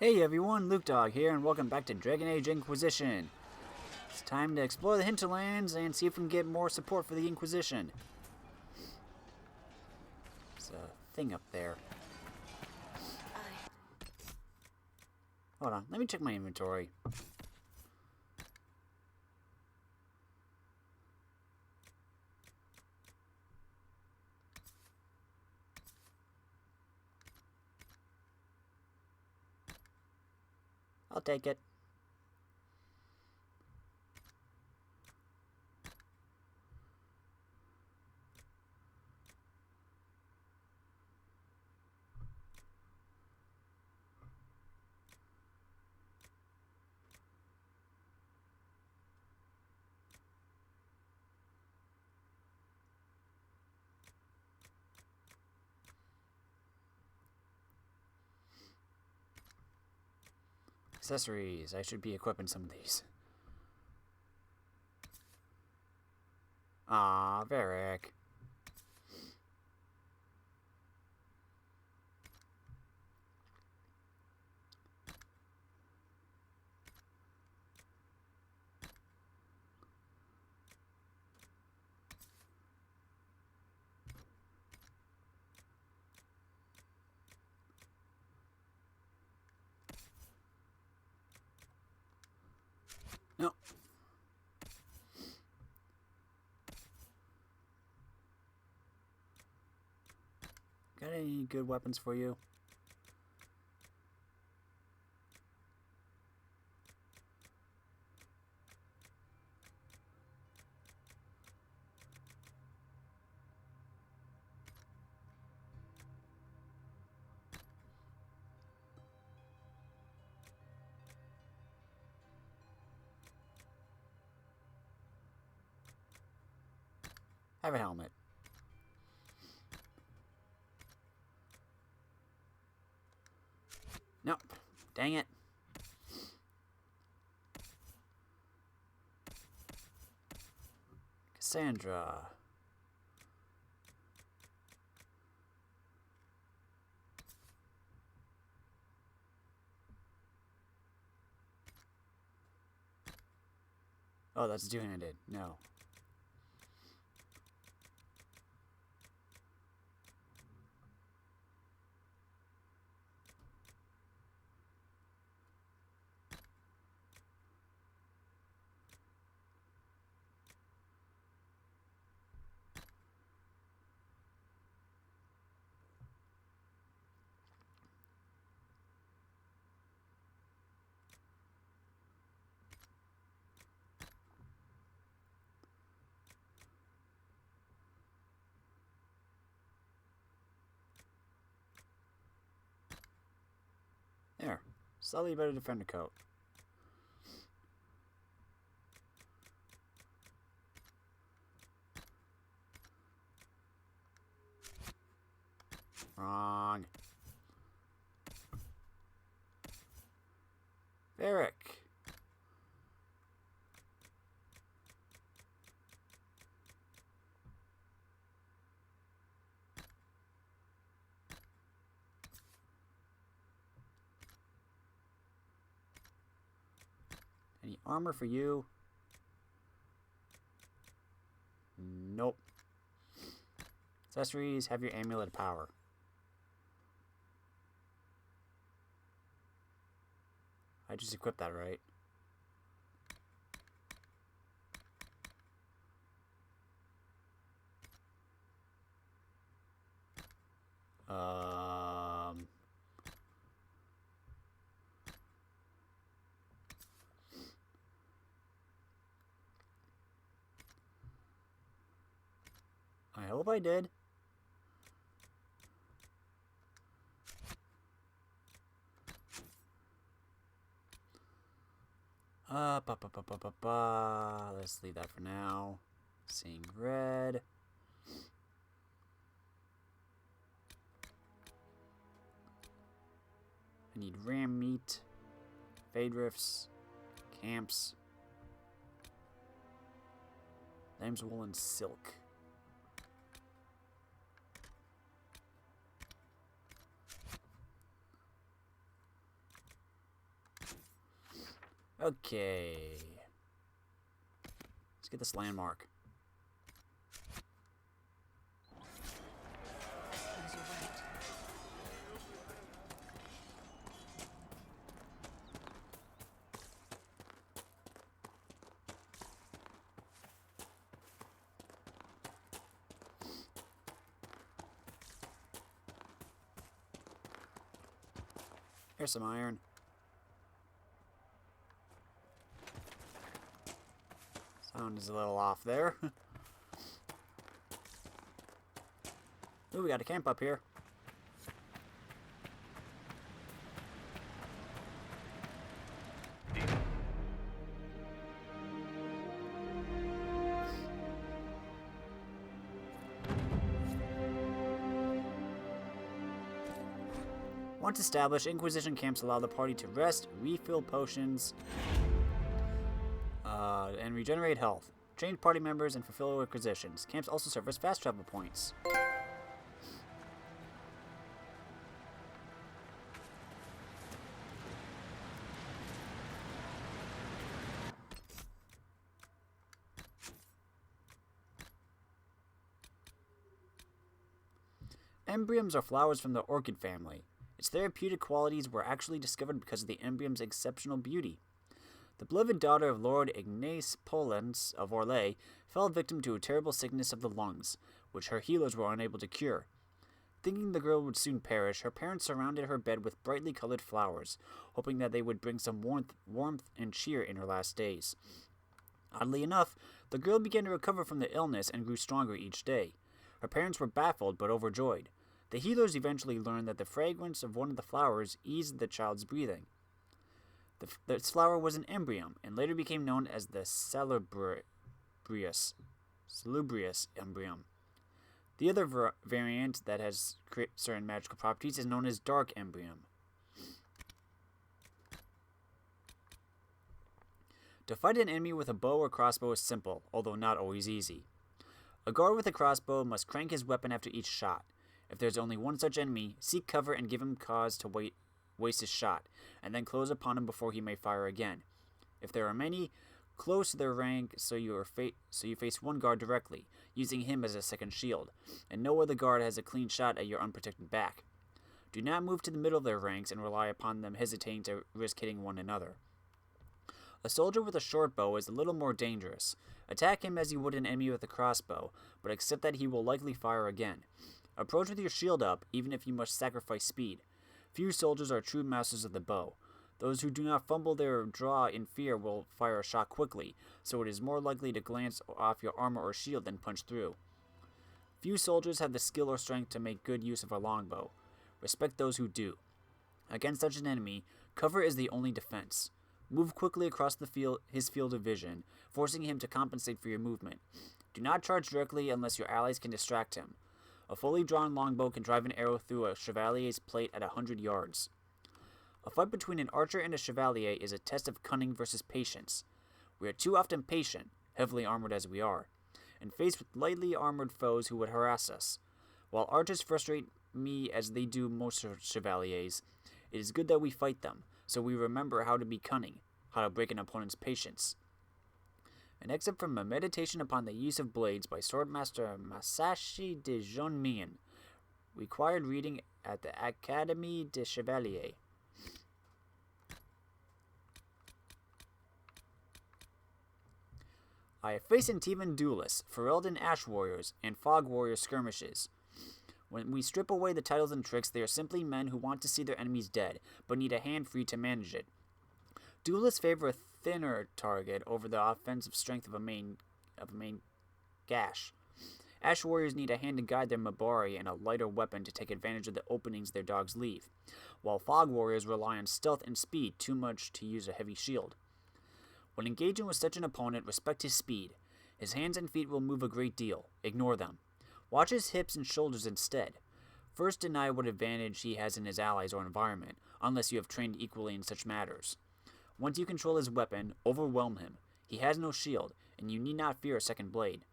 Hey everyone, Luke Dog here, and welcome back to Dragon Age Inquisition. It's time to explore the Hinterlands and see if we can get more support for the Inquisition. There's a thing up there. Hold on, let me check my inventory. I'll take it. Accessories. I should be equipping some of these. Ah, Varric. No. Got any good weapons for you? Have a helmet. Nope. Dang it. Cassandra. Oh, that's two-handed. No. There. Slightly better defender coat. Wrong. Varric. Any armor for you? Nope. Accessories, have your amulet of power. I just equipped that, right? I hope I did. Let's leave that for now. Seeing red. I need ram meat, fade rifts, camps, lamb's wool and silk. Okay. Let's get this landmark. Here's some iron. Sound is a little off there. Ooh, we got a camp up here. Once established, Inquisition camps allow the party to rest, refill potions, and regenerate health. Change party members and fulfill requisitions. Camps also serve as fast travel points. Embryums are flowers from the orchid family. Its therapeutic qualities were actually discovered because of the embryum's exceptional beauty. The beloved daughter of Lord Ignace Polens of Orlais fell victim to a terrible sickness of the lungs, which her healers were unable to cure. Thinking the girl would soon perish, her parents surrounded her bed with brightly colored flowers, hoping that they would bring some warmth and cheer in her last days. Oddly enough, the girl began to recover from the illness and grew stronger each day. Her parents were baffled but overjoyed. The healers eventually learned that the fragrance of one of the flowers eased the child's breathing. This flower was an embryum, and later became known as the salubrious embryum. The other variant that has certain magical properties is known as dark embryum. To fight an enemy with a bow or crossbow is simple, although not always easy. A guard with a crossbow must crank his weapon after each shot. If there's only one such enemy, seek cover and give him cause to waste his shot, and then close upon him before he may fire again. If there are many, close their rank so you face one guard directly, using him as a second shield, and no other guard has a clean shot at your unprotected back. Do not move to the middle of their ranks and rely upon them hesitating to risk hitting one another. A soldier with a short bow is a little more dangerous. Attack him as you would an enemy with a crossbow, but accept that he will likely fire again. Approach with your shield up, even if you must sacrifice speed. Few soldiers are true masters of the bow. Those who do not fumble their draw in fear will fire a shot quickly, so it is more likely to glance off your armor or shield than punch through. Few soldiers have the skill or strength to make good use of a longbow. Respect those who do. Against such an enemy, cover is the only defense. Move quickly across his field of vision, forcing him to compensate for your movement. Do not charge directly unless your allies can distract him. A fully drawn longbow can drive an arrow through a chevalier's plate at 100 yards. A fight between an archer and a chevalier is a test of cunning versus patience. We are too often patient, heavily armored as we are, and faced with lightly armored foes who would harass us. While archers frustrate me as they do most chevaliers, it is good that we fight them, so we remember how to be cunning, how to break an opponent's patience. An excerpt from a meditation upon the use of blades by Swordmaster Masashi de Jeanmien, required reading at the Académie des Chevaliers. I have faced Antivan duelists, Ferelden Ash Warriors, and Fog Warrior skirmishes. When we strip away the titles and tricks, they are simply men who want to see their enemies dead, but need a hand free to manage it. Duelists favor a thinner target over the offensive strength of a main gash. Ash Warriors need a hand to guide their Mabari and a lighter weapon to take advantage of the openings their dogs leave, while Fog Warriors rely on stealth and speed too much to use a heavy shield. When engaging with such an opponent, respect his speed. His hands and feet will move a great deal. Ignore them. Watch his hips and shoulders instead. First, deny what advantage he has in his allies or environment, unless you have trained equally in such matters. Once you control his weapon, overwhelm him. He has no shield, and you need not fear a second blade.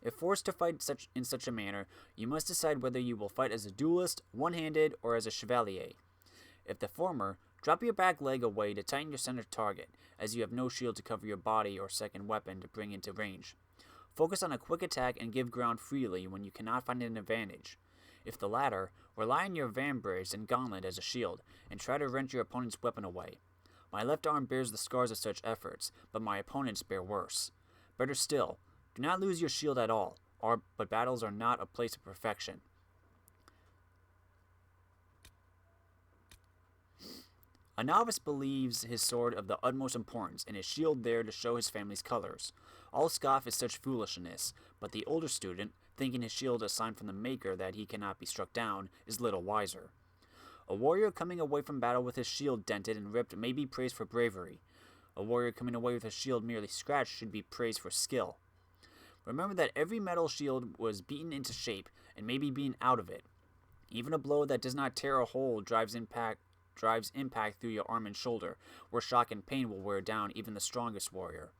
If forced to fight in such a manner, you must decide whether you will fight as a duelist, one-handed, or as a chevalier. If the former, Drop your back leg away to tighten your center target, as you have no shield to cover your body or second weapon to bring into range. Focus on a quick attack and give ground freely when you cannot find an advantage. If the latter, rely on your vambrace and gauntlet as a shield, and try to wrench your opponent's weapon away. My left arm bears the scars of such efforts, but my opponents bear worse. Better still, do not lose your shield at all, but battles are not a place of perfection. A novice believes his sword of the utmost importance, and his shield there to show his family's colors. All scoff at such foolishness, but the older student, thinking his shield a sign from the Maker that he cannot be struck down, is little wiser. A warrior coming away from battle with his shield dented and ripped may be praised for bravery. A warrior coming away with his shield merely scratched should be praised for skill. Remember that every metal shield was beaten into shape and may be beaten out of it. Even a blow that does not tear a hole drives impact through your arm and shoulder, where shock and pain will wear down even the strongest warrior.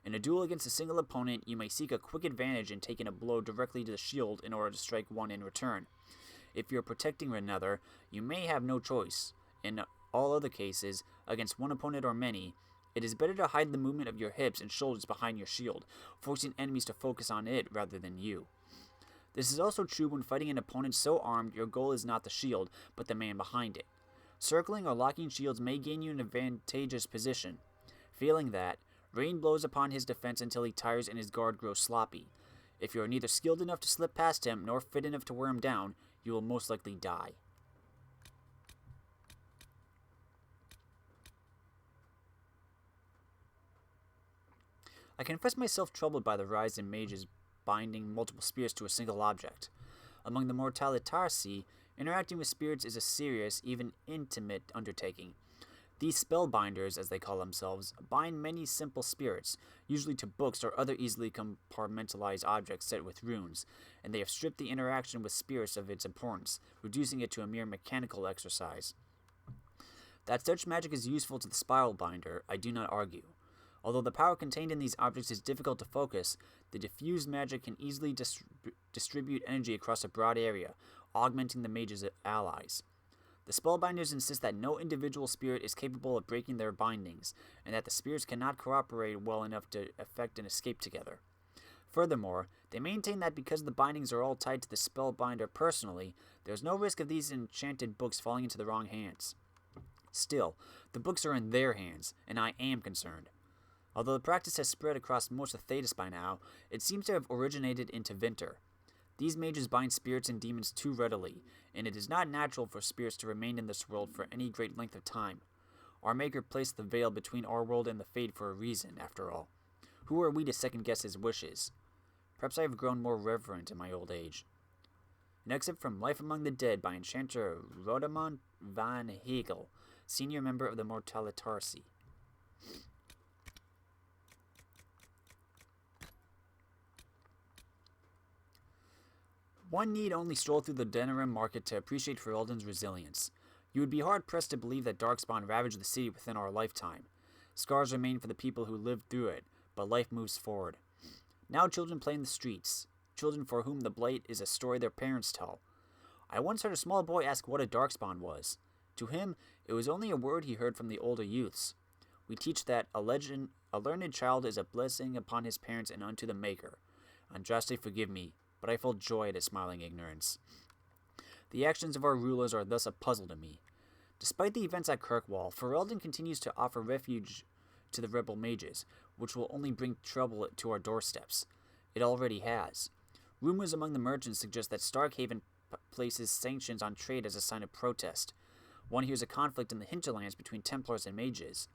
In a duel against a single opponent, you may seek a quick advantage in taking a blow directly to the shield in order to strike one in return. If you're protecting another, you may have no choice. In all other cases, against one opponent or many, it is better to hide the movement of your hips and shoulders behind your shield, forcing enemies to focus on it rather than you. This is also true when fighting an opponent so armed your goal is not the shield, but the man behind it. Circling or locking shields may gain you an advantageous position. Failing that, rain blows upon his defense until he tires and his guard grows sloppy. If you are neither skilled enough to slip past him nor fit enough to wear him down, you will most likely die. I confess myself troubled by the rise in mages binding multiple spirits to a single object. Among the Mortalitarsi, interacting with spirits is a serious, even intimate undertaking. These spellbinders, as they call themselves, bind many simple spirits, usually to books or other easily compartmentalized objects set with runes, and they have stripped the interaction with spirits of its importance, reducing it to a mere mechanical exercise. That such magic is useful to the spiral binder, I do not argue. Although the power contained in these objects is difficult to focus, the diffused magic can easily distribute energy across a broad area, augmenting the mage's allies. The spellbinders insist that no individual spirit is capable of breaking their bindings, and that the spirits cannot cooperate well enough to effect an escape together. Furthermore, they maintain that because the bindings are all tied to the spellbinder personally, there is no risk of these enchanted books falling into the wrong hands. Still, the books are in their hands, and I am concerned. Although the practice has spread across most of Thedas by now, it seems to have originated in Tevinter. These mages bind spirits and demons too readily, and it is not natural for spirits to remain in this world for any great length of time. Our Maker placed the veil between our world and the Fade for a reason, after all. Who are we to second-guess his wishes? Perhaps I have grown more reverent in my old age. An excerpt from Life Among the Dead by Enchanter Rodamont van Hegel, senior member of the Mortalitarsi. One need only stroll through the Denerim market to appreciate Ferelden's resilience. You would be hard-pressed to believe that Darkspawn ravaged the city within our lifetime. Scars remain for the people who lived through it, but life moves forward. Now children play in the streets, children for whom the Blight is a story their parents tell. I once heard a small boy ask what a Darkspawn was. To him, it was only a word he heard from the older youths. We teach that a learned child is a blessing upon his parents and unto the Maker. Andraste, forgive me, but I felt joy at his smiling ignorance. The actions of our rulers are thus a puzzle to me. Despite the events at Kirkwall, Ferelden continues to offer refuge to the rebel mages, which will only bring trouble to our doorsteps. It already has. Rumors among the merchants suggest that Starkhaven places sanctions on trade as a sign of protest. One hears a conflict in the Hinterlands between Templars and mages.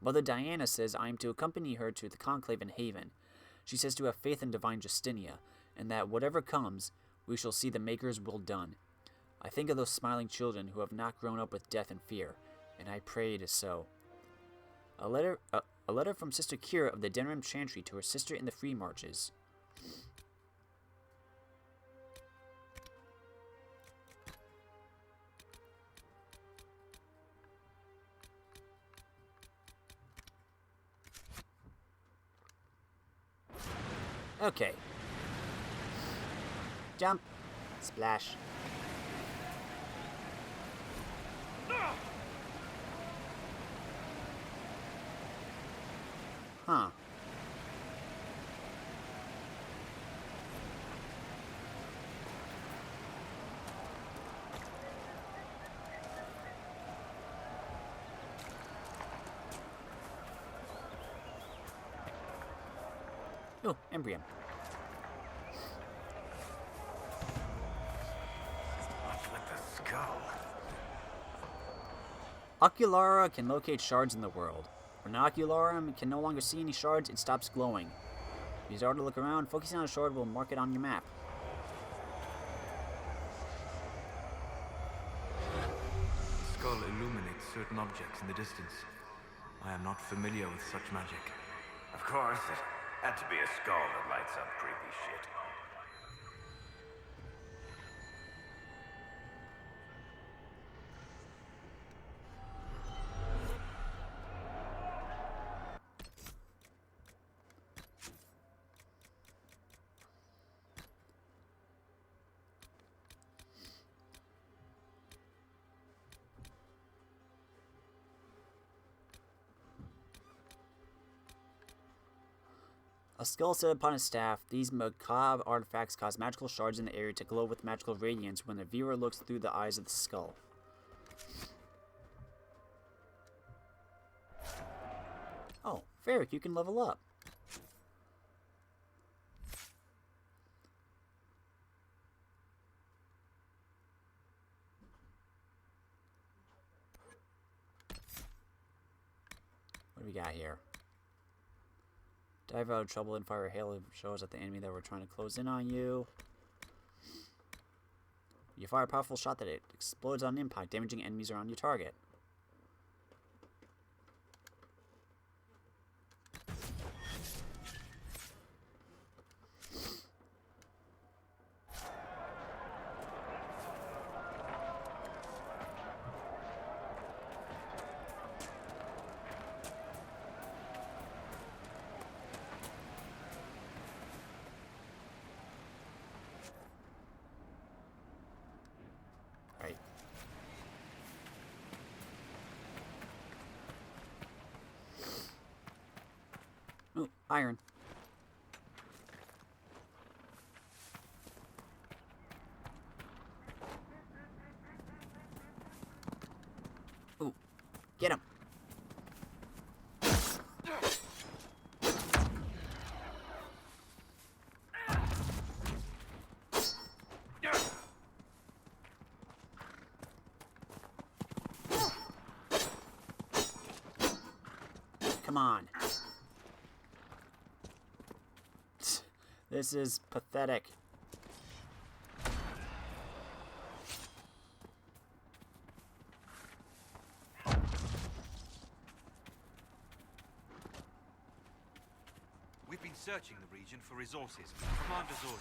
Mother Diana says I am to accompany her to the conclave in Haven. She says to have faith in divine Justinia, and that whatever comes, we shall see the Maker's will done. I think of those smiling children who have not grown up with death and fear, and I pray it is so. A letter from Sister Kira of the Denerim Chantry to her sister in the Free Marches. Okay. Jump. Splash. Huh. Oh, Embrium. What's with the skull? Oculara can locate shards in the world. When an Ocularum can no longer see any shards, it stops glowing. Use R to look around. Focusing on a shard will mark it on your map. The skull illuminates certain objects in the distance. I am not familiar with such magic. Of course, it had to be a skull that lights up creepy shit. A skull set upon a staff, these macabre artifacts cause magical shards in the area to glow with magical radiance when the viewer looks through the eyes of the skull. Oh, Varric, you can level up. What do we got here? Dive out of trouble and fire a hail of shows at the enemy that were trying to close in on you. You fire a powerful shot that it explodes on impact, damaging enemies around your target. Right. Ooh, iron. Ooh, get him. Come on. This is pathetic. We've been searching the region for resources. Commander's orders.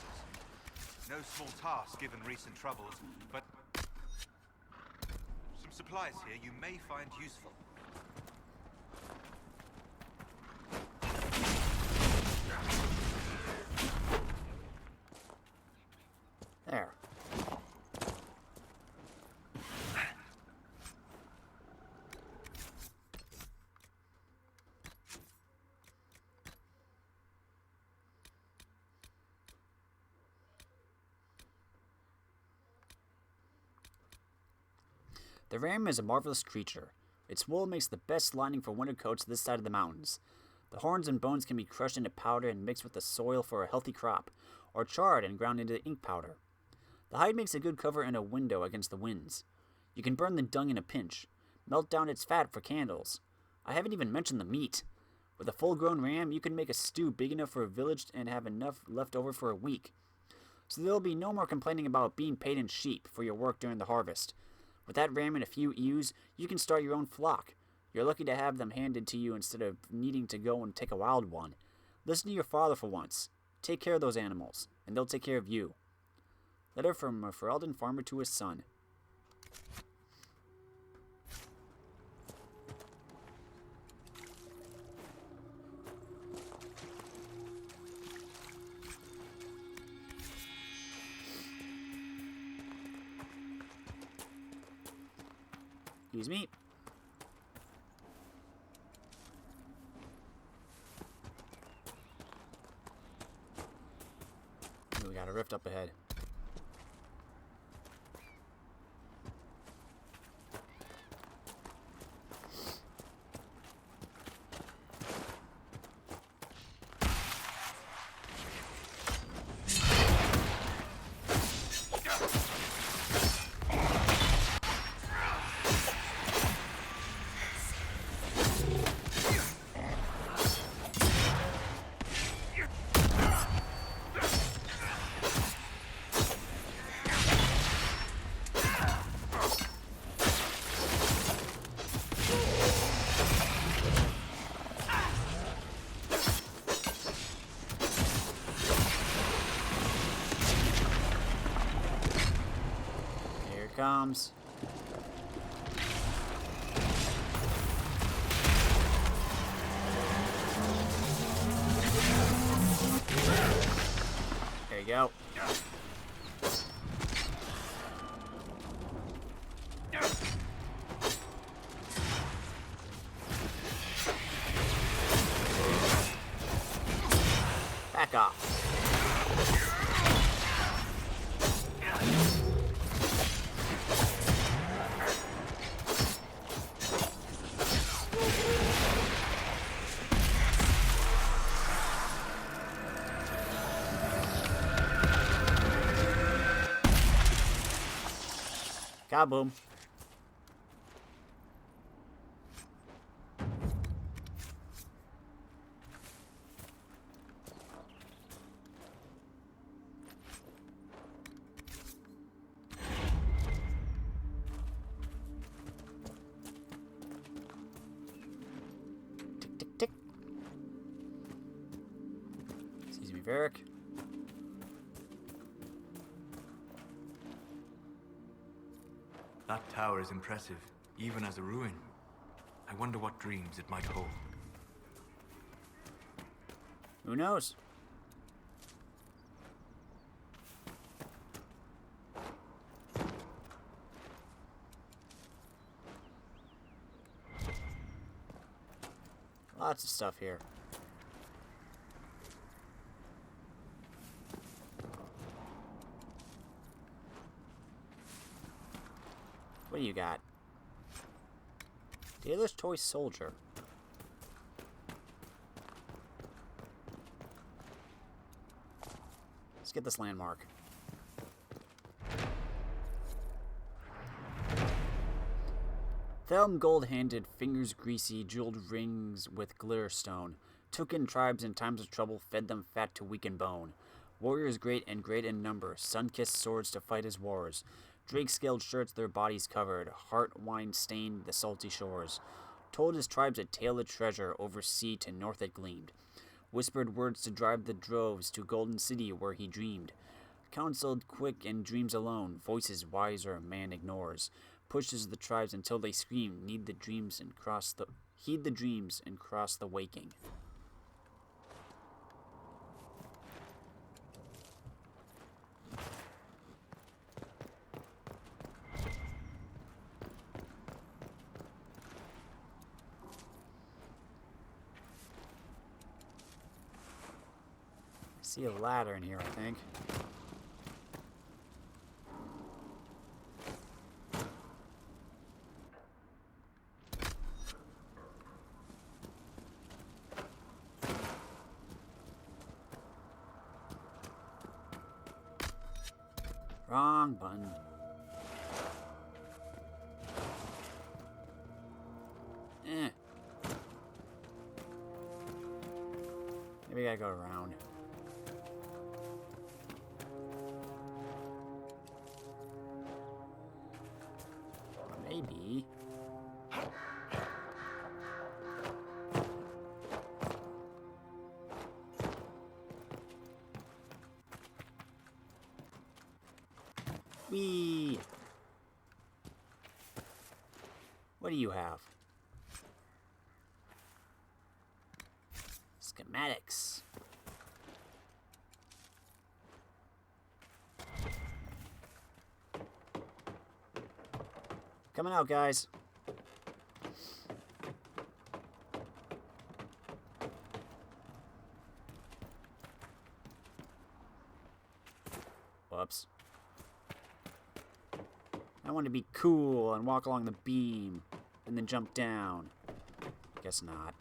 No small task given recent troubles, but some supplies here you may find useful. There. The ram is a marvelous creature. Its wool makes the best lining for winter coats this side of the mountains. The horns and bones can be crushed into powder and mixed with the soil for a healthy crop, or charred and ground into ink powder. The hide makes a good cover and a window against the winds. You can burn the dung in a pinch, melt down its fat for candles. I haven't even mentioned the meat. With a full-grown ram, you can make a stew big enough for a village and have enough left over for a week. So there'll be no more complaining about being paid in sheep for your work during the harvest. With that ram and a few ewes, you can start your own flock. You're lucky to have them handed to you instead of needing to go and take a wild one. Listen to your father for once. Take care of those animals, and they'll take care of you. Letter from a Ferelden farmer to his son. Excuse me. rift up ahead. Comes. There you go. Back off. Kaboom. Tick, tick, tick. Excuse me, Varric. That tower is impressive, even as a ruin. I wonder what dreams it might hold. Who knows? Lots of stuff here. What do you got? Taylor's Toy Soldier. Let's get this landmark. Thelm gold-handed, fingers greasy, jeweled rings with glitter stone. Took in tribes in times of trouble, fed them fat to weaken bone. Warriors great and great in number, sun-kissed swords to fight his wars. Drake-scaled shirts their bodies covered, heart wine stained the salty shores. Told his tribes a tale of treasure, over sea to north it gleamed. Whispered words to drive the droves to Golden City where he dreamed. Counseled quick in dreams alone, voices wiser man ignores. Pushes the tribes until they scream, heed the dreams and cross the waking. See a ladder in here, I think. Wrong button. Maybe I gotta go around. Maybe. Whee! What do you have? Schematics. Coming out, guys. I want to be cool and walk along the beam and then jump down. Guess not.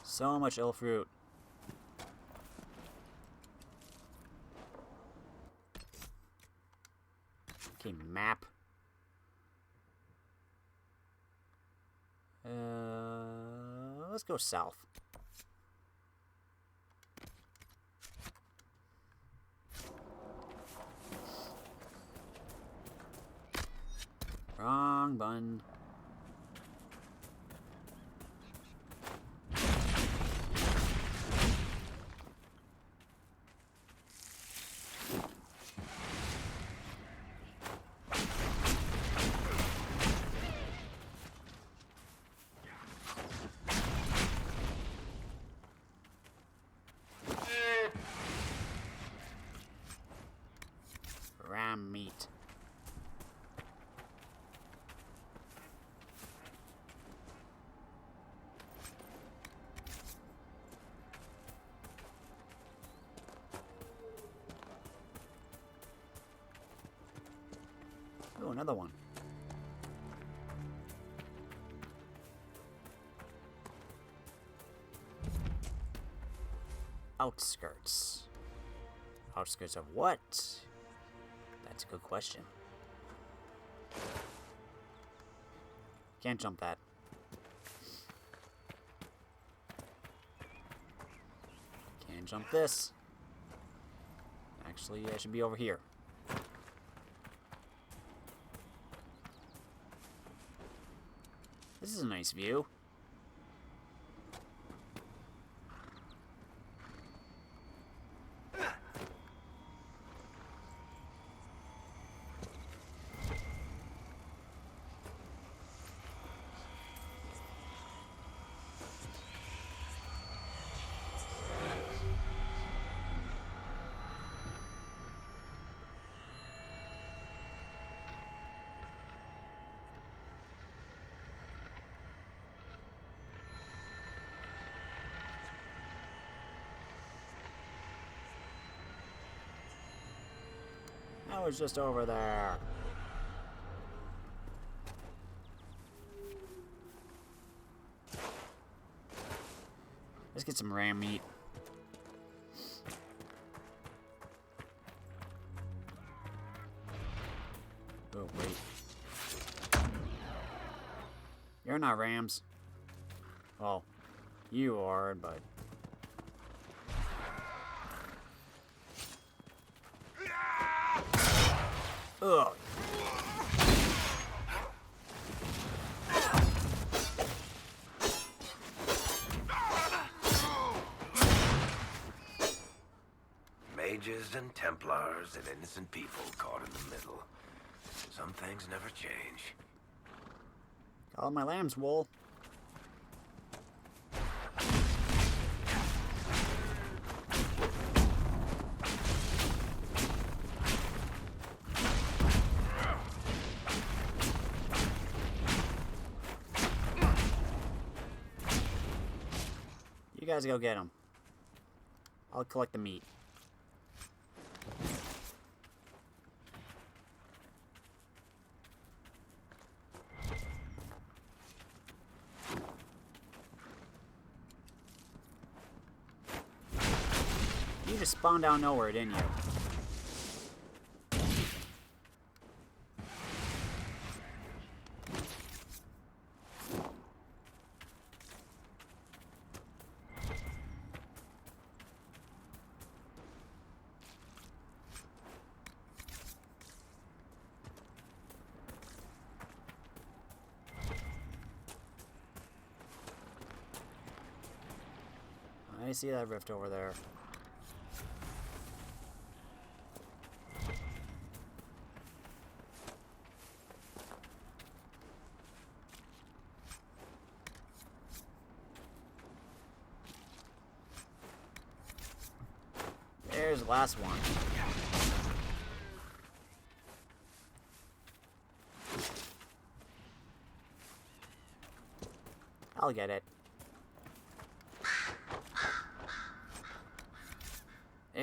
So much ill fruit. Okay, map. Let's go south. Wrong button. Ram meat. Oh, another one. Outskirts. Outskirts of what? That's a good question. Can't jump that. Can't jump this. Actually, I should be over here. This is a nice view. I was just over there. Let's get some ram meat. Oh, wait. You're not rams. Well, you are, but... Ugh. Mages and Templars and innocent people caught in the middle. Some things never change. Call my lamb's wool. You guys go get them. I'll collect the meat. You just spawned out nowhere, didn't you? I see that rift over there. There's the last one. I'll get it.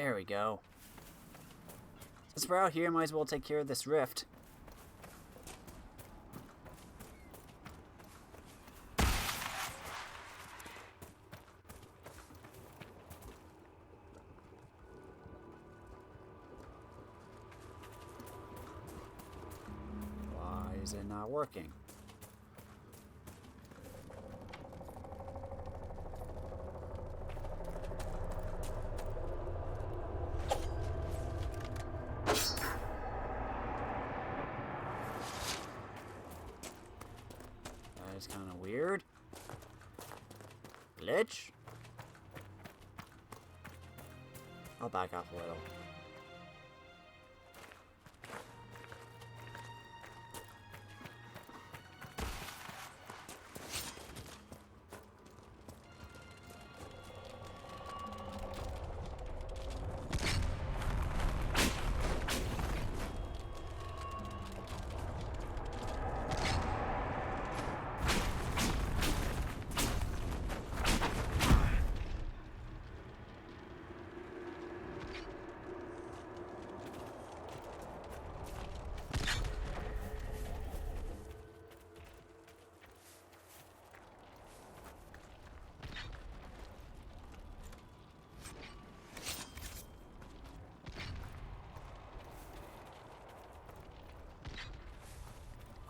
There we go. Since we're out here, might as well take care of this rift. Why is it not working? It's kind of weird. Glitch? I'll back off a little.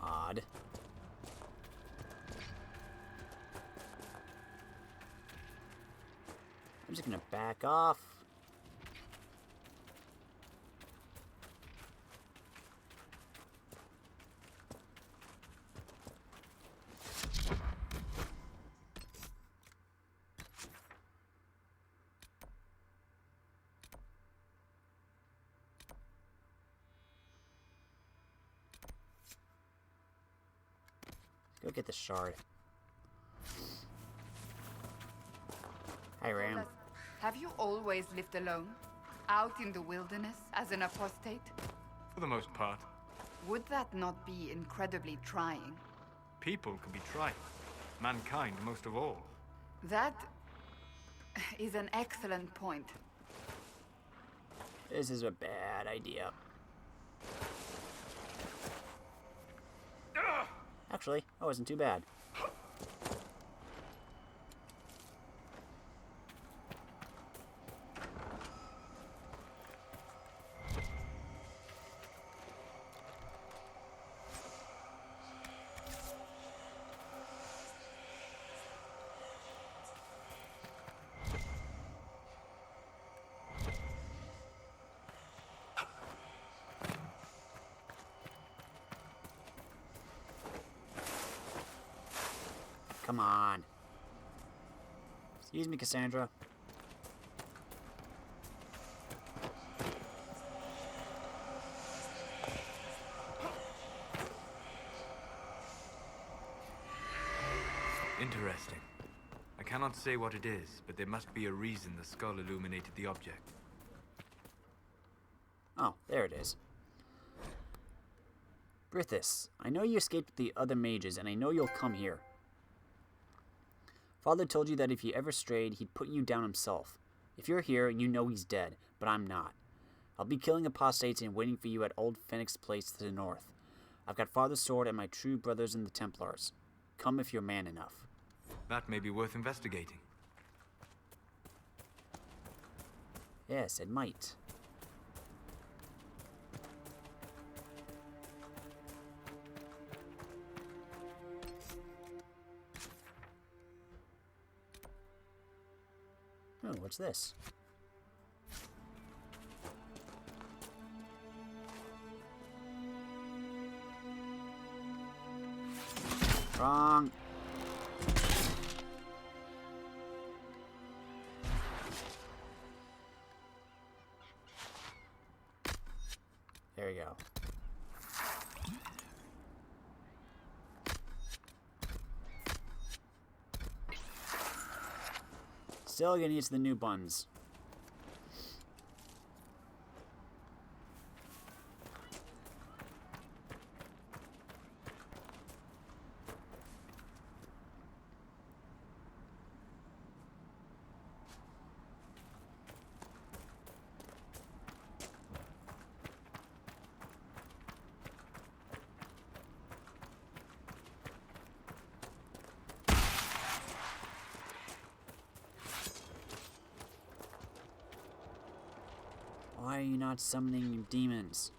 Odd. I'm just gonna back off. Go get the shard. Hi, Ram. Have you always lived alone? Out in the wilderness as an apostate? For the most part. Would that not be incredibly trying? People can be trying. Mankind most of all. That is an excellent point. This is a bad idea. Actually, that wasn't too bad. Come on. Excuse me, Cassandra. Interesting. I cannot say what it is, but there must be a reason the skull illuminated the object. Oh, there it is. Brithis, I know you escaped the other mages, and I know you'll come here. Father told you that if you ever strayed, he'd put you down himself. If you're here, you know he's dead, but I'm not. I'll be killing apostates and waiting for you at Old Phoenix Place to the north. I've got Father's sword and my true brothers in the Templars. Come if you're man enough. That may be worth investigating. Yes, it might. Oh, what's this? Wrong. There we go. Still gonna use the new buns. Why are you not summoning demons?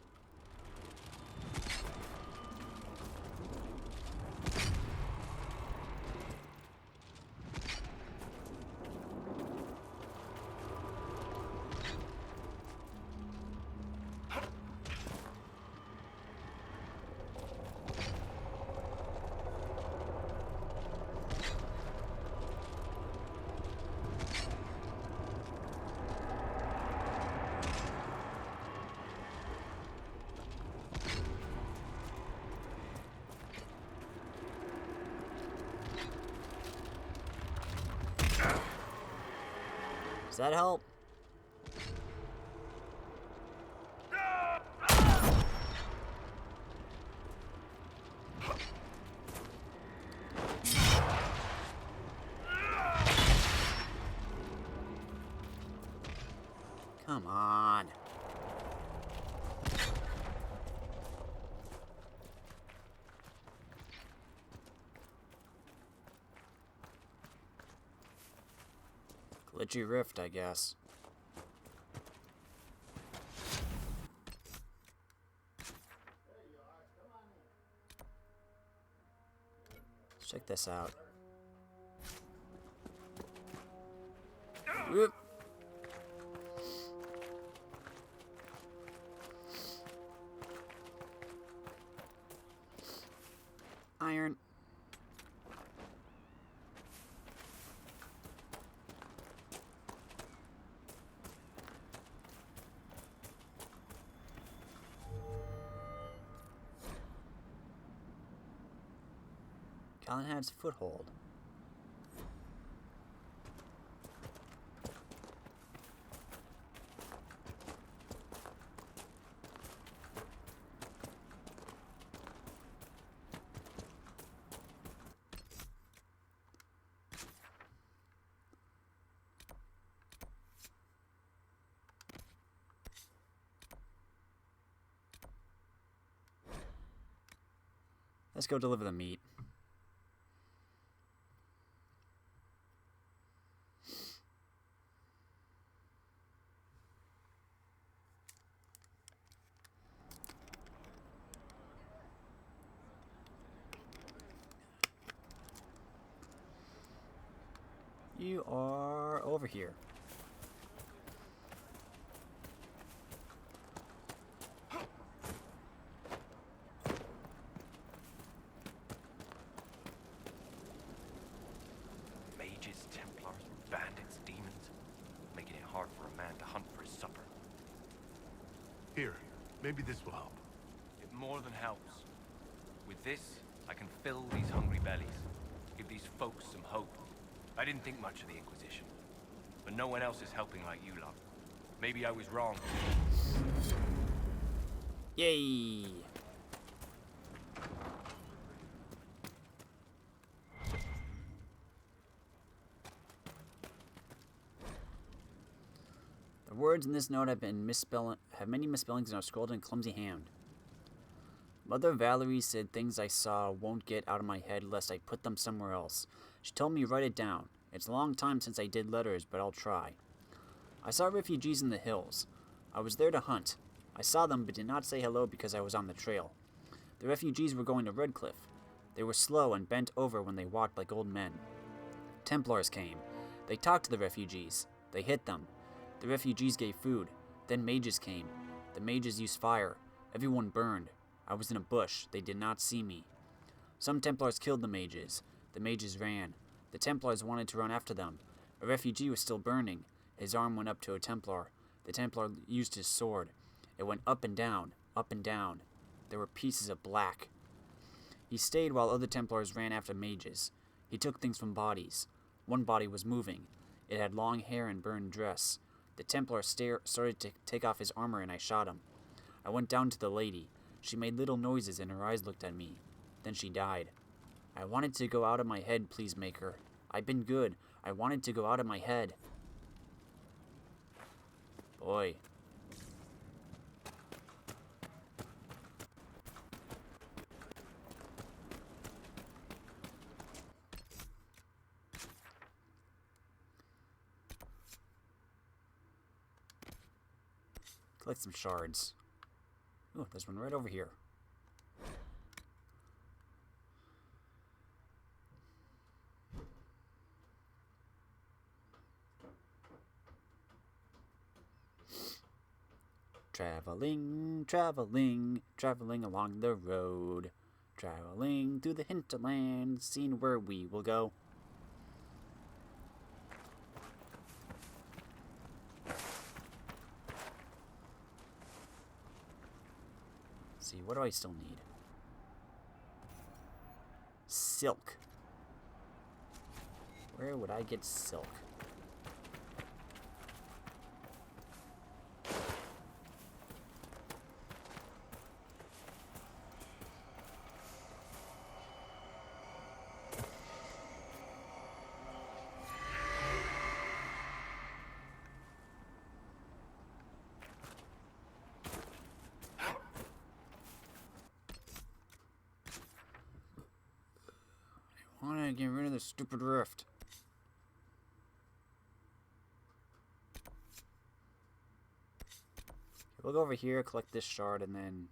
Does that help? Come on. Glitchy rift, I guess. Let's check this out. Whoop. Iron. Callahan's foothold. Let's go deliver the meat. You are over here. Mages, Templars, bandits, demons, making it hard for a man to hunt for his supper. Here, maybe this will help. It more than helps. With this, I can fill these hungry bellies, give these folks some hope. I didn't think much of the Inquisition, but no one else is helping like you lot. Maybe I was wrong. Yay! The words in this note have many misspellings and are scrawled in clumsy hand. Mother Valerie said things I saw won't get out of my head lest I put them somewhere else. She told me write it down. It's a long time since I did letters, but I'll try. I saw refugees in the hills. I was there to hunt. I saw them, but did not say hello because I was on the trail. The refugees were going to Redcliffe. They were slow and bent over when they walked like old men. Templars came. They talked to the refugees. They hit them. The refugees gave food. Then mages came. The mages used fire. Everyone burned. I was in a bush. They did not see me. Some Templars killed the mages. The mages ran. The Templars wanted to run after them. A refugee was still burning. His arm went up to a Templar. The Templar used his sword. It went up and down, up and down. There were pieces of black. He stayed while other Templars ran after mages. He took things from bodies. One body was moving. It had long hair and burned dress. The Templar started to take off his armor and I shot him. I went down to the lady. She made little noises and her eyes looked at me. Then she died. I wanted to go out of my head, please, Maker. I've been good. I wanted to go out of my head. Boy. Collect some shards. Ooh, there's one right over here. Traveling, traveling, traveling along the road. Traveling through the hinterlands, seeing where we will go. Let's see, what do I still need? Silk. Where would I get silk? I want to get rid of this stupid rift. We'll go over here, collect this shard, and then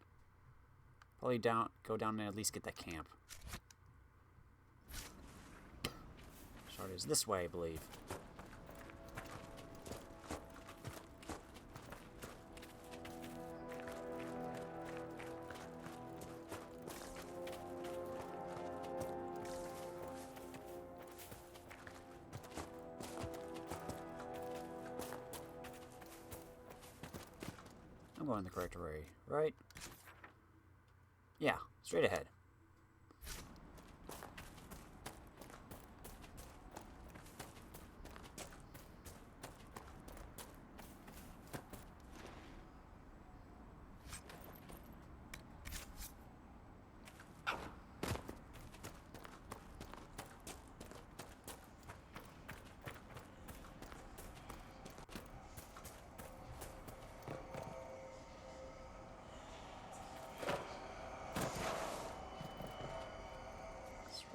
probably go down and at least get that camp. Shard is this way, I believe. I'm going the correct way, right? Yeah, straight ahead.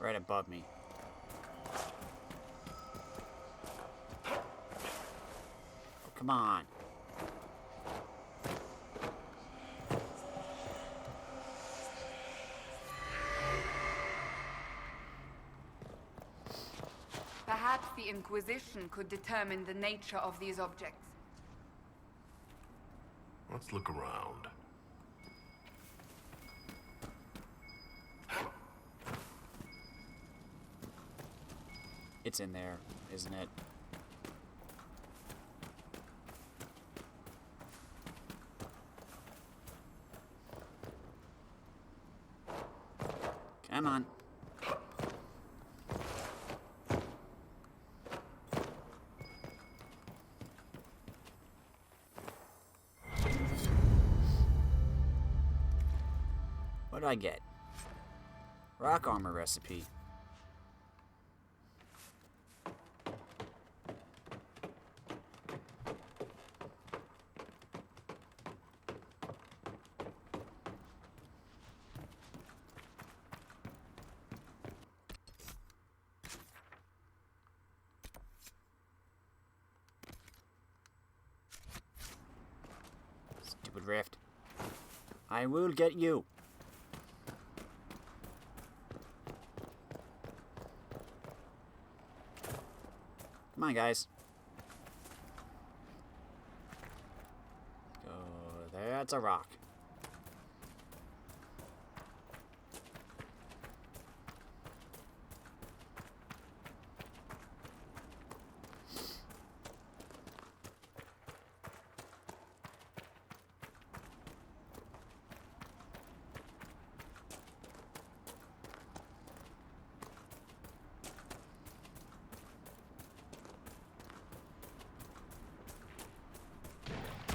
Right above me. Oh, come on. Perhaps the Inquisition could determine the nature of these objects. Let's look around. It's in there, isn't it? Come on. What did I get? Rock armor recipe. Stupid rift. I will get you. Come on, guys. Oh, that's a rock.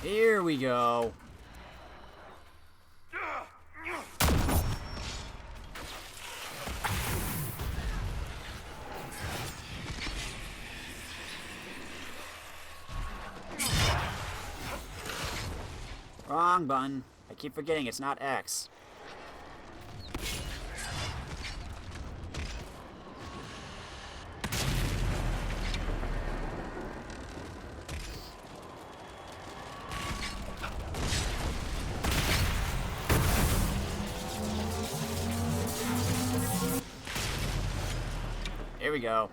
Here we go. Wrong button. I keep forgetting it's not X. Here we go.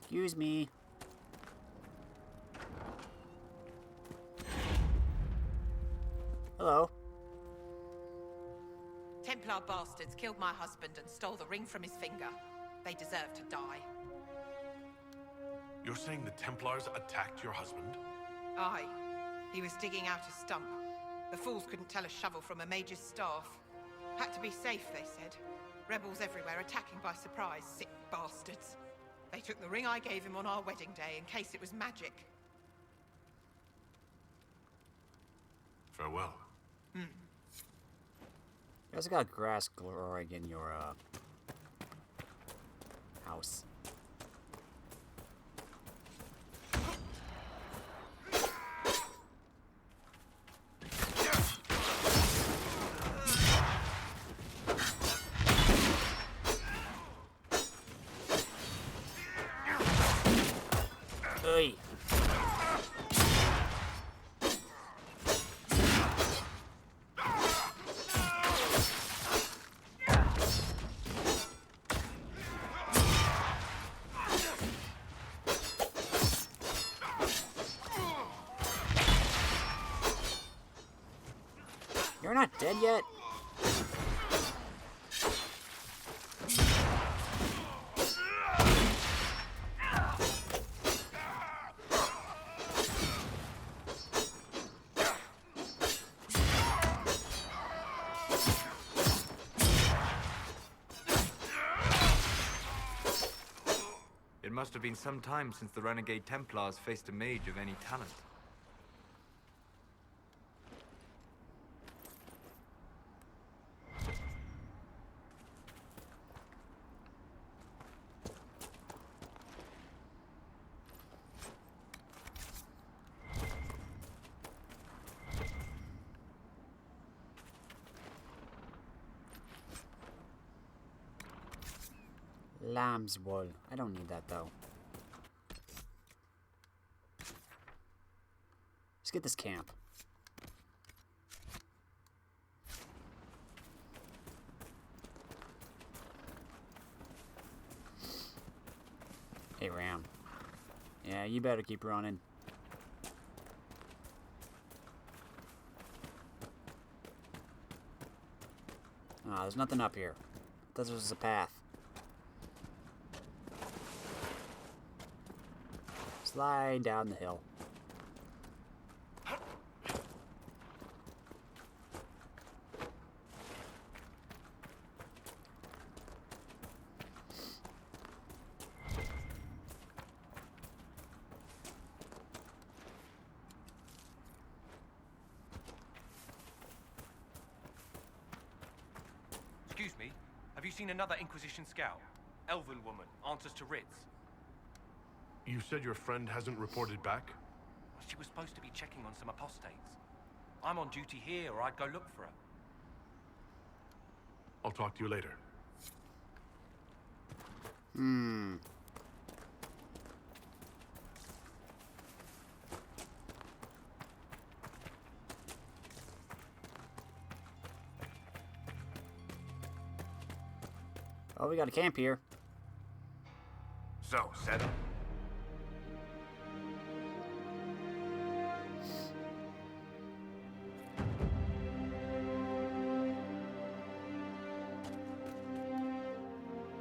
Excuse me. Hello. Templar bastards killed my husband and stole the ring from his finger. They deserve to die. You're saying the Templars attacked your husband? Aye. He was digging out a stump. The fools couldn't tell a shovel from a mage's staff. Had to be safe, they said. Rebels everywhere attacking by surprise, sick bastards. They took the ring I gave him on our wedding day in case it was magic. Farewell. You also got grass growing in your house. Hey. You're not dead yet? It must have been some time since the renegade Templars faced a mage of any talent. Lamb's wool. I don't need that though. Let's get this camp. Hey, Ram. Yeah, you better keep running. Ah, there's nothing up here. This was a path. Slide down the hill. Excuse me, have you seen another Inquisition scout? Elven woman, answers to writs. You said your friend hasn't reported back? Well, she was supposed to be checking on some apostates. I'm on duty here, or I'd go look for her. I'll talk to you later. Oh, we got a camp here. So, set up.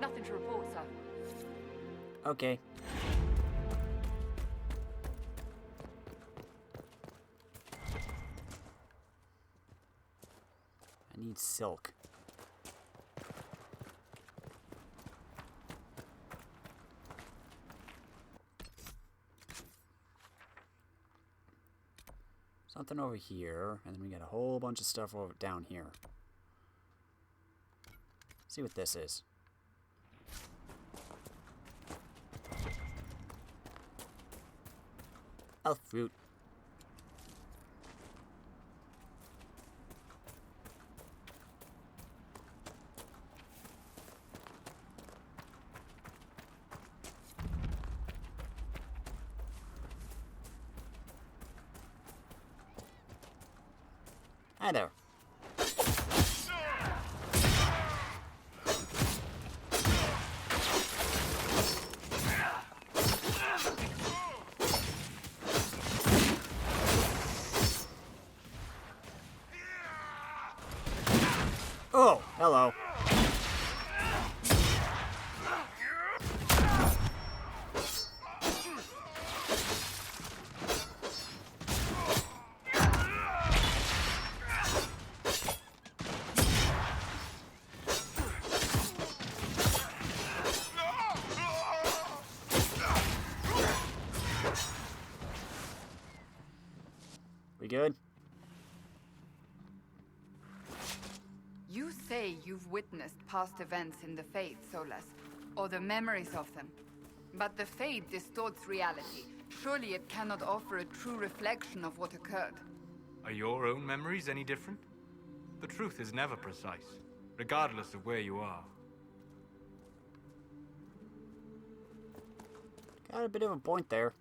Nothing to report, sir. Okay. I need silk. Something over here, and then we got a whole bunch of stuff over down here. See what this is. Elf fruit. Hi there. Oh, hello. We good? You say you've witnessed past events in the Fade, Solas, or the memories of them. But the Fade distorts reality. Surely it cannot offer a true reflection of what occurred. Are your own memories any different? The truth is never precise, regardless of where you are. Got a bit of a point there.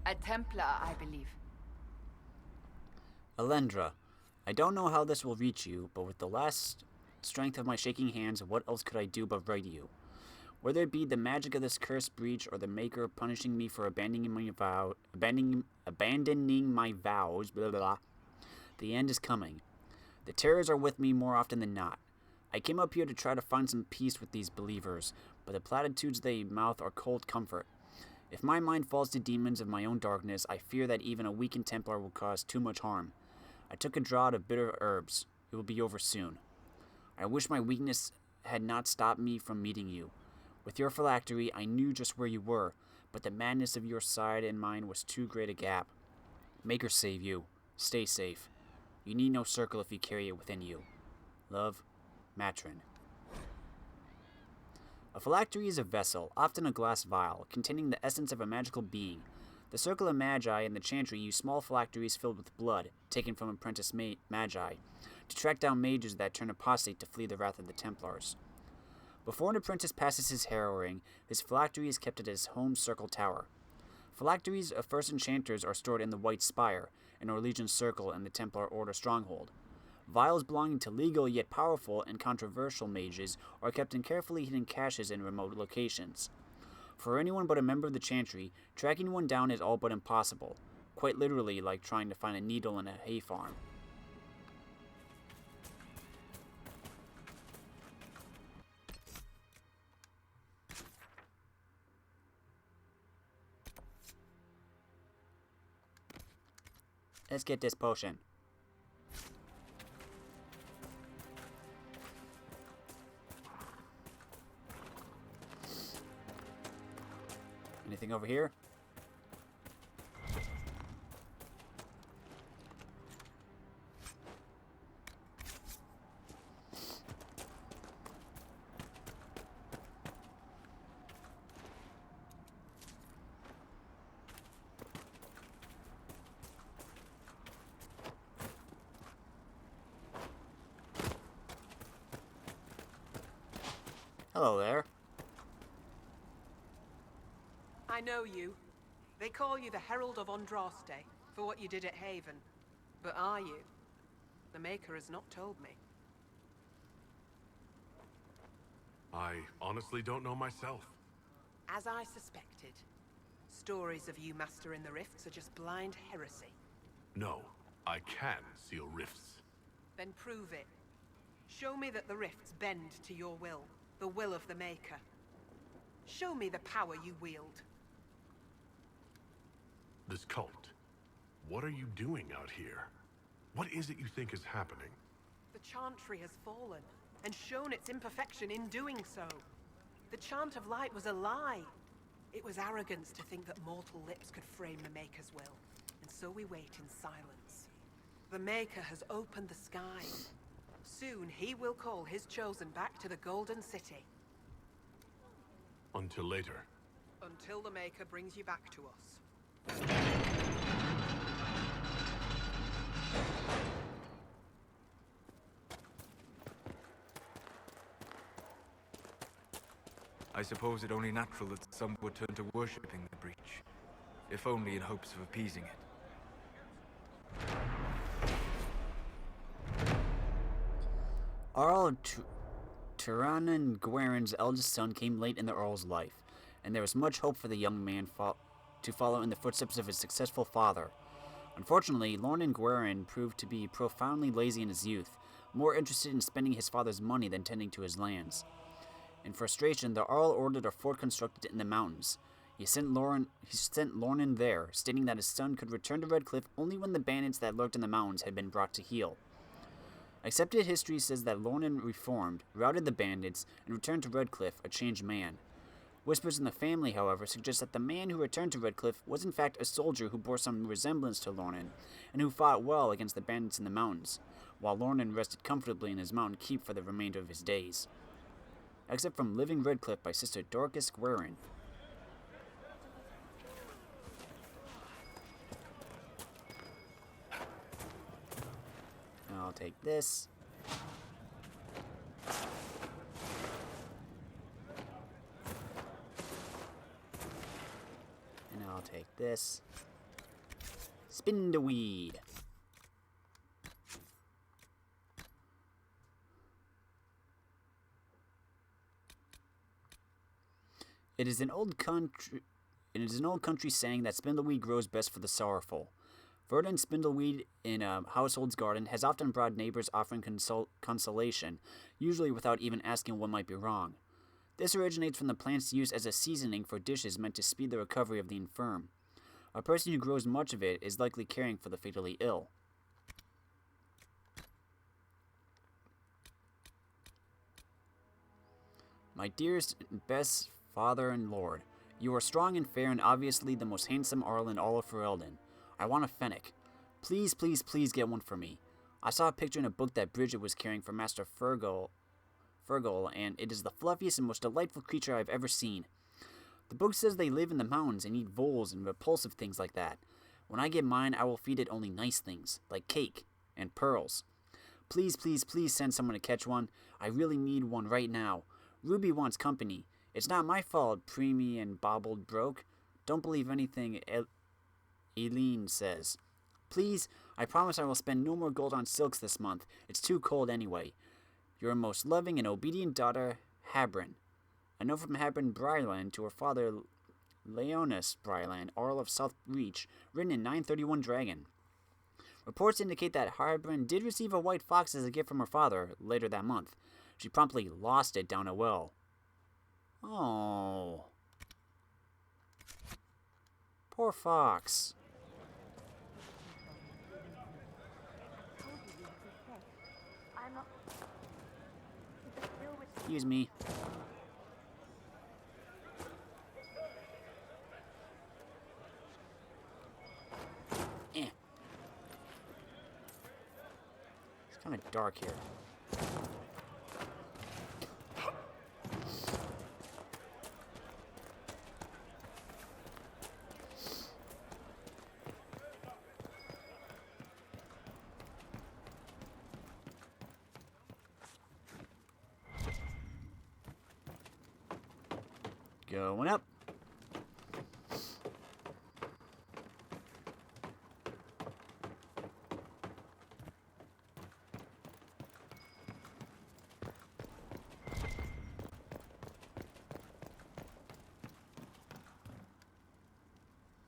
A Templar, I believe. Alendra, I don't know how this will reach you, but with the last strength of my shaking hands, what else could I do but write you? Whether it be the magic of this cursed breach or the Maker punishing me for abandoning my vows, blah, blah, blah, the end is coming. The terrors are with me more often than not. I came up here to try to find some peace with these believers, but the platitudes they mouth are cold comfort. If my mind falls to demons of my own darkness, I fear that even a weakened Templar will cause too much harm. I took a draught of bitter herbs. It will be over soon. I wish my weakness had not stopped me from meeting you. With your phylactery, I knew just where you were, but the madness of your side and mine was too great a gap. Maker save you. Stay safe. You need no circle if you carry it within you. Love, Matron. A phylactery is a vessel, often a glass vial, containing the essence of a magical being. The Circle of Magi and the Chantry use small phylacteries filled with blood, taken from apprentice magi, to track down mages that turn apostate to flee the wrath of the Templars. Before an apprentice passes his harrowing, his phylactery is kept at his home circle tower. Phylacteries of first enchanters are stored in the White Spire, an Orlegian circle in the Templar Order stronghold. Vials belonging to legal yet powerful and controversial mages are kept in carefully hidden caches in remote locations. For anyone but a member of the Chantry, tracking one down is all but impossible, quite literally like trying to find a needle in a hay farm. Let's get this potion. Anything over here? Hello there. I know you. They call you the Herald of Andraste for what you did at Haven. But are you? The Maker has not told me. I honestly don't know myself. As I suspected. Stories of you mastering the rifts are just blind heresy. No, I can seal rifts. Then prove it. Show me that the rifts bend to your will, the will of the Maker. Show me the power you wield. This cult. What are you doing out here? What is it you think is happening? The Chantry has fallen, and shown its imperfection in doing so. The Chant of Light was a lie. It was arrogance to think that mortal lips could frame the Maker's will, and so we wait in silence. The Maker has opened the sky. Soon he will call his chosen back to the Golden City. Until later. Until the Maker brings you back to us. I suppose it only natural that some would turn to worshipping the breach, if only in hopes of appeasing it. Earl Tiranan Guerin's eldest son came late in the Earl's life, and there was much hope for the young man to follow in the footsteps of his successful father. Unfortunately, Lornan Guerin proved to be profoundly lazy in his youth, more interested in spending his father's money than tending to his lands. In frustration, the Earl ordered a fort constructed in the mountains. He sent Lornan there, stating that his son could return to Redcliffe only when the bandits that lurked in the mountains had been brought to heel. Accepted history says that Lornan reformed, routed the bandits, and returned to Redcliffe a changed man. Whispers in the family, however, suggest that the man who returned to Redcliffe was in fact a soldier who bore some resemblance to Lornan, and who fought well against the bandits in the mountains, while Lornan rested comfortably in his mountain keep for the remainder of his days. Except from Living Redcliffe by Sister Dorcas Guerin. I'll take this. And I'll take this. Spin the weed. It is an old country saying that spindleweed grows best for the sorrowful. Verdant spindleweed in a household's garden has often brought neighbors offering consolation, usually without even asking what might be wrong. This originates from the plant's use as a seasoning for dishes meant to speed the recovery of the infirm. A person who grows much of it is likely caring for the fatally ill. My dearest and best father and lord, you are strong and fair and obviously the most handsome Earl in all of Ferelden. I want a fennec. Please, please, please get one for me. I saw a picture in a book that Bridget was carrying for Master Fergal, and it is the fluffiest and most delightful creature I've ever seen. The book says they live in the mountains and eat voles and repulsive things like that. When I get mine, I will feed it only nice things, like cake and pearls. Please, please, please send someone to catch one. I really need one right now. Ruby wants company. It's not my fault Preemie and Bobbled broke. Don't believe anything Eileen says. Please, I promise I will spend no more gold on silks this month. It's too cold anyway. Your most loving and obedient daughter, Habrin. A note from Habrin Bryland to her father, Leonis Bryland, Earl of South Reach, written in 931 Dragon. Reports indicate that Habrin did receive a white fox as a gift from her father later that month. She promptly lost it down a well. Oh. Poor fox. Excuse me. It's kind of dark here. Going up.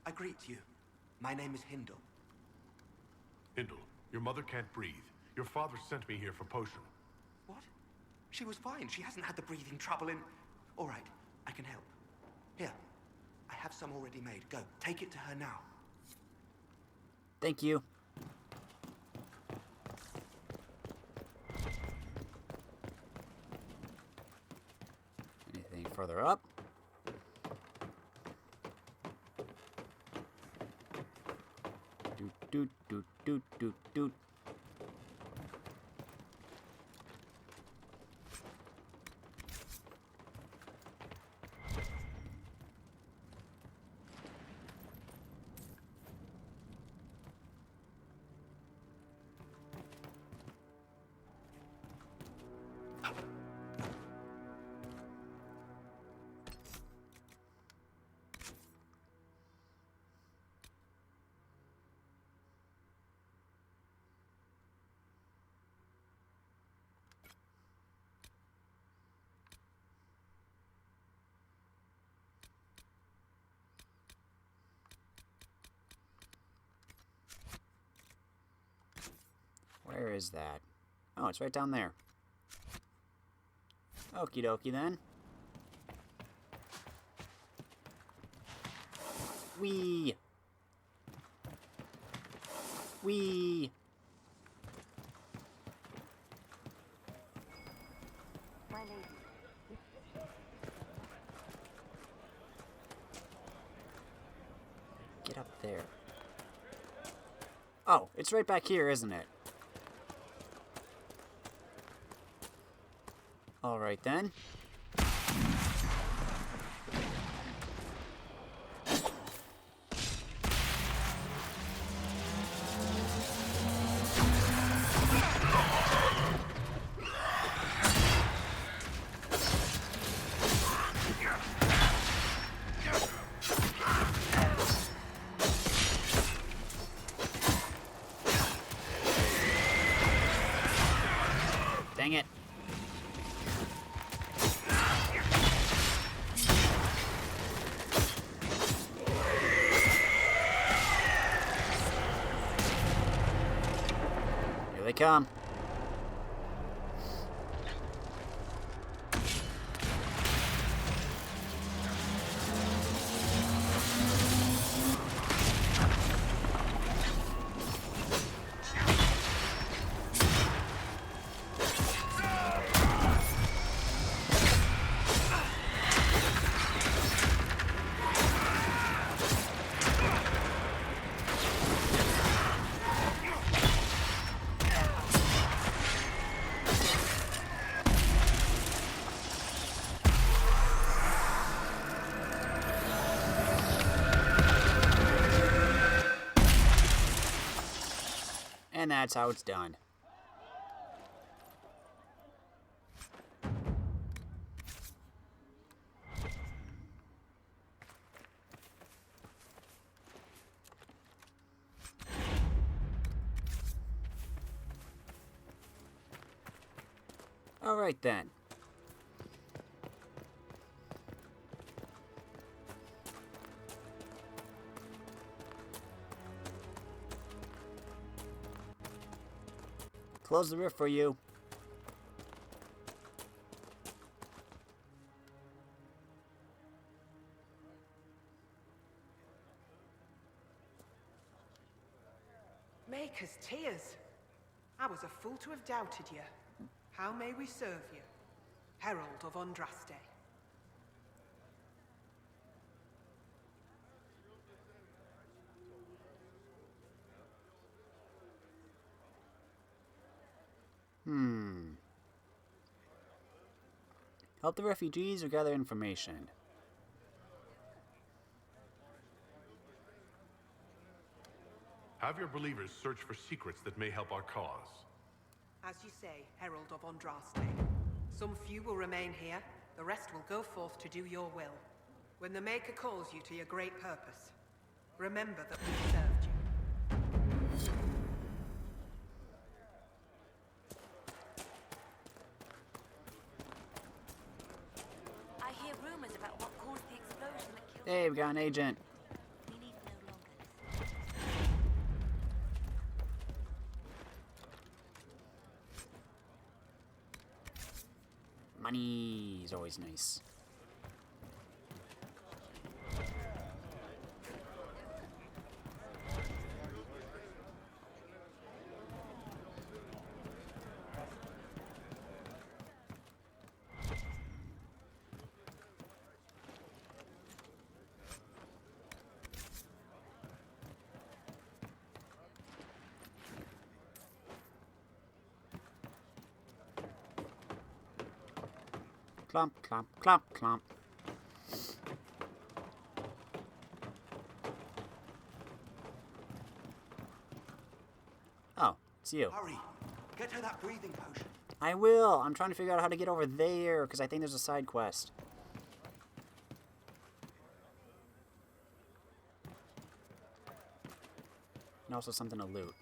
I greet you. My name is Hindle. Hindle, your mother can't breathe. Your father sent me here for potion. What? She was fine. She hasn't had the breathing trouble in... All right, I can help. Here, I have some already made. Go, take it to her now. Thank you. Anything further up? Doot, doot, doot, doot, doot, doot. Where is that? Oh, it's right down there. Okie dokie then. Whee! Whee! Get up there. Oh, it's right back here, isn't it? Alright then. Dang it. Here they come. And that's how it's done. All right then. Close the rift for you. Maker's tears. I was a fool to have doubted you. How may we serve you? Herald of Andraste. Help the refugees or gather information. Have your believers search for secrets that may help our cause. As you say, Herald of Andraste. Some few will remain here, the rest will go forth to do your will. When the Maker calls you to your great purpose, remember that we served you. I hear rumors about what caused the explosion that killed. Hey, we got an agent. We need no longer listen. Money is always nice. Clomp, clomp, clomp, clomp. Oh, it's you. Hurry! Get her that breathing potion. I will. I'm trying to figure out how to get over there, because I think there's a side quest. And also something to loot.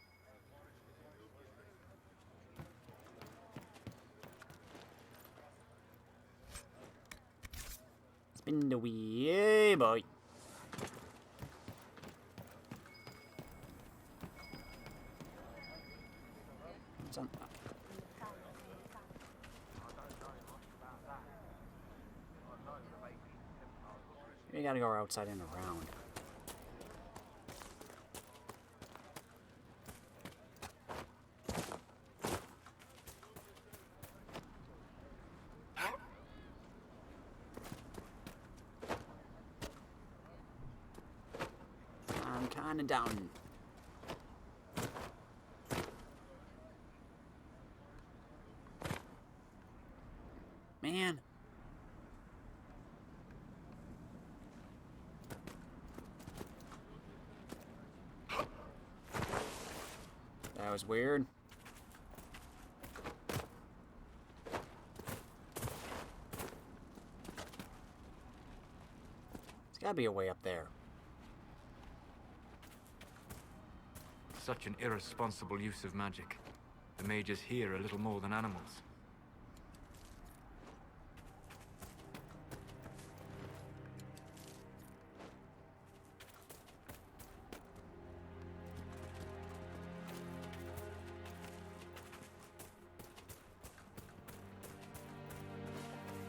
Spin the wheel, yeah, boy. What's on? You gotta go outside and around. I'm kinda down. Man. That was weird. There's gotta be a way up there. Such an irresponsible use of magic. The mages here are little more than animals.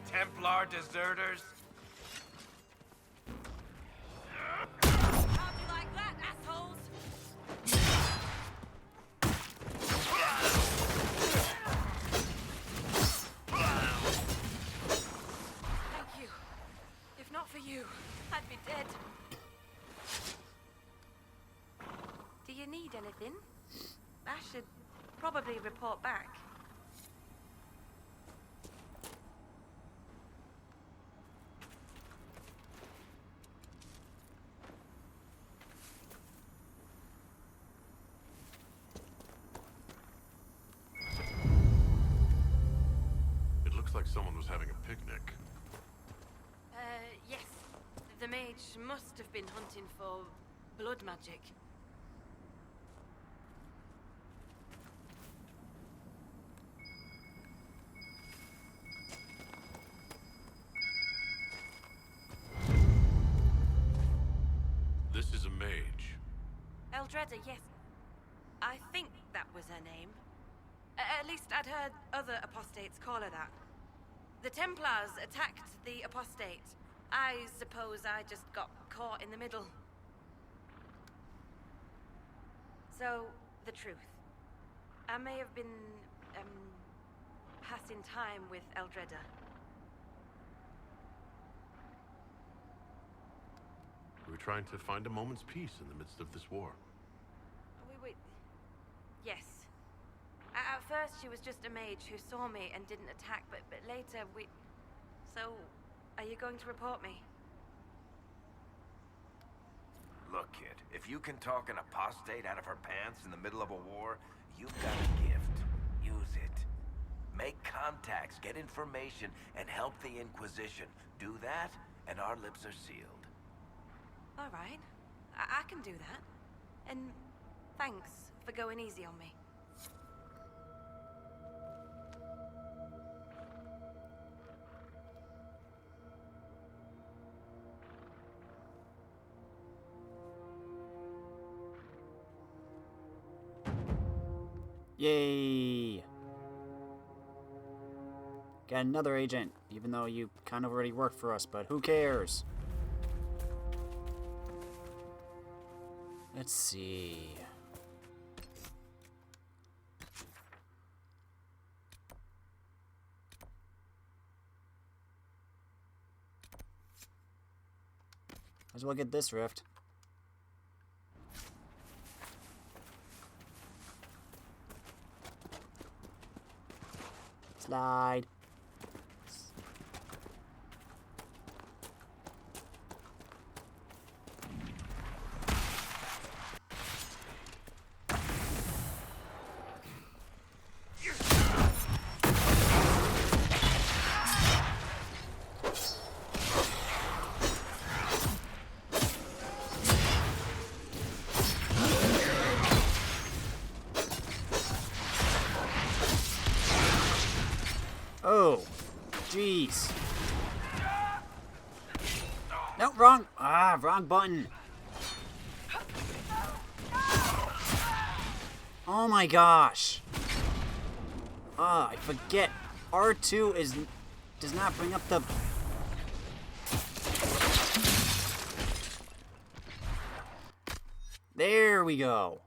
Templar deserters? How'd you like that, assholes? Thank you. If not for you, I'd be dead. Do you need anything? I should probably report back. It looks like someone was having a picnic. Yes. The mage must have been hunting for blood magic. This is a mage. Eldreda, yes. I think that was her name. At least I'd heard other apostates call her that. The Templars attacked the apostate. I suppose I just got caught in the middle. So, the truth. I may have been, passing time with Eldreda. We were trying to find a moment's peace in the midst of this war. Wait. Yes. At first, she was just a mage who saw me and didn't attack, but later we... So, are you going to report me? Look, kid, if you can talk an apostate out of her pants in the middle of a war, you've got a gift. Use it. Make contacts, get information, and help the Inquisition. Do that, and our lips are sealed. All right. I can do that. And thanks for going easy on me. Yay! Got another agent, even though you kind of already worked for us, but who cares? Let's see. Might as well get this rift. Slide. Oh, jeez. No, wrong. Wrong button. Oh my gosh. I forget. R2 does not bring up the... There we go.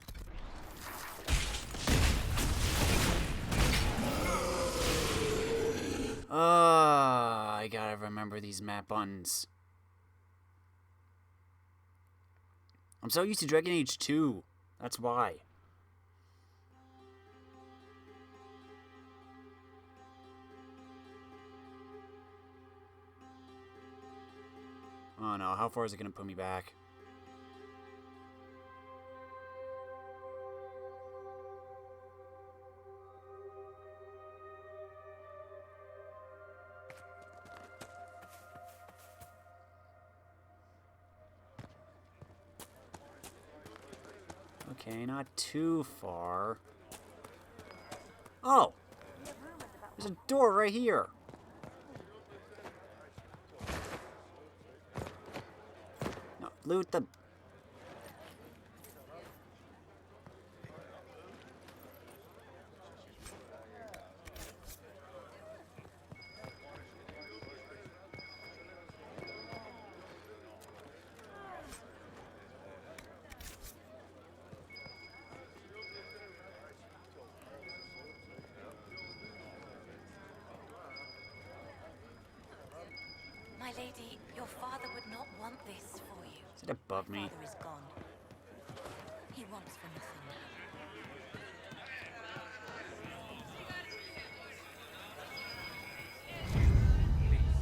I gotta remember these map buttons. I'm so used to Dragon Age 2. That's why. Oh no, how far is it gonna put me back? Okay, not too far. Oh! There's a door right here. No, loot the... My lady, your father would not want this for you. Is it above me? My father is gone. He wants for nothing now. Please,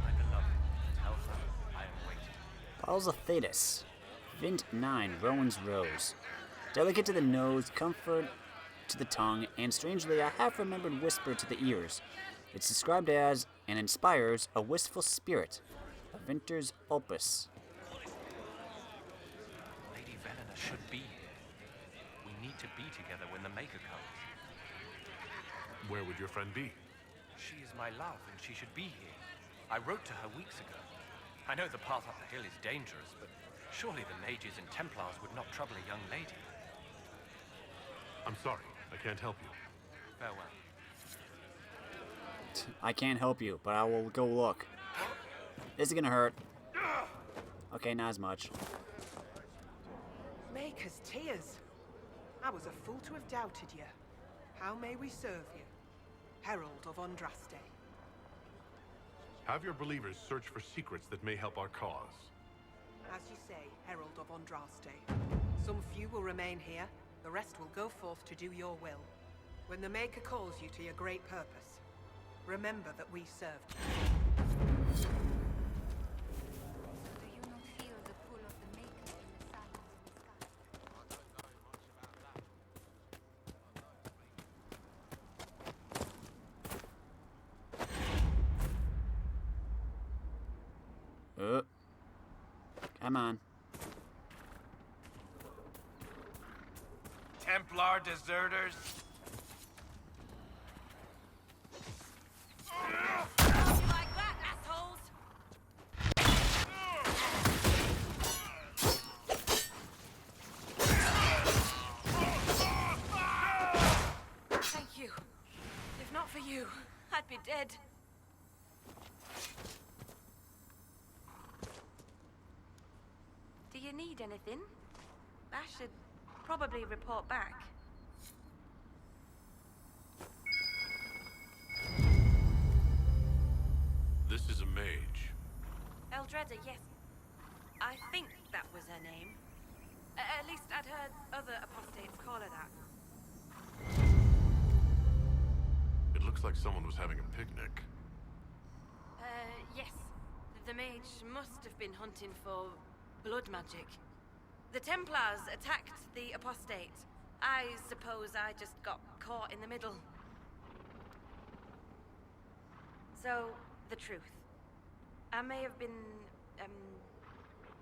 my beloved, tell her I am waiting. Bottles of Thetis. Vint 9, Rowan's Rose. Delicate to the nose, comfort to the tongue, and strangely a half-remembered whisper to the ears. It's described as, and inspires, a wistful spirit. A Vinter's opus. Lady Velena should be here. We need to be together when the Maker comes. Where would your friend be? She is my love, and she should be here. I wrote to her weeks ago. I know the path up the hill is dangerous, but surely the mages and Templars would not trouble a young lady. I'm sorry, I can't help you. Farewell. I can't help you, but I will go look. This is gonna hurt. Okay, not as much. Maker's tears. I was a fool to have doubted you. How may we serve you? Herald of Andraste. Have your believers search for secrets that may help our cause. As you say, Herald of Andraste. Some few will remain here. The rest will go forth to do your will. When the Maker calls you to your great purpose, remember that we served you. Do you not feel the pull of the Maker in the silence of the sky? Come on. Templar deserters. You like that, assholes? Thank you. If not for you, I'd be dead. Do you need anything? I should probably report back. This is a mage. Eldreda, yes. I think that was her name. At least I'd heard other apostates call her that. It looks like someone was having a picnic. Yes. The mage must have been hunting for blood magic. The Templars attacked the apostate. I suppose I just got caught in the middle. So, the truth. I may have been,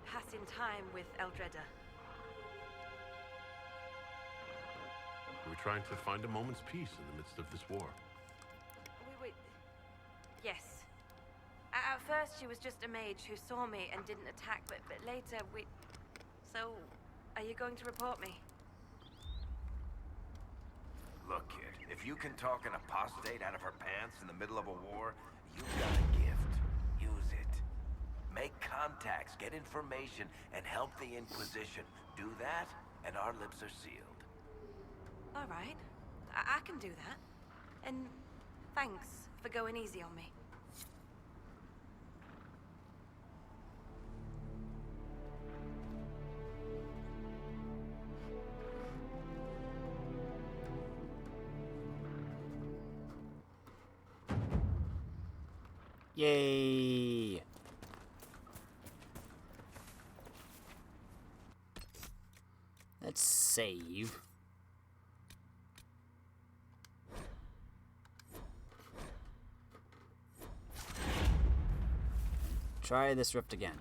passing time with Eldreda. We're trying to find a moment's peace in the midst of this war. Yes. At first, she was just a mage who saw me and didn't attack, but later So, are you going to report me? Look, kid, if If you can talk an apostate out of her pants in the middle of a war, you've got a gift. Use it. Make contacts, get information, and help the Inquisition. Do that, and our lips are sealed. All right. I can do that. And thanks for going easy on me. Yay! Let's save. Try this rift again.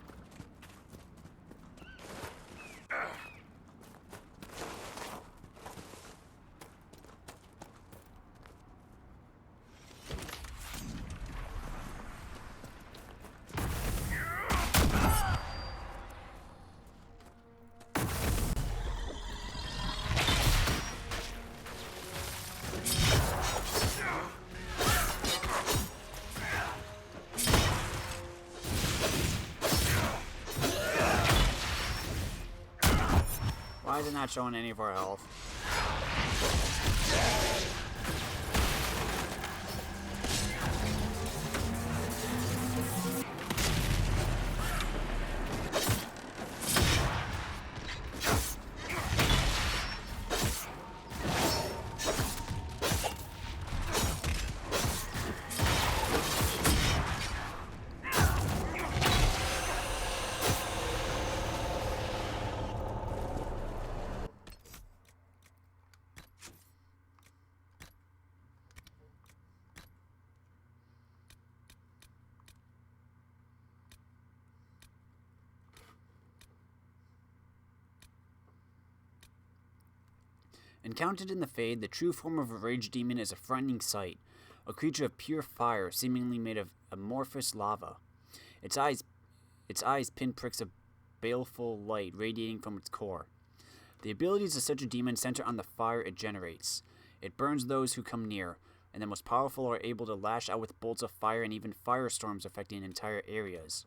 Why is it not showing any of our health? Encountered in the Fade, the true form of a rage demon is a frightening sight, a creature of pure fire, seemingly made of amorphous lava. Its eyes pinpricks of baleful light radiating from its core. The abilities of such a demon center on the fire it generates. It burns those who come near, and the most powerful are able to lash out with bolts of fire and even firestorms affecting entire areas.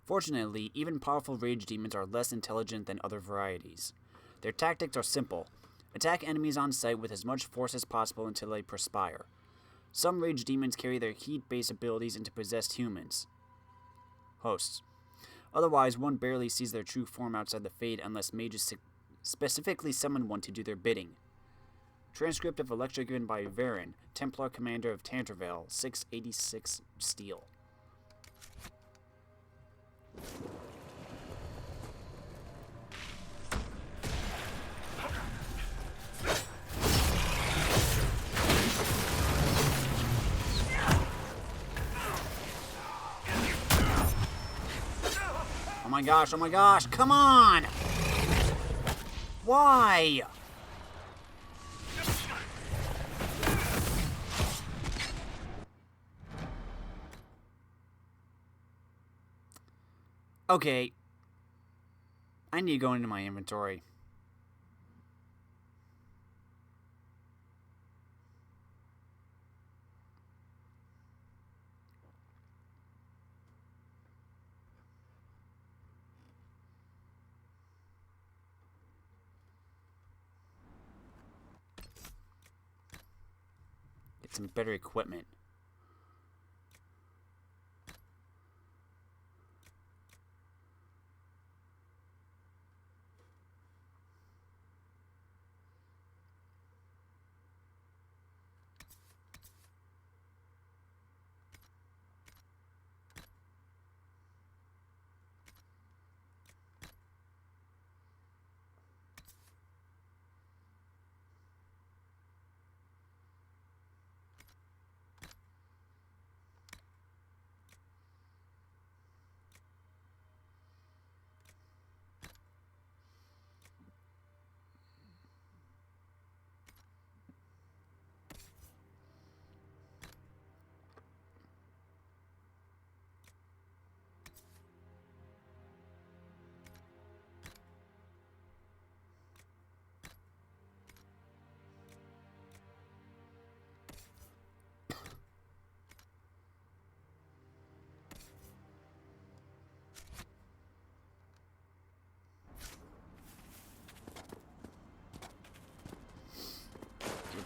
Fortunately, even powerful rage demons are less intelligent than other varieties. Their tactics are simple. Attack enemies on sight with as much force as possible until they perspire. Some rage demons carry their heat-based abilities into possessed humans. Hosts. Otherwise, one barely sees their true form outside the Fade unless mages specifically summon one to do their bidding. Transcript of a lecture given by Varen, Templar commander of Tantervale, 686 Steel. Oh my gosh, come on! Why? Okay. I need to go into my inventory. Get some better equipment.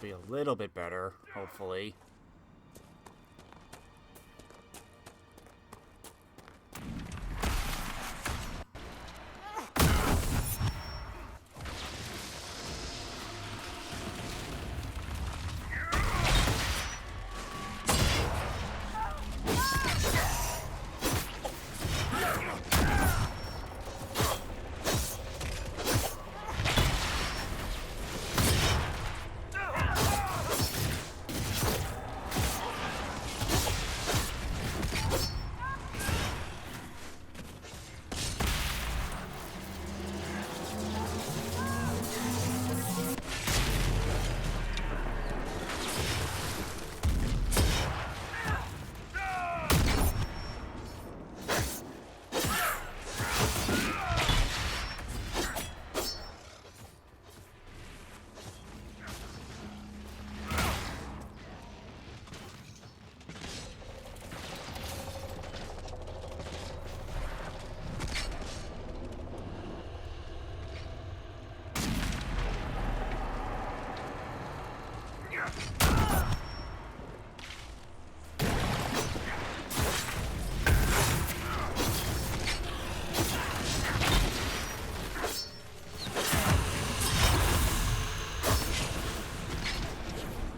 be a little bit better, hopefully.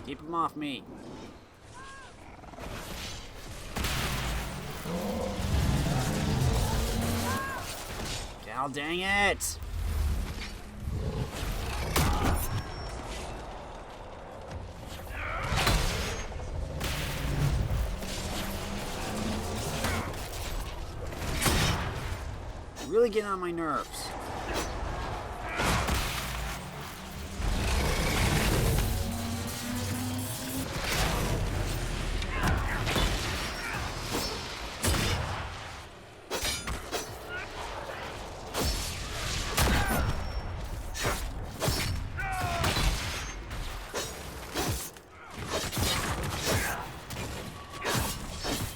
Keep him off me. God dang it! Really getting on my nerves.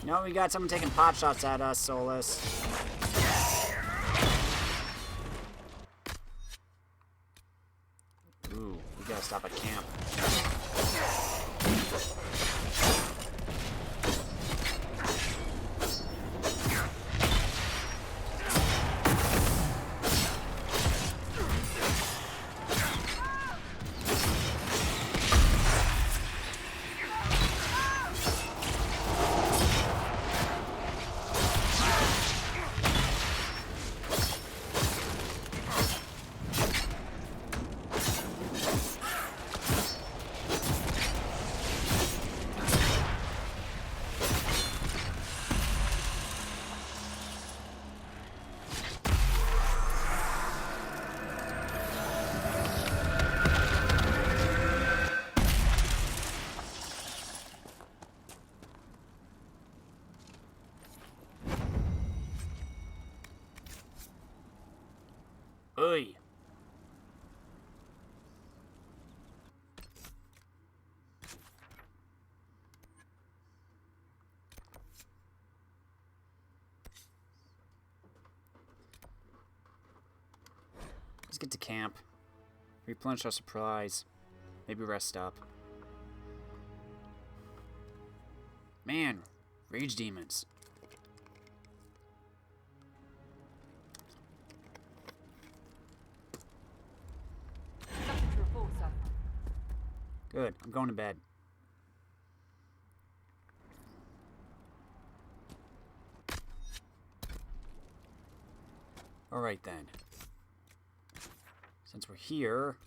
No, we got someone taking pot shots at us, Solus. Ooh, we gotta stop at camp. Oy. Let's get to camp. Replenish our supplies. Maybe rest up. Man, rage demons. Good, I'm going to bed. Alright then. Since we're here...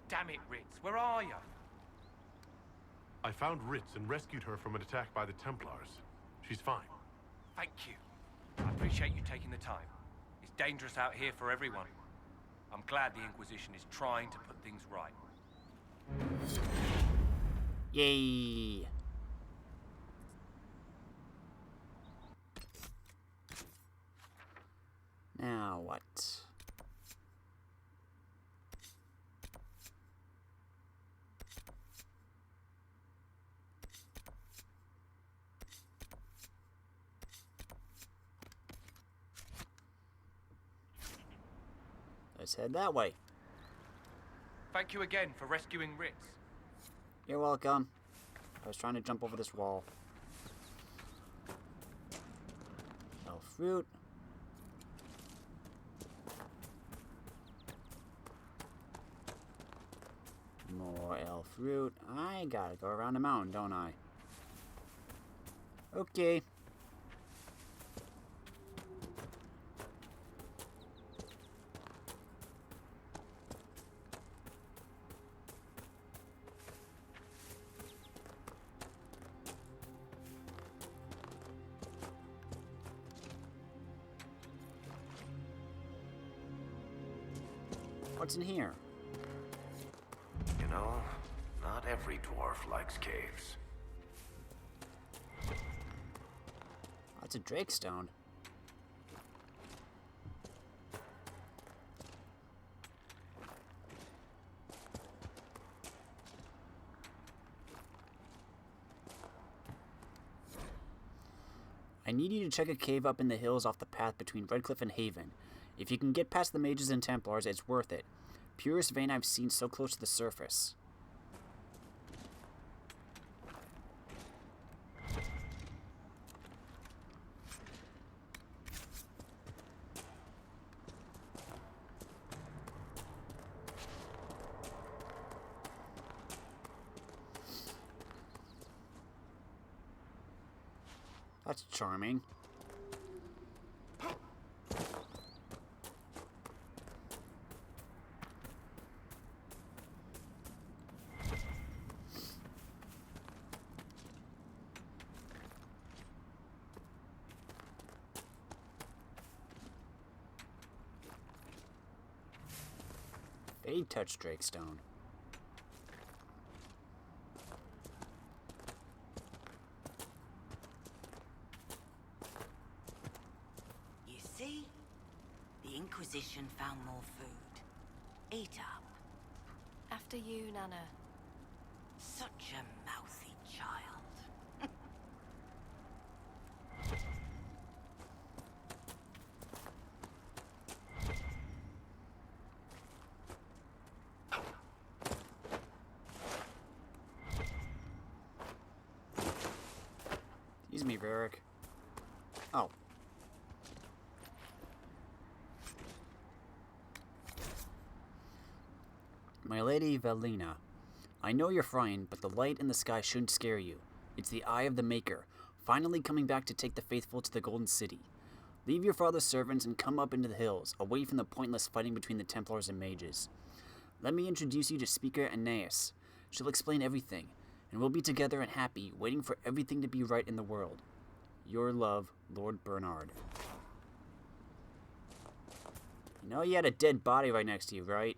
Damn it, Ritz, where are you? I found Ritz and rescued her from an attack by the Templars. She's fine. Thank you. I appreciate you taking the time. It's dangerous out here for everyone. I'm glad the Inquisition is trying to put things right. Yay! Now what? Let's head that way. Thank you again for rescuing Ritz. You're welcome. I was trying to jump over this wall. No fruit. More elf fruit. I gotta go around the mountain, don't I? Okay. What's in here? You know, not every dwarf likes caves. That's a drake stone. I need you to check a cave up in the hills off the path between Redcliffe and Haven. If you can get past the mages and Templars, it's worth it. Purest vein I've seen so close to the surface. That's charming. Fade touch Drakestone. You see? The Inquisition found more food. Eat up. After you, Nana. Such a mouthy child. Excuse me, Varric. Oh. My lady Velina, I know you're frightened, but the light in the sky shouldn't scare you. It's the Eye of the Maker, finally coming back to take the faithful to the Golden City. Leave your father's servants and come up into the hills, away from the pointless fighting between the Templars and mages. Let me introduce you to Speaker Aeneas. She'll explain everything, and we'll be together and happy, waiting for everything to be right in the world. Your love, Lord Bernard. You know you had a dead body right next to you, right?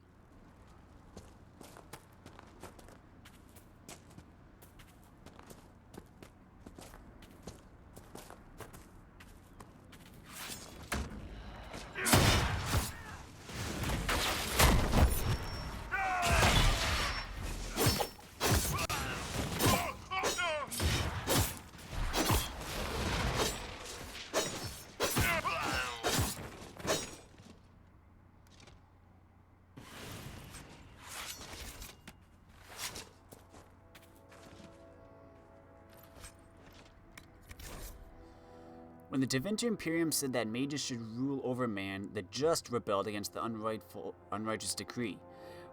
When the Tevinter Imperium said that mages should rule over man, the just rebelled against the unrighteous decree.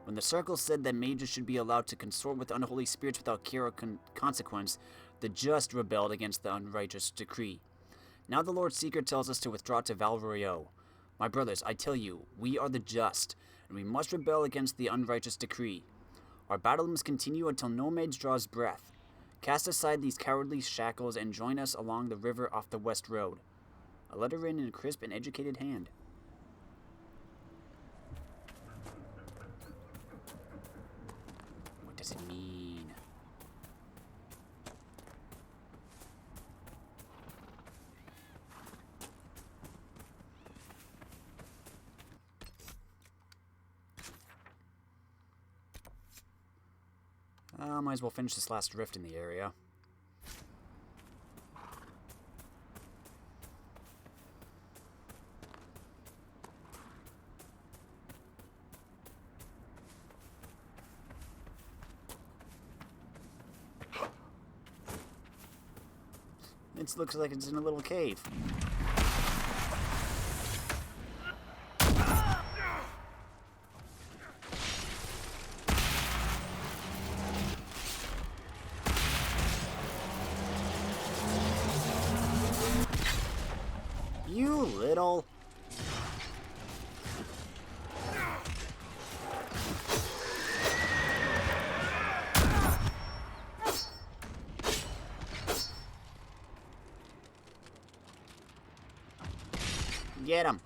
When the Circle said that mages should be allowed to consort with unholy spirits without care or consequence, the just rebelled against the unrighteous decree. Now the Lord Seeker tells us to withdraw to Val Royeaux. My brothers, I tell you, we are the just, and we must rebel against the unrighteous decree. Our battle must continue until no mage draws breath. Cast aside these cowardly shackles and join us along the river off the west road. A letter written in a crisp and educated hand. What does it mean? Might as well finish this last rift in the area. It looks like it's in a little cave. You little... Get him.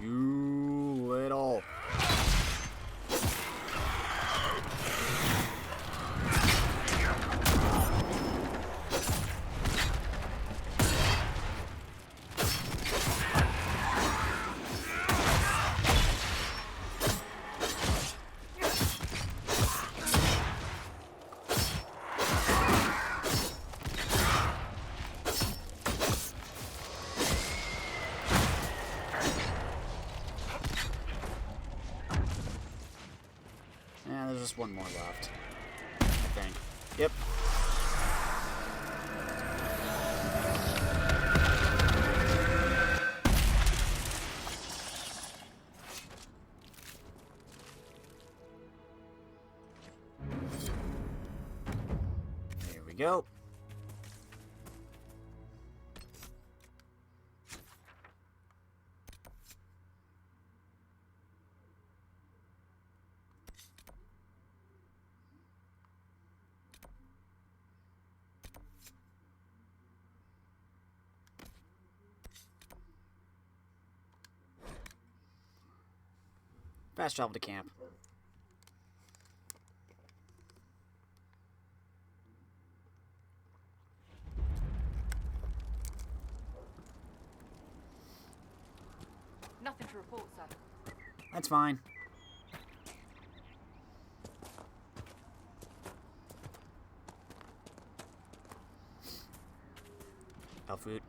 You little... Yeah, there's just one more left, I think. Yep. Here we go. Fast travel to camp. Nothing to report, sir. That's fine. Food.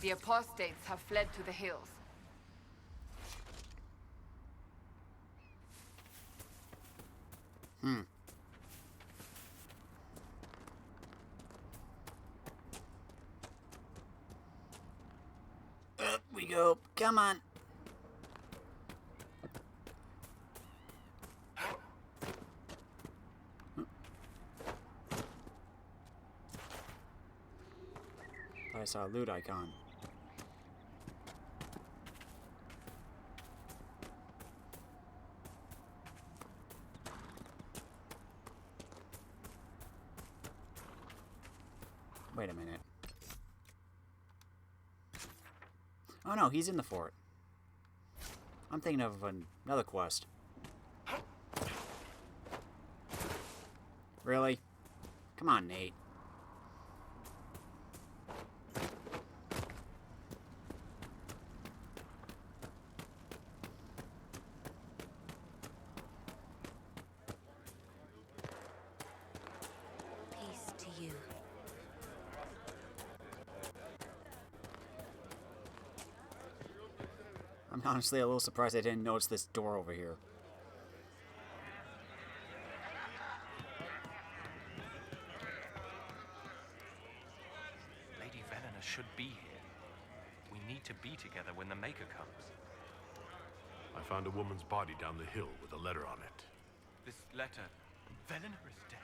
The apostates have fled to the hills. Up we go. Come on. I saw a loot icon. Wait a minute. Oh no, he's in the fort. I'm thinking of another quest. Really? Come on, Nate. Peace to you. I'm honestly a little surprised I didn't notice this door over here. should be here. We need to be together when the Maker comes. I found a woman's body down the hill with a letter on it. This letter... Velena is dead.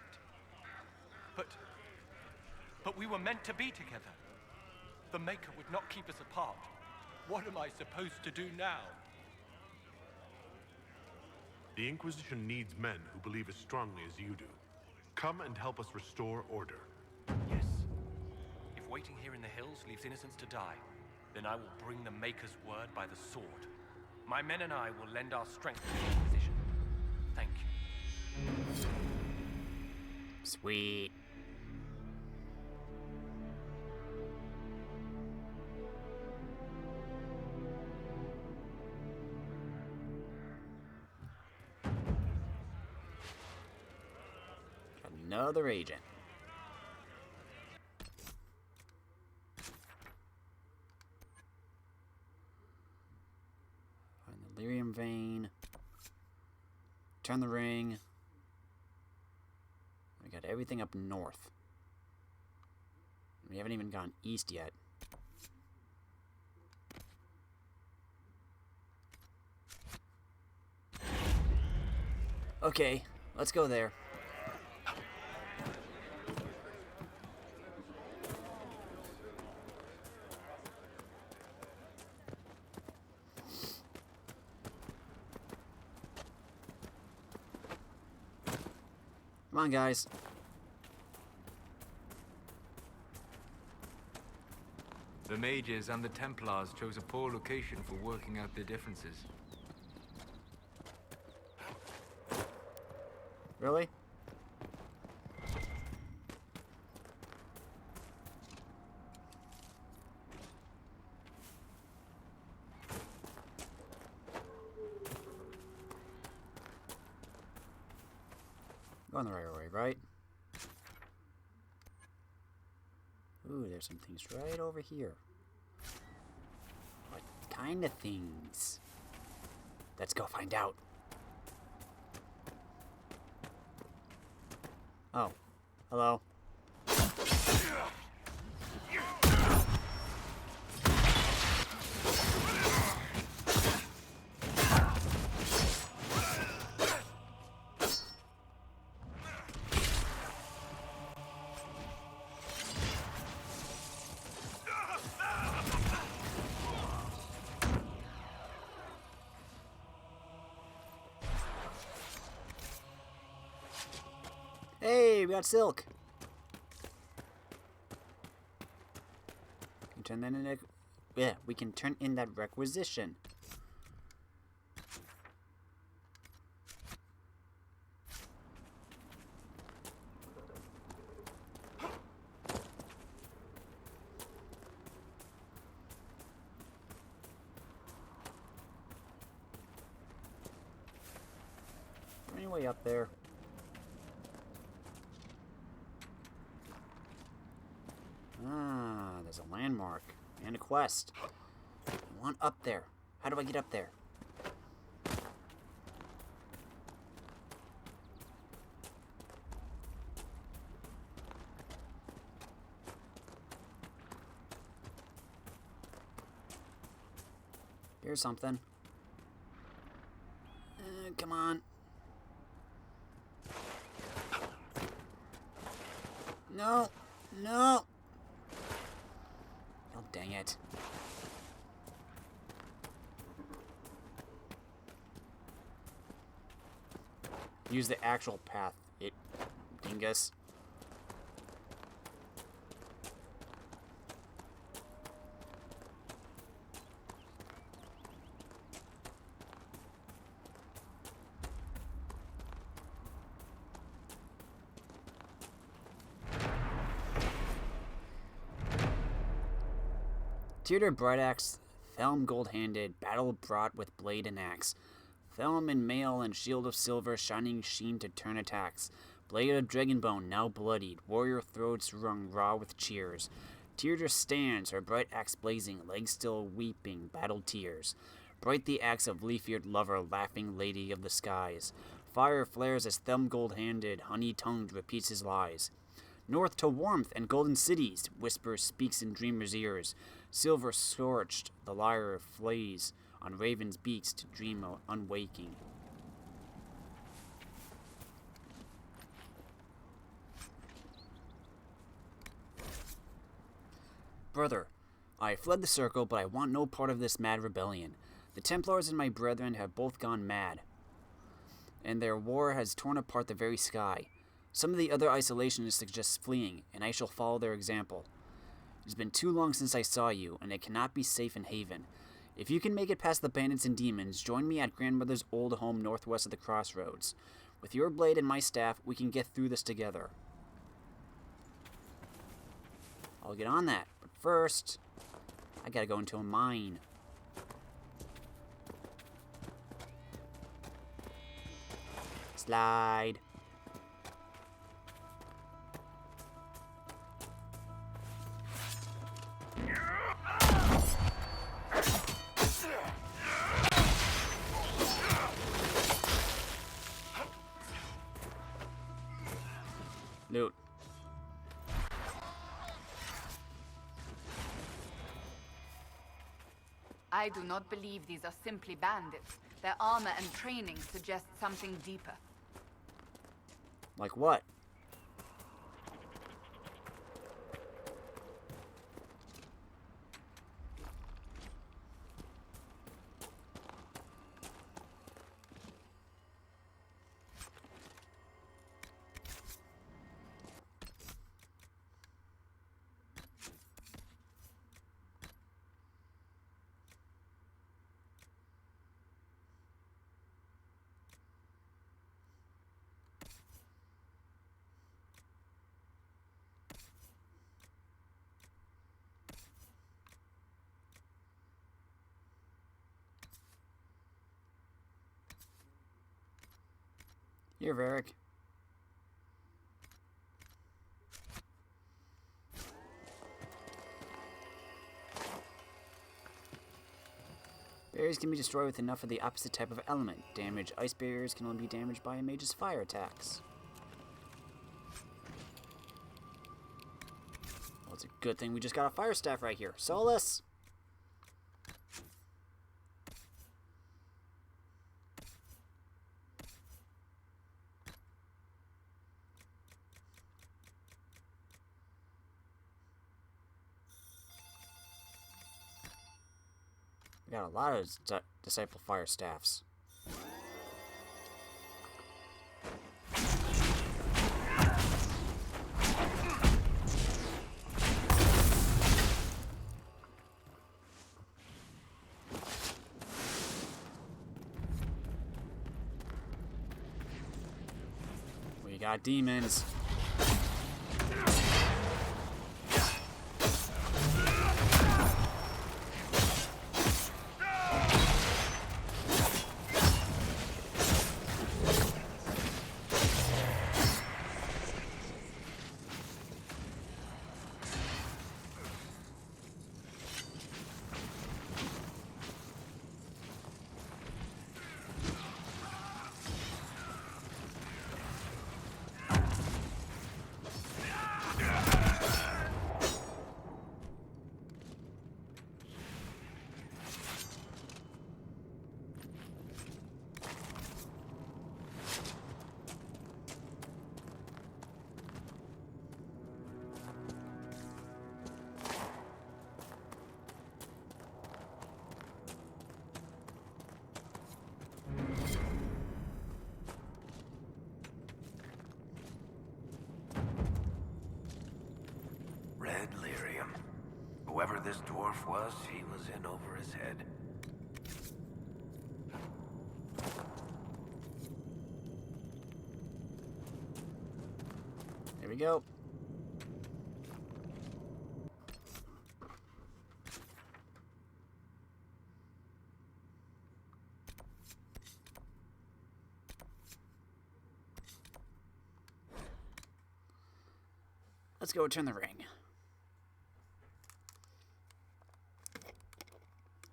But we were meant to be together. The Maker would not keep us apart. What am I supposed to do now? The Inquisition needs men who believe as strongly as you do. Come and help us restore order. Yes. If waiting here in the hills leaves innocents to die, then I will bring the Maker's word by the sword. My men and I will lend our strength to the Inquisition. Thank you. Sweet. Another agent. Find the lyrium vein. Turn the ring. We got everything up north. We haven't even gone east yet. Okay, let's go there. Come on, guys. The mages and the Templars chose a poor location for working out their differences. Really? Going the right way, right? Ooh, there's some things right over here. What kind of things? Let's go find out. Oh, hello. Hey, we got silk. Can turn that in. Yeah, we can turn in that requisition. Anyway, up there. Ah, there's a landmark and a quest. I want up there. How do I get up there? Here's something. Come on. No. No. Oh, dang it. Use the actual path, it dingus. Theodore Brightaxe, Thelm gold-handed, battle brought with blade and axe. Thelm in mail and shield of silver, shining sheen to turn attacks. Blade of dragonbone, now bloodied, warrior throats wrung raw with cheers. Theodore stands, her bright axe blazing, legs still weeping, battle tears. Bright the axe of leaf-eared lover, laughing lady of the skies. Fire flares as Thelm gold-handed, honey-tongued repeats his lies. North to warmth and golden cities, whisper speaks in dreamers' ears. Silver scorched, the lyre flays on ravens' beaks to dream unwaking. Brother, I fled the circle, but I want no part of this mad rebellion. The Templars and my brethren have both gone mad, and their war has torn apart the very sky. Some of the other isolationists suggest fleeing, and I shall follow their example. It has been too long since I saw you, and it cannot be safe in Haven. If you can make it past the bandits and demons, join me at Grandmother's old home northwest of the crossroads. With your blade and my staff, we can get through this together. I'll get on that, but first, I gotta go into a mine. Slide. Loot. I do not believe these are simply bandits. Their armor and training suggest something deeper. Like what? Here, Varric. Barriers can be destroyed with enough of the opposite type of element. Damaged ice barriers can only be damaged by a mage's fire attacks. Well, it's a good thing we just got a fire staff right here. Solus! We got a lot of Disciple Fire Staffs. We got demons. Whoever this dwarf was, he was in over his head. Here we go. Let's go return the ring.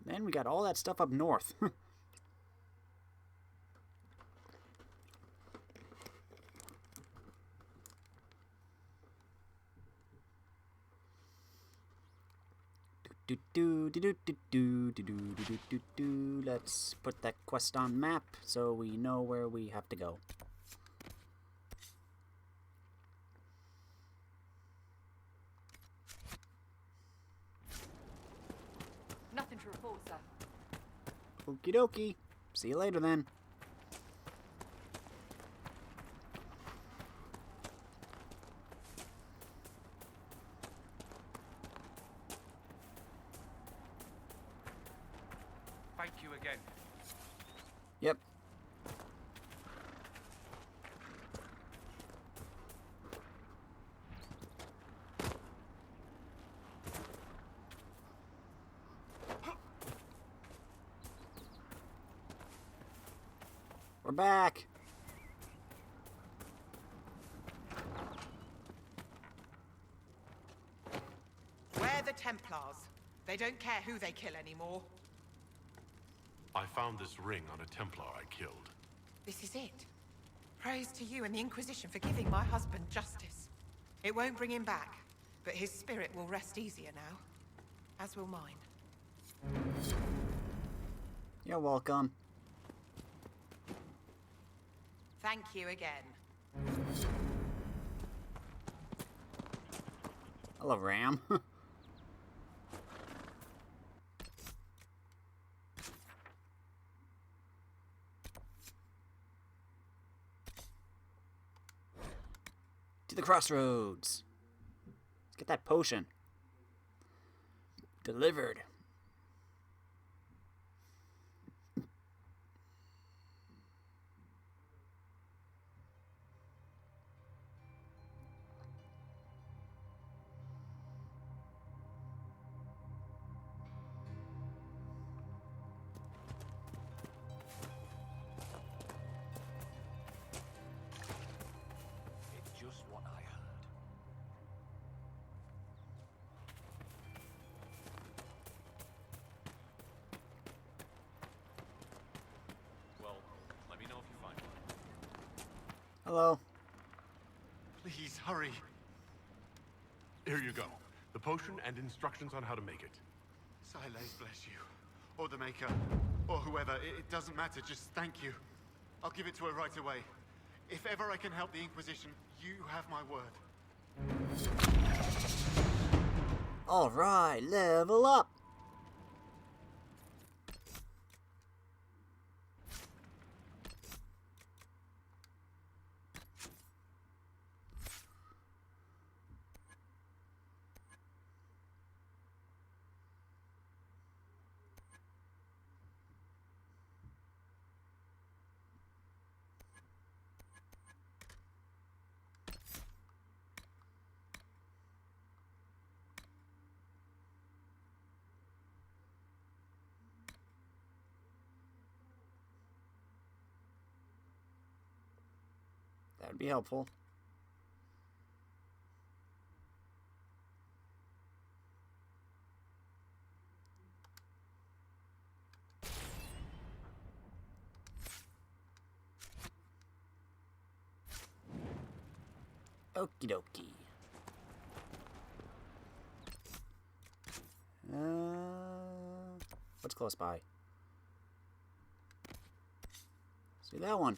Then we got all that stuff up north. Let's put that quest on map so we know where we have to go. Nothing to report, sir. Okie dokie. See you later then. Thank you again. Yep. We're back. We're the Templars. They don't care who they kill anymore. I found this ring on a Templar I killed. This is it. Praise to you and the Inquisition for giving my husband justice. It won't bring him back, but his spirit will rest easier now. As will mine. You're welcome. Thank you again. Hello, Ram. To the crossroads. Let's get that potion. Delivered. It's just what I heard. Well, let me know if you find one. Hello. Please, hurry. Here you go. The potion and instructions on how to make it. Silas bless you. Or the Maker. Or whoever. It doesn't matter. Just thank you. I'll give it to her right away. If ever I can help the Inquisition, you have my word. Alright, level up. That would be helpful. Okie dokie. What's close by? See that one.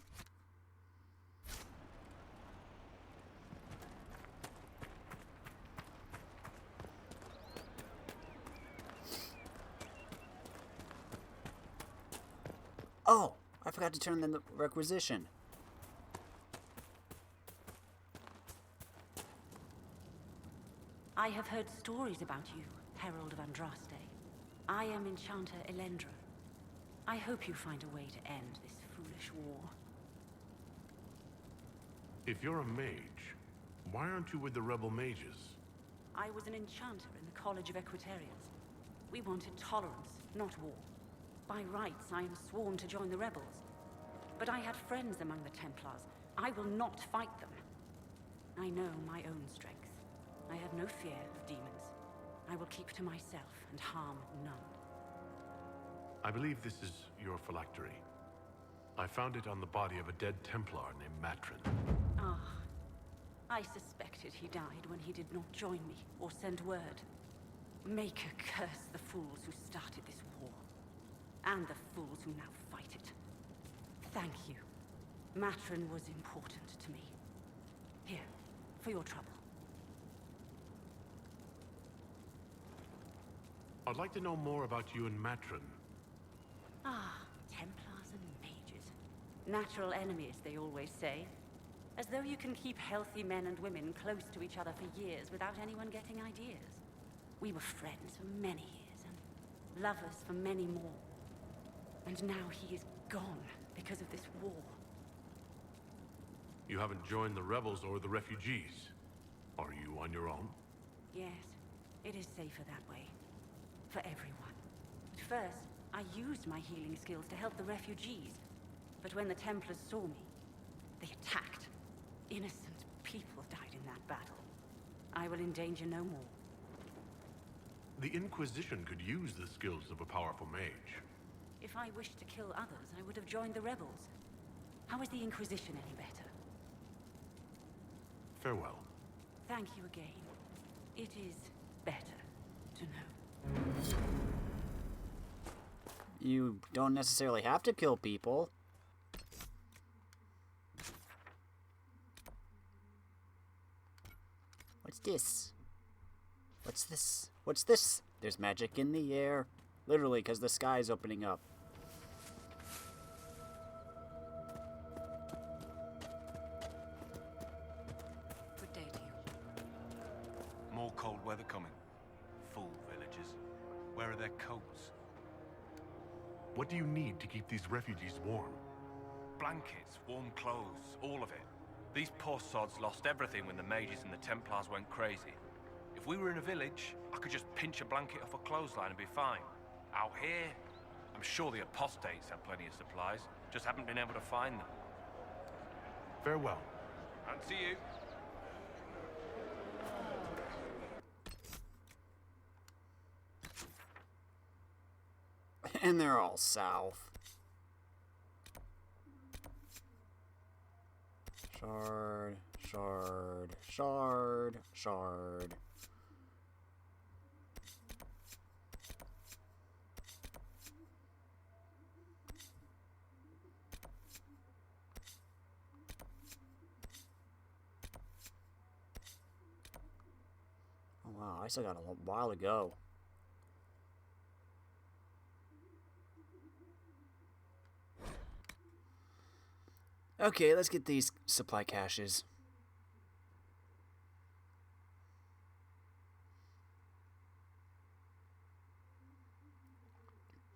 Oh, I forgot to turn in the requisition. I have heard stories about you, Herald of Andraste. I am Enchanter Elendra. I hope you find a way to end this foolish war. If you're a mage, why aren't you with the rebel mages? I was an enchanter in the College of Equitarians. We wanted tolerance, not war. By rights, I am sworn to join the rebels. But I had friends among the Templars. I will not fight them. I know my own strength. I have no fear of demons. I will keep to myself and harm none. I believe this is your phylactery. I found it on the body of a dead Templar named Matrin. Ah, I suspected he died when he did not join me or send word. Maker curse the fools who started this war. And the fools who now fight it. Thank you. Matron was important to me. Here, for your trouble. I'd like to know more about you and Matron. Ah, Templars and mages. Natural enemies, they always say. As though you can keep healthy men and women close to each other for years without anyone getting ideas. We were friends for many years, and lovers for many more. And now he is gone because of this war. You haven't joined the rebels or the refugees. Are you on your own? Yes, it is safer that way. For everyone. At first, I used my healing skills to help the refugees. But when the Templars saw me, they attacked. Innocent people died in that battle. I will endanger no more. The Inquisition could use the skills of a powerful mage. If I wished to kill others, I would have joined the rebels. How is the Inquisition any better? Farewell. Thank you again. It is better to know. You don't necessarily have to kill people. What's this? What's this? What's this? There's magic in the air. Literally, because the sky is opening up. Good day to you. More cold weather coming. Full villages. Where are their coats? What do you need to keep these refugees warm? Blankets, warm clothes, all of it. These poor sods lost everything when the mages and the Templars went crazy. If we were in a village, I could just pinch a blanket off a clothesline and be fine. Out here, I'm sure the apostates have plenty of supplies, just haven't been able to find them. Farewell. And to you. And they're all south. Shard, shard, shard, shard. Oh wow, I still got a while to go. Okay, let's get these supply caches.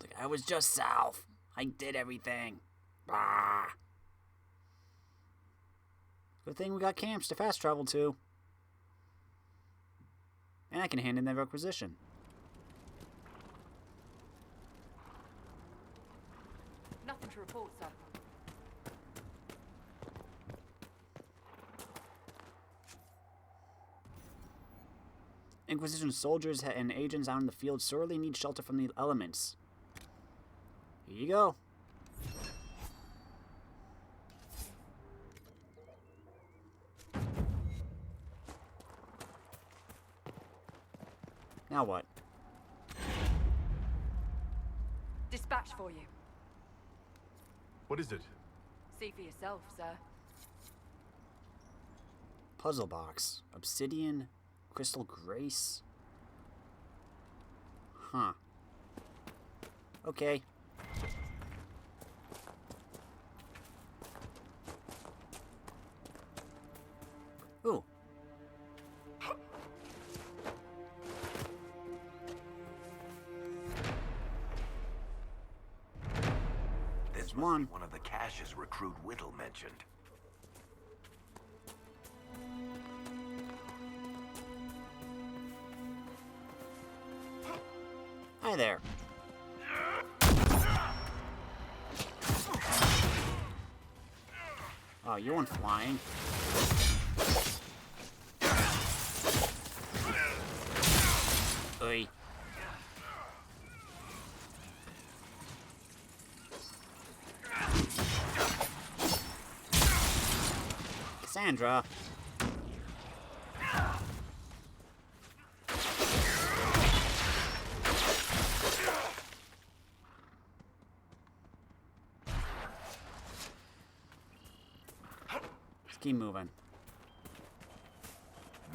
Look, I was just south. I did everything. Bah. Good thing we got camps to fast travel to. And I can hand in that requisition. Nothing to report, sir. Inquisition soldiers and agents out in the field sorely need shelter from the elements. Here you go. Now what? Dispatch for you. What is it? See for yourself, sir. Puzzle box. Obsidian. Crystal Grace. Huh. Okay. Ooh. This must be one of the caches recruit Whittle mentioned. Hi there. Oh, you weren't flying. Oi. Cassandra. keep moving.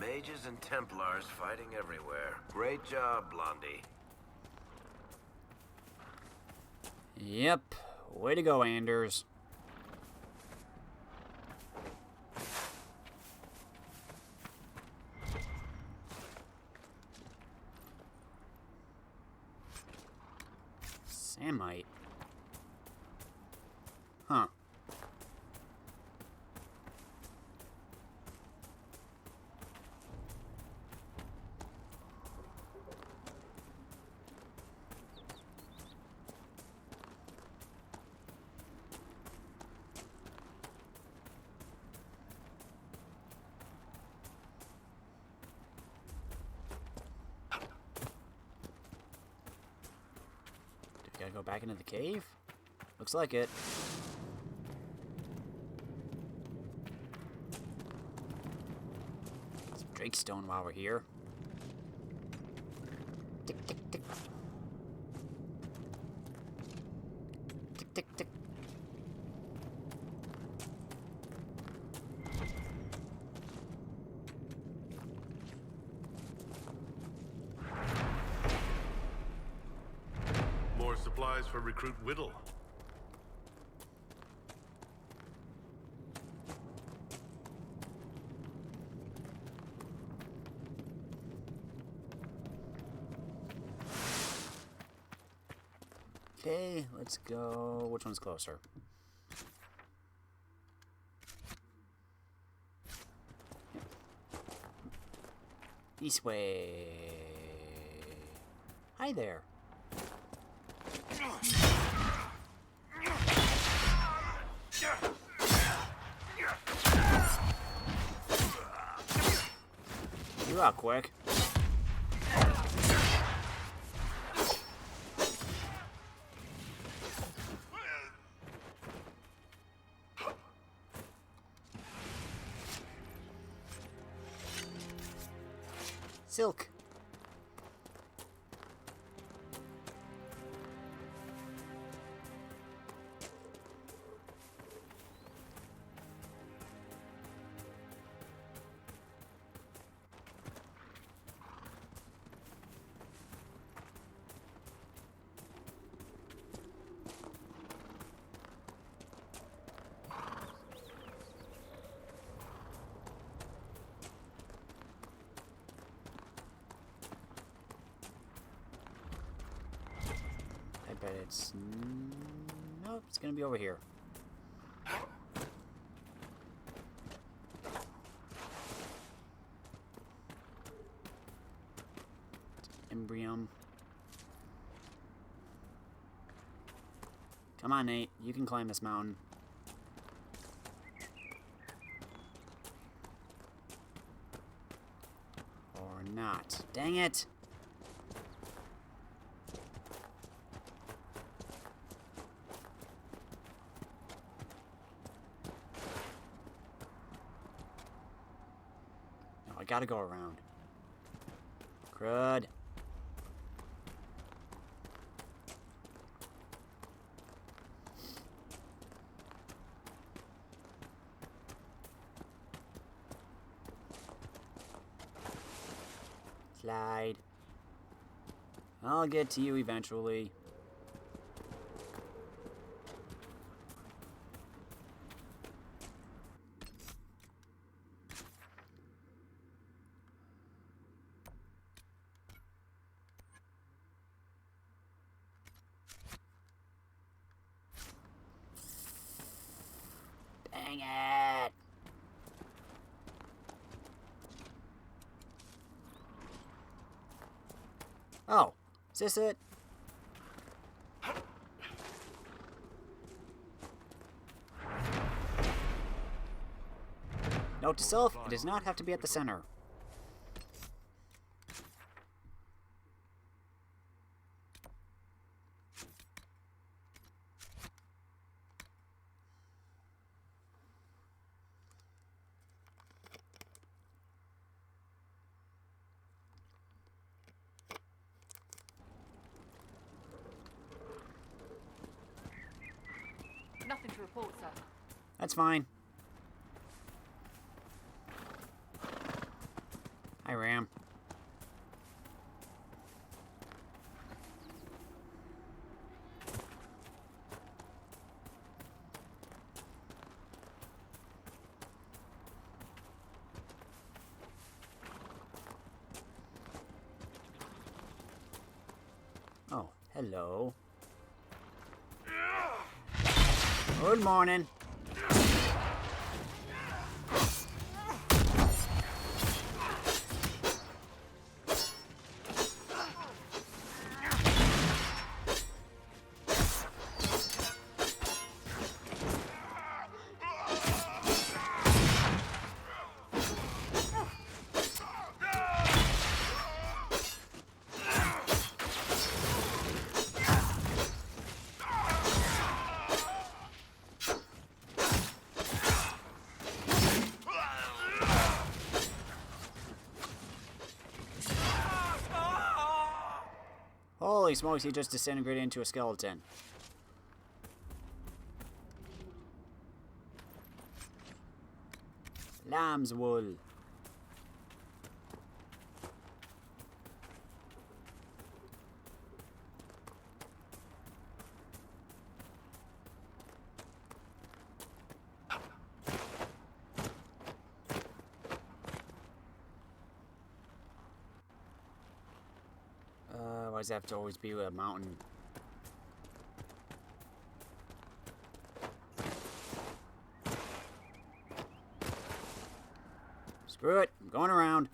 Mages and Templars fighting everywhere. Great job, Blondie. Yep. Way to go, Anders. Samite. Huh. Gotta go back into the cave? Looks like it. Some Drakestone while we're here. Tick, tick, tick. Tick, tick, tick. Supplies for recruit Whittle. Okay, let's go. Which one's closer? This way. Hi there. You are quick. Silk. But it's... Nope, it's gonna be over here. Embrium. Come on, Nate. You can climb this mountain. Or not. Dang it! I gotta go around. Crud. Slide. I'll get to you eventually. Dang it! Oh, is this it? Note to self, it does not have to be at the center. Nothing to report, sir. That's fine. Ram. Oh, hello. Good morning. Holy smokes, he just disintegrated into a skeleton. Lamb's wool. Why does it have to always be a mountain? Screw it, I'm going around.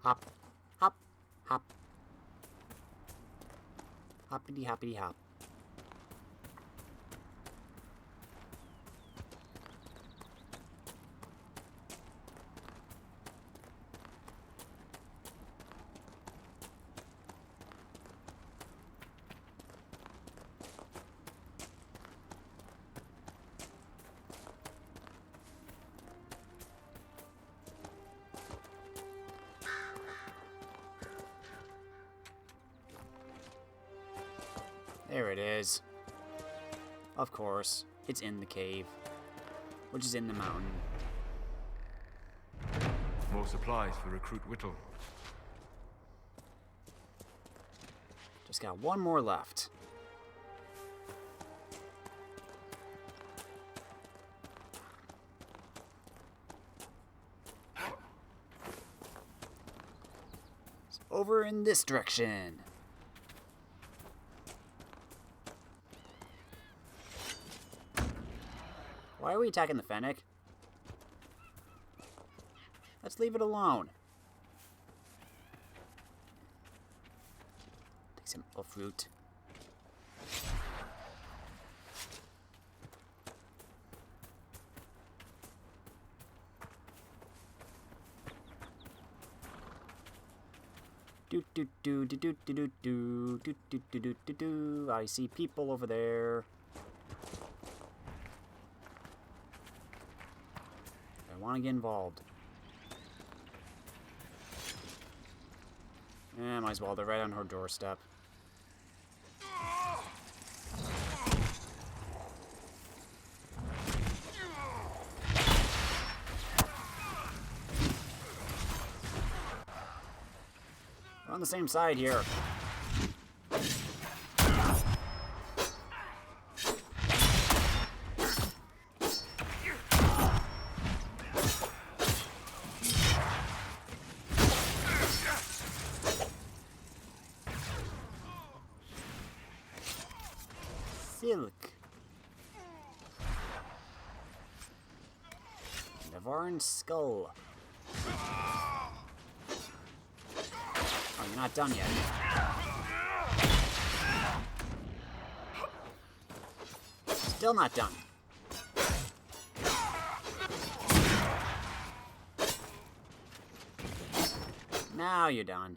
Hop, hop, hop. Hoppity hoppity hop. There it is. Of course, it's in the cave, which is in the mountain. More supplies for Recruit Whittle. Just got one more left. It's over in this direction. Why are we attacking the Fennec? Let's leave it alone. Take some fruit. Do do do do do do do do do do do do do. I see people over there. I want to get involved. Yeah, might as well. They're right on her doorstep. We're on the same side here. Silk. Navarran skull. Oh, you're not done yet. Still not done. Now you're done.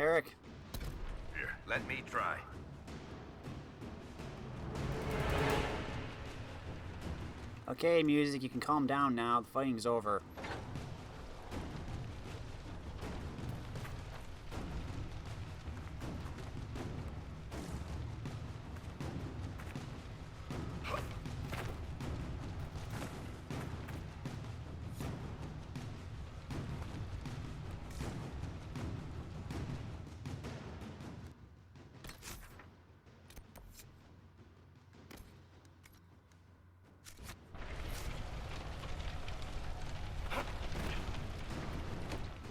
Eric. Here, let me try. Okay, music, you can calm down now. The fighting's over.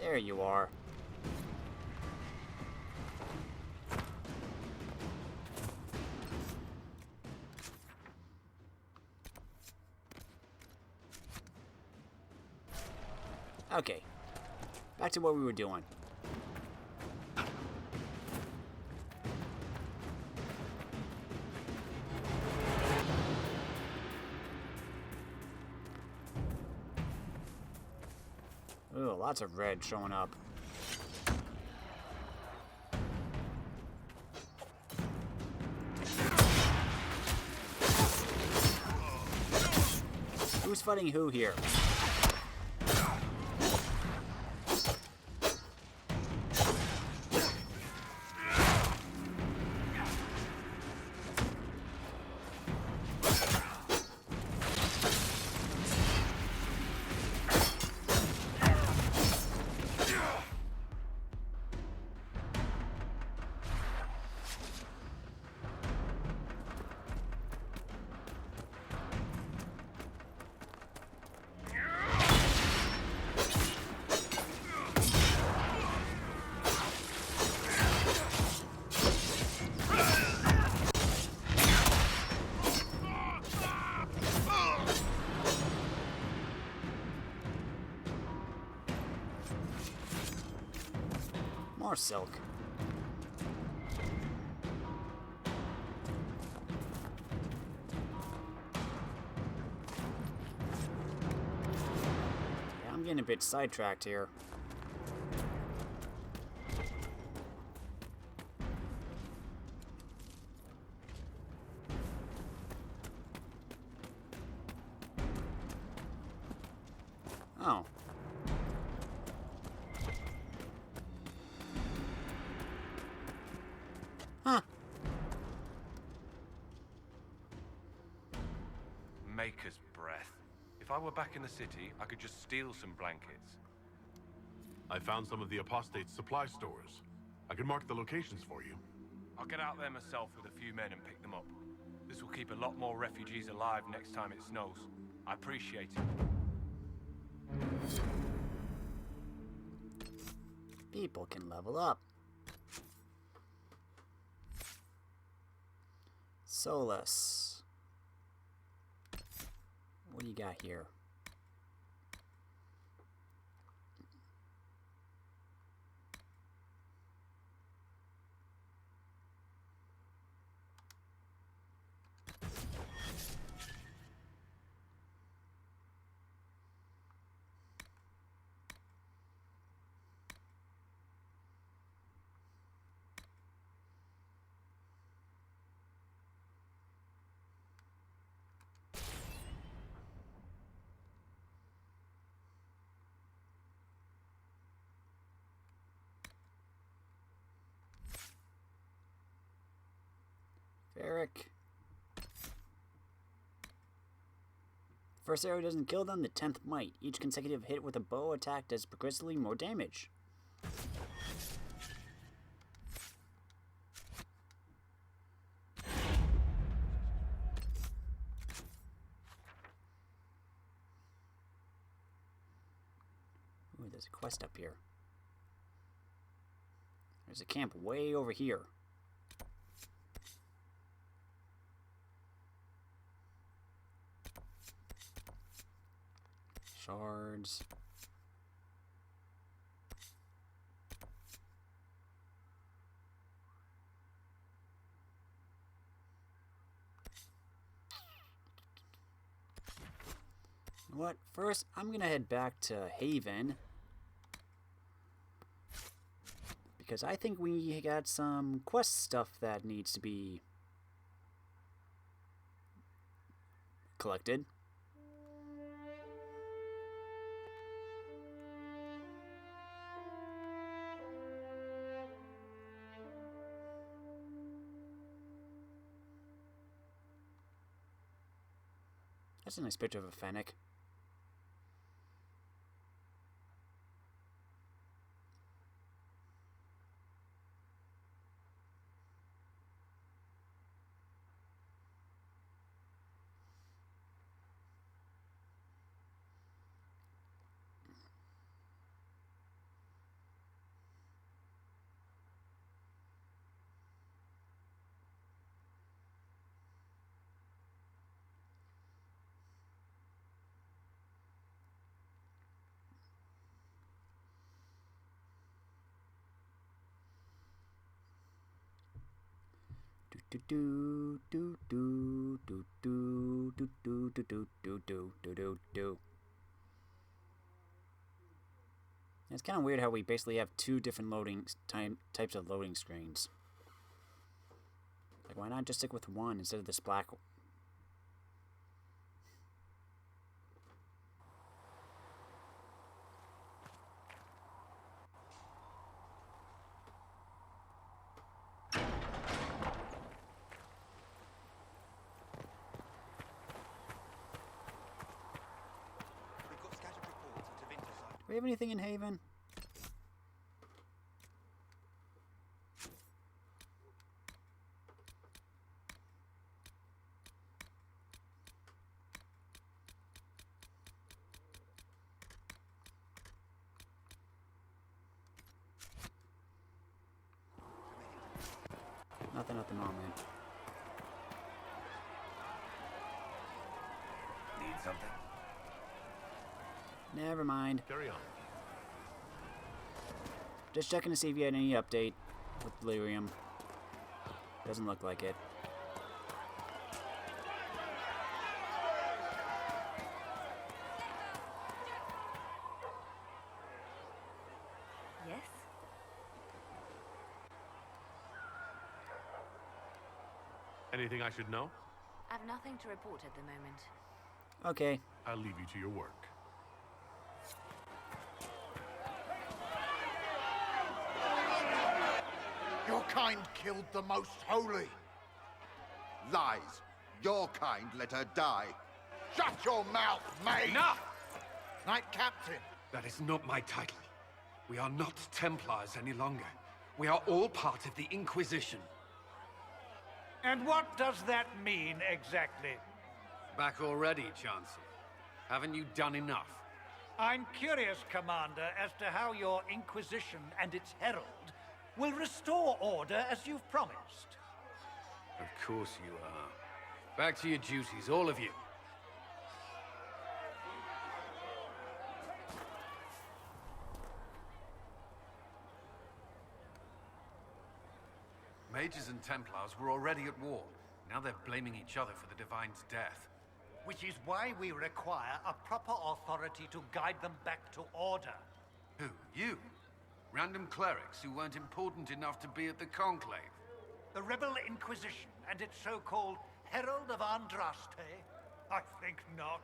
There you are. Okay. Back to what we were doing. Ooh, lots of red showing up. Who's fighting who here? More silk. Yeah, I'm getting a bit sidetracked here. Oh. Huh. Maker's breath. If I were back in the city, I could just steal some blankets. I found some of the apostate's supply stores. I can mark the locations for you. I'll get out there myself with a few men and pick them up. This will keep a lot more refugees alive next time it snows. I appreciate it. People can level up. Solus. What do you got here? Eric. First arrow doesn't kill them, the 10th might. Each consecutive hit with a bow attack does progressively more damage. Ooh, there's a quest up here. There's a camp way over here. Shards. You know what? First, I'm gonna head back to Haven. because I think we got some quest stuff that needs to be collected. That's a nice picture of a fennec. Do do do do do do do do do do do do do do do. It's kind of weird how we basically have two different types of loading screens. Like, why not just stick with one instead of this black? Do we have anything in Haven? Nothing at the moment. Need something? Never mind. Carry on. Just checking to see if you had any update with Delirium. Doesn't look like it. Yes? Anything I should know? I've nothing to report at the moment. Okay. I'll leave you to your work. Your kind killed the most holy. Lies. Your kind let her die. Shut your mouth, mate! Enough! Knight Captain. That is not my title. We are not Templars any longer. We are all part of the Inquisition. And what does that mean, exactly? Back already, Chancellor. Haven't you done enough? I'm curious, Commander, as to how your Inquisition and its herald will restore order as you've promised. Of course you are. Back to your duties, all of you. Mages and Templars were already at war. Now they're blaming each other for the Divine's death. Which is why we require a proper authority to guide them back to order. Who? You? Random clerics who weren't important enough to be at the Conclave? The Rebel Inquisition and its so-called Herald of Andraste? I think not.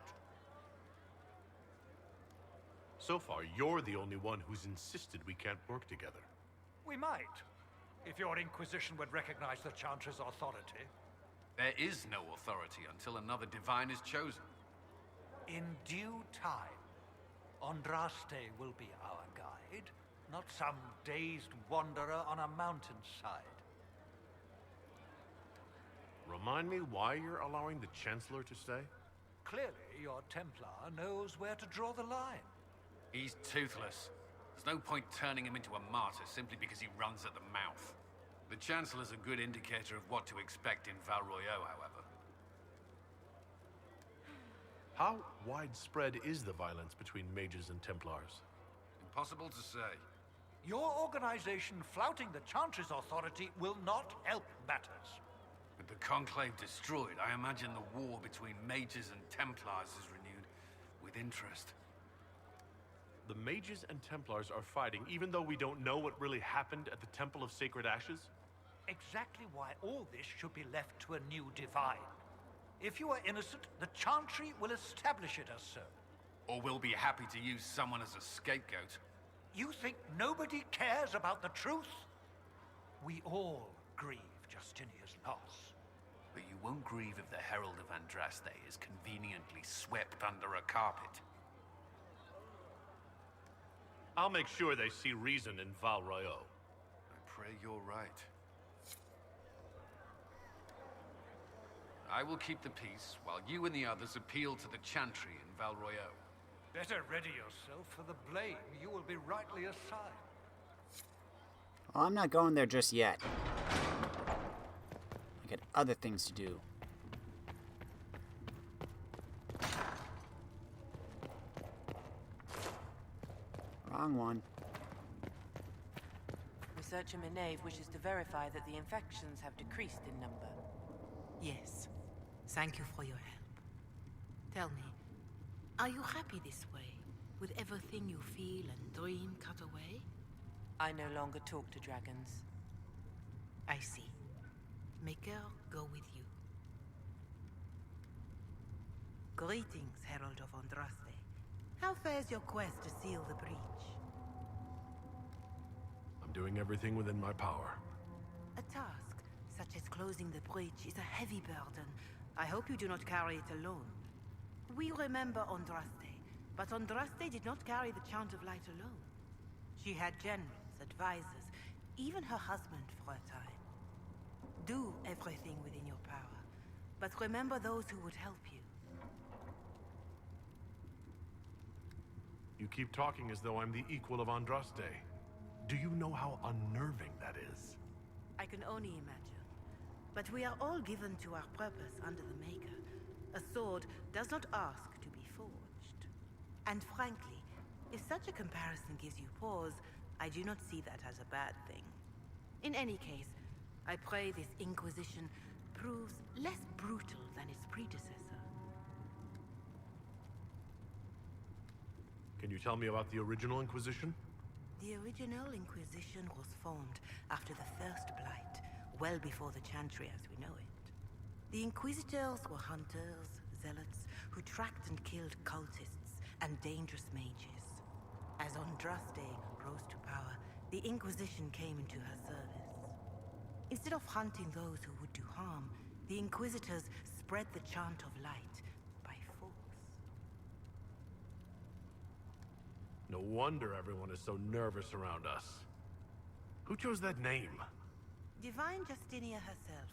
So far, you're the only one who's insisted we can't work together. We might, if your Inquisition would recognize the Chancellor's authority. There is no authority until another Divine is chosen. In due time, Andraste will be our guide, not some dazed wanderer on a mountainside. Remind me why you're allowing the Chancellor to stay? Clearly, your Templar knows where to draw the line. He's toothless. There's no point turning him into a martyr simply because he runs at the mouth. The Chancellor's a good indicator of what to expect in Val Royeaux, however. How widespread is the violence between mages and Templars? Impossible to say. Your organization flouting the Chancellor's authority will not help matters. With the Conclave destroyed, I imagine the war between mages and Templars is renewed with interest. The mages and Templars are fighting even though we don't know what really happened at the Temple of Sacred Ashes? Exactly why all this should be left to a new divine. If you are innocent, the Chantry will establish it as so. Or we'll be happy to use someone as a scapegoat. You think nobody cares about the truth? We all grieve Justinia's loss. But you won't grieve if the Herald of Andraste is conveniently swept under a carpet. I'll make sure they see reason in Val Royeaux. I pray you're right. I will keep the peace while you and the others appeal to the Chantry in Val Royeaux. Better ready yourself for the blame you will be rightly assigned. Well, I'm not going there just yet. I got other things to do. Wrong one. Researcher Minave wishes to verify that the infections have decreased in number. Yes. Thank you for your help. Tell me, are you happy this way, with everything you feel and dream cut away? I no longer talk to dragons. I see. Maker, go with you. Greetings, Herald of Andraste. How fares your quest to seal the breach? I'm doing everything within my power. A task, such as closing the breach, is a heavy burden. I hope you do not carry it alone. We remember Andraste, but Andraste did not carry the Chant of Light alone. She had generals, advisors, even her husband for a time. Do everything within your power, but remember those who would help you. You keep talking as though I'm the equal of Andraste. Do you know how unnerving that is? I can only imagine. But we are all given to our purpose under the Maker. A sword does not ask to be forged. And frankly, if such a comparison gives you pause, I do not see that as a bad thing. In any case, I pray this Inquisition proves less brutal than its predecessor. Can you tell me about the original Inquisition? The original Inquisition was formed after the First Blight, well before the Chantry as we know it. The Inquisitors were hunters, zealots, who tracked and killed cultists and dangerous mages. As Andraste rose to power, the Inquisition came into her service. Instead of hunting those who would do harm, the Inquisitors spread the Chant of Light by force. No wonder everyone is so nervous around us. Who chose that name? Divine Justinia herself.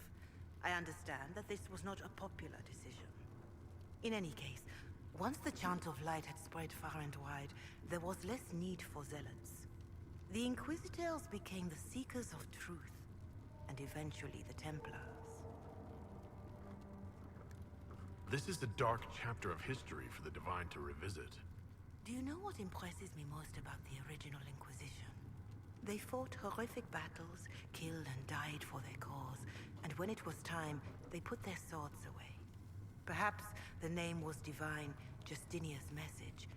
I understand that this was not a popular decision. In any case, once the Chant of Light had spread far and wide, there was less need for zealots. The Inquisitors became the seekers of truth, and eventually the Templars. This is the dark chapter of history for the Divine to revisit. Do you know what impresses me most about the original Inquisition? They fought horrific battles, killed and died for their cause, and when it was time, they put their swords away. Perhaps the name was Divine Justinia's message,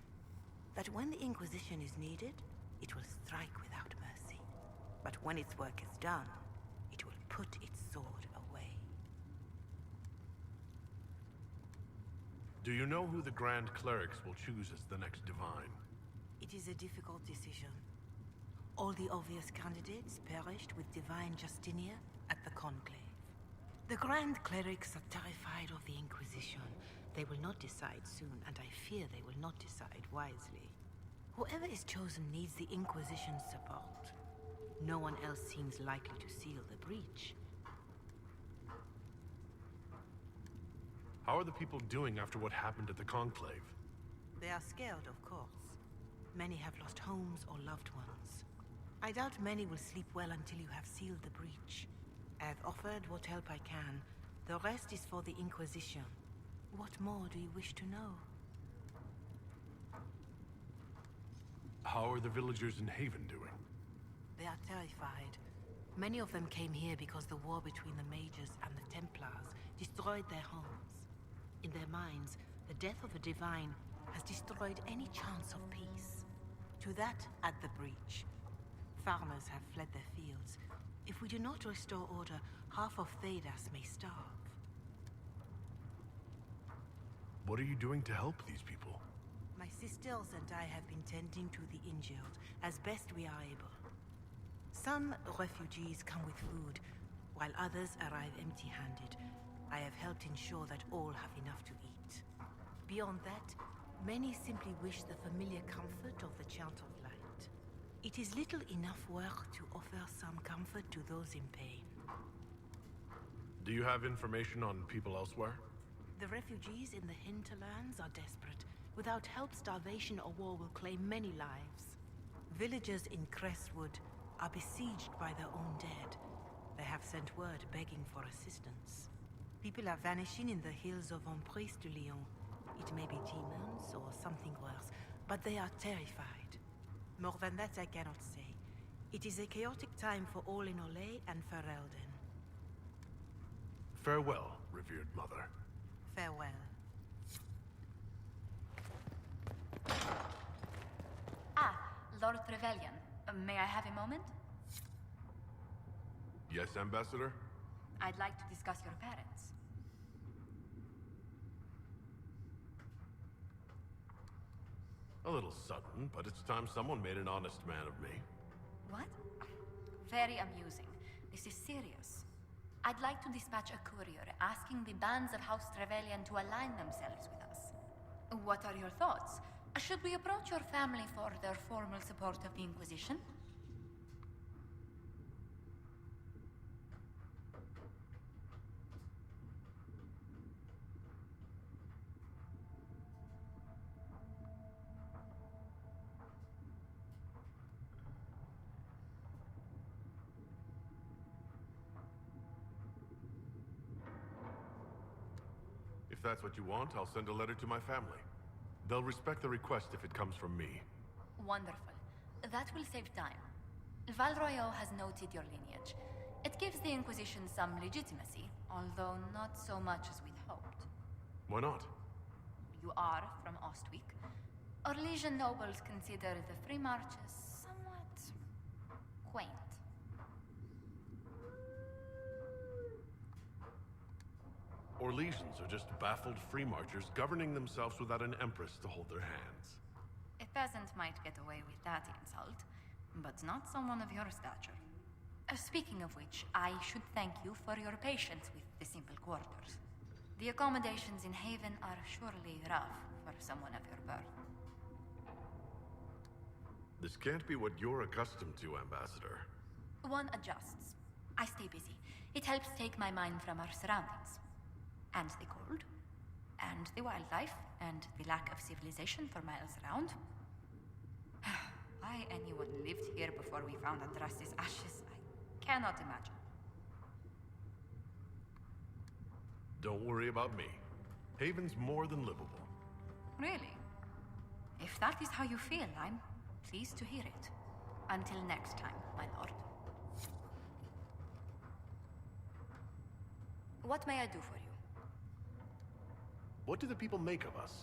that when the Inquisition is needed, it will strike without mercy. But when its work is done, it will put its sword away. Do you know who the Grand Clerics will choose as the next Divine? It is a difficult decision. All the obvious candidates perished with Divine Justinia at the Conclave. The Grand Clerics are terrified of the Inquisition. They will not decide soon, and I fear they will not decide wisely. Whoever is chosen needs the Inquisition's support. No one else seems likely to seal the breach. How are the people doing after what happened at the Conclave? They are scared, of course. Many have lost homes or loved ones. I doubt many will sleep well until you have sealed the breach. I have offered what help I can. The rest is for the Inquisition. What more do you wish to know? How are the villagers in Haven doing? They are terrified. Many of them came here because the war between the mages and the Templars destroyed their homes. In their minds, the death of a divine has destroyed any chance of peace. To that, add the breach. Farmers have fled their fields. If we do not restore order, half of Thedas may starve. What are you doing to help these people? My sisters and I have been tending to the injured as best we are able. Some refugees come with food, while others arrive empty-handed. I have helped ensure that all have enough to eat. Beyond that, many simply wish the familiar comfort of the Chant of Light. It is little enough work to offer some comfort to those in pain. Do you have information on people elsewhere? The refugees in the Hinterlands are desperate. Without help, starvation or war will claim many lives. Villagers in Crestwood are besieged by their own dead. They have sent word begging for assistance. People are vanishing in the hills of Emprise de Lyon. It may be demons or something worse, but they are terrified. More than that I cannot say. It is a chaotic time for all in Olay and Ferelden. Farewell, revered mother. Farewell. Ah, Lord Trevelyan. May I have a moment? Yes, Ambassador? I'd like to discuss your parents. A little sudden, but it's time someone made an honest man of me. What? Very amusing. This is serious. I'd like to dispatch a courier asking the bands of House Trevelyan to align themselves with us. What are your thoughts? Should we approach your family for their formal support of the Inquisition? If that's what you want, I'll send a letter to my family. They'll respect the request if it comes from me. Wonderful. That will save time. Val Royeaux has noted your lineage. It gives the Inquisition some legitimacy, although not so much as we'd hoped. Why not? You are from Ostwick. Orlesian nobles consider the Free Marches somewhat quaint. Orlesians are just baffled free marchers governing themselves without an empress to hold their hands. A peasant might get away with that insult, but not someone of your stature. Speaking of which, I should thank you for your patience with the simple quarters. The accommodations in Haven are surely rough for someone of your birth. This can't be what you're accustomed to, Ambassador. One adjusts. I stay busy. It helps take my mind from our surroundings. And the cold, and the wildlife, and the lack of civilization for miles around. Why anyone lived here before we found Andras's ashes, I cannot imagine. Don't worry about me. Haven's more than livable. Really? If that is how you feel, I'm pleased to hear it. Until next time, my lord. What may I do for you? What do the people make of us?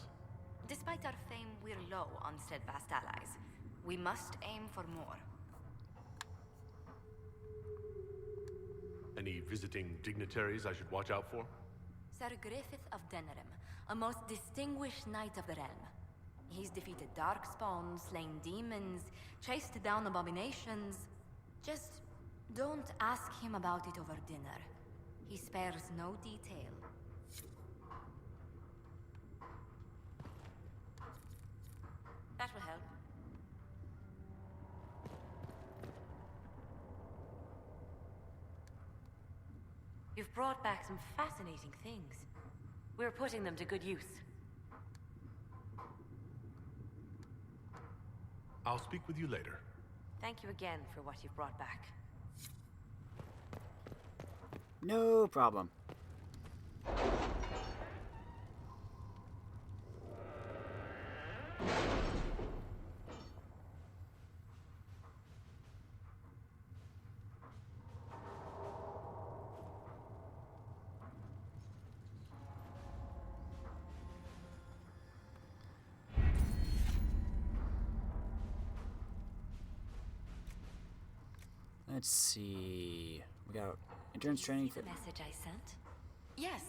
Despite our fame, we're low on steadfast allies. We must aim for more. Any visiting dignitaries I should watch out for? Sir Griffith of Denerim, a most distinguished knight of the realm. He's defeated darkspawn, slain demons, chased down abominations. Just don't ask him about it over dinner. He spares no detail. That will help. You've brought back some fascinating things. We're putting them to good use. I'll speak with you later. Thank you again for what you've brought back. No problem. Let's see. We got endurance training for. The message I sent? Yes,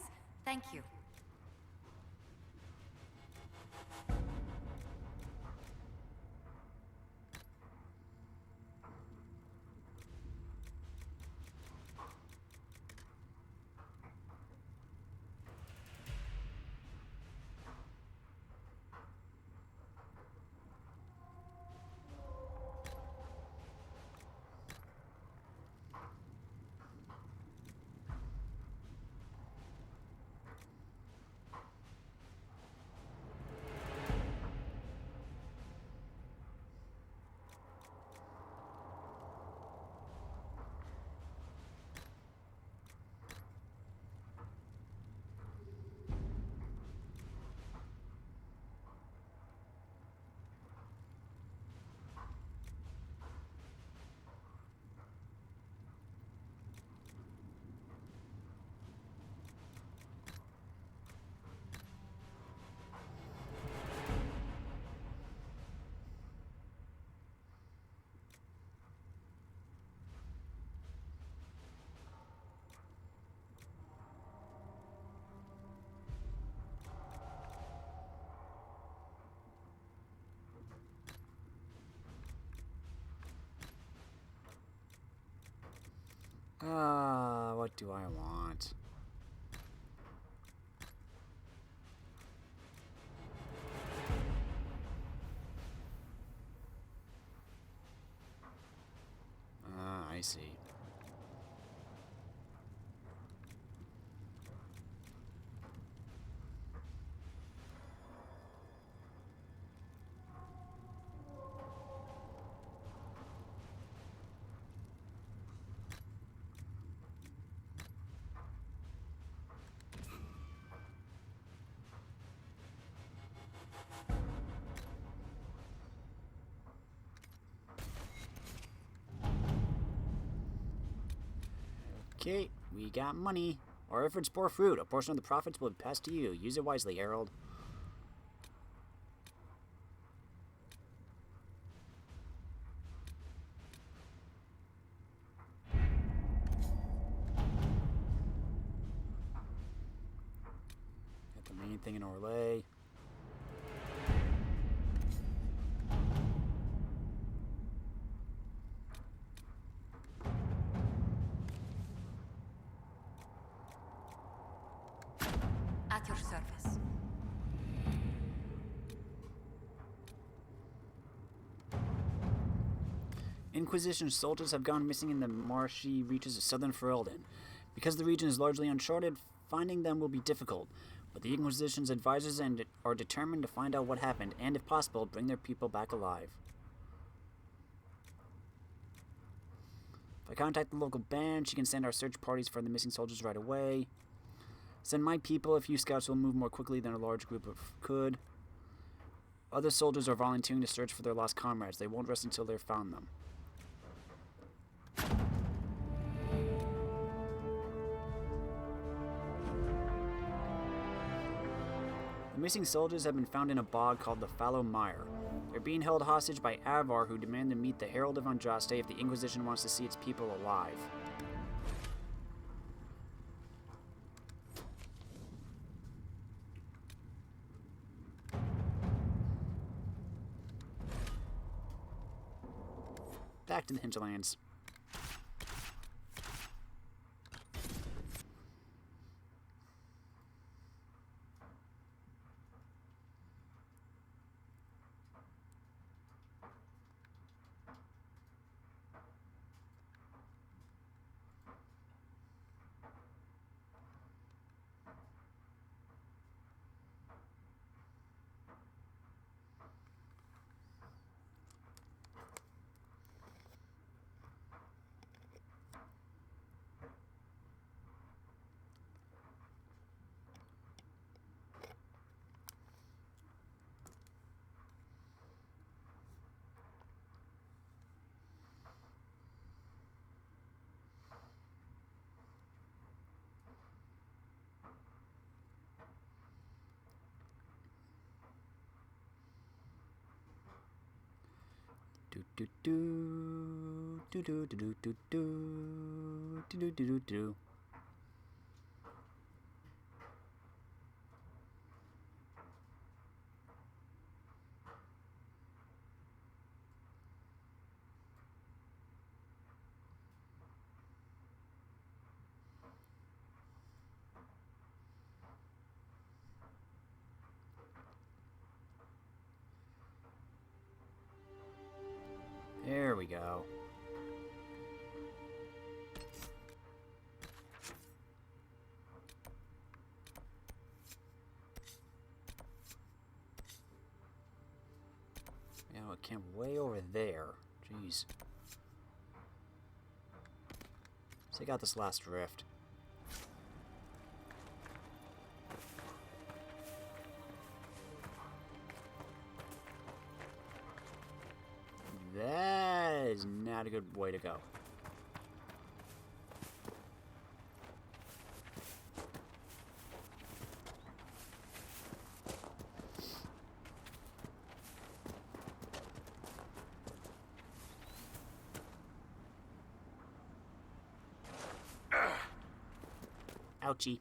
thank you. What do I want? I see. Okay, we got money. Our efforts bore fruit. A portion of the profits will be passed to you. Use it wisely, Harold. Got the main thing in Orlais. At your service. Inquisition soldiers have gone missing in the marshy reaches of southern Ferelden. Because the region is largely uncharted, finding them will be difficult, but the Inquisition's advisors are determined to find out what happened and, if possible, bring their people back alive. If I contact the local band, she can send our search parties for the missing soldiers right away. Send my people. A few scouts will move more quickly than a large group could. Other soldiers are volunteering to search for their lost comrades. They won't rest until they've found them. The missing soldiers have been found in a bog called the Fallow Mire. They're being held hostage by Avar, who demand to meet the Herald of Andraste if the Inquisition wants to see its people alive. Back to the Hinterlands. Do do do Do do do do do do do do do do do. There we go. You know, it came way over there. Jeez. So I got this last rift. That is not a good way to go. Ouchie.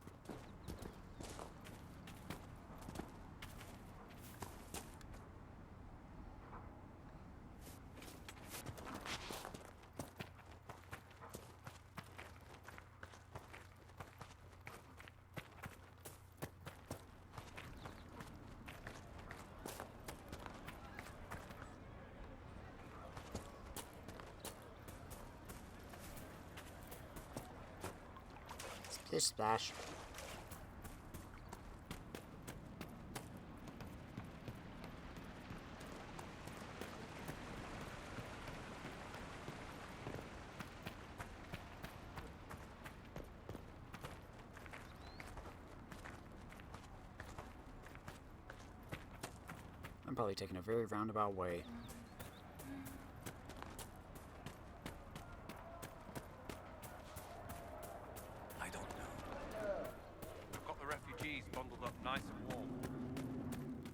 Splish splash. I'm probably taking a very roundabout way. I don't know. I've got the refugees bundled up nice and warm.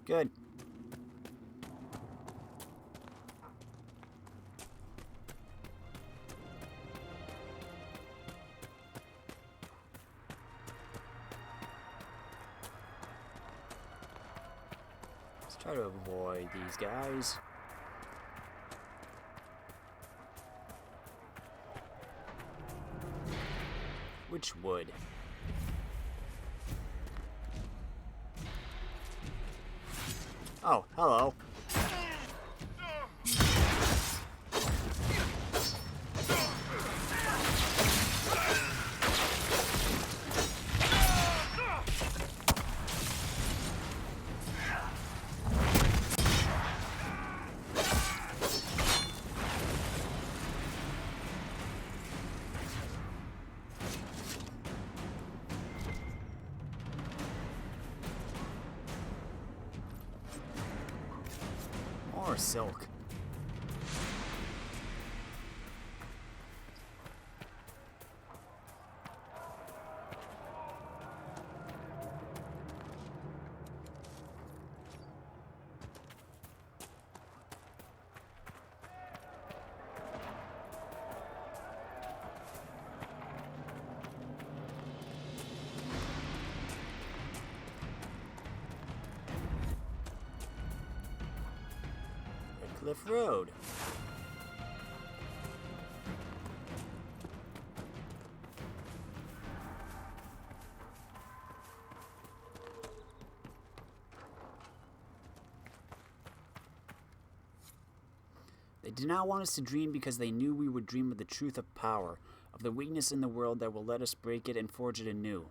Good. Let's try to avoid these guys. Which wood? Oh, hello. More silk. Cliff Road. They did not want us to dream because they knew we would dream of the truth of power, of the weakness in the world that will let us break it and forge it anew.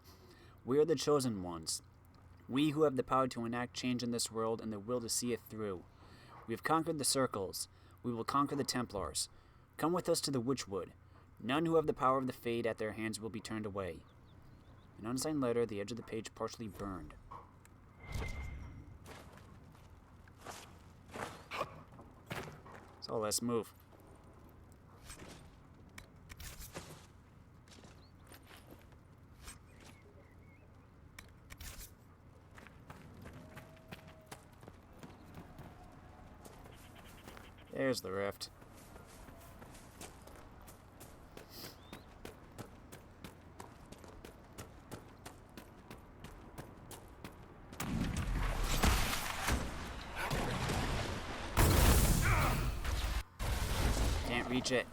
We are the chosen ones. We who have the power to enact change in this world and the will to see it through. We have conquered the circles. We will conquer the Templars. Come with us to the Witchwood. None who have the power of the Fade at their hands will be turned away. An unsigned letter, the edge of the page partially burned. So let's move. There's the rift. Reach it.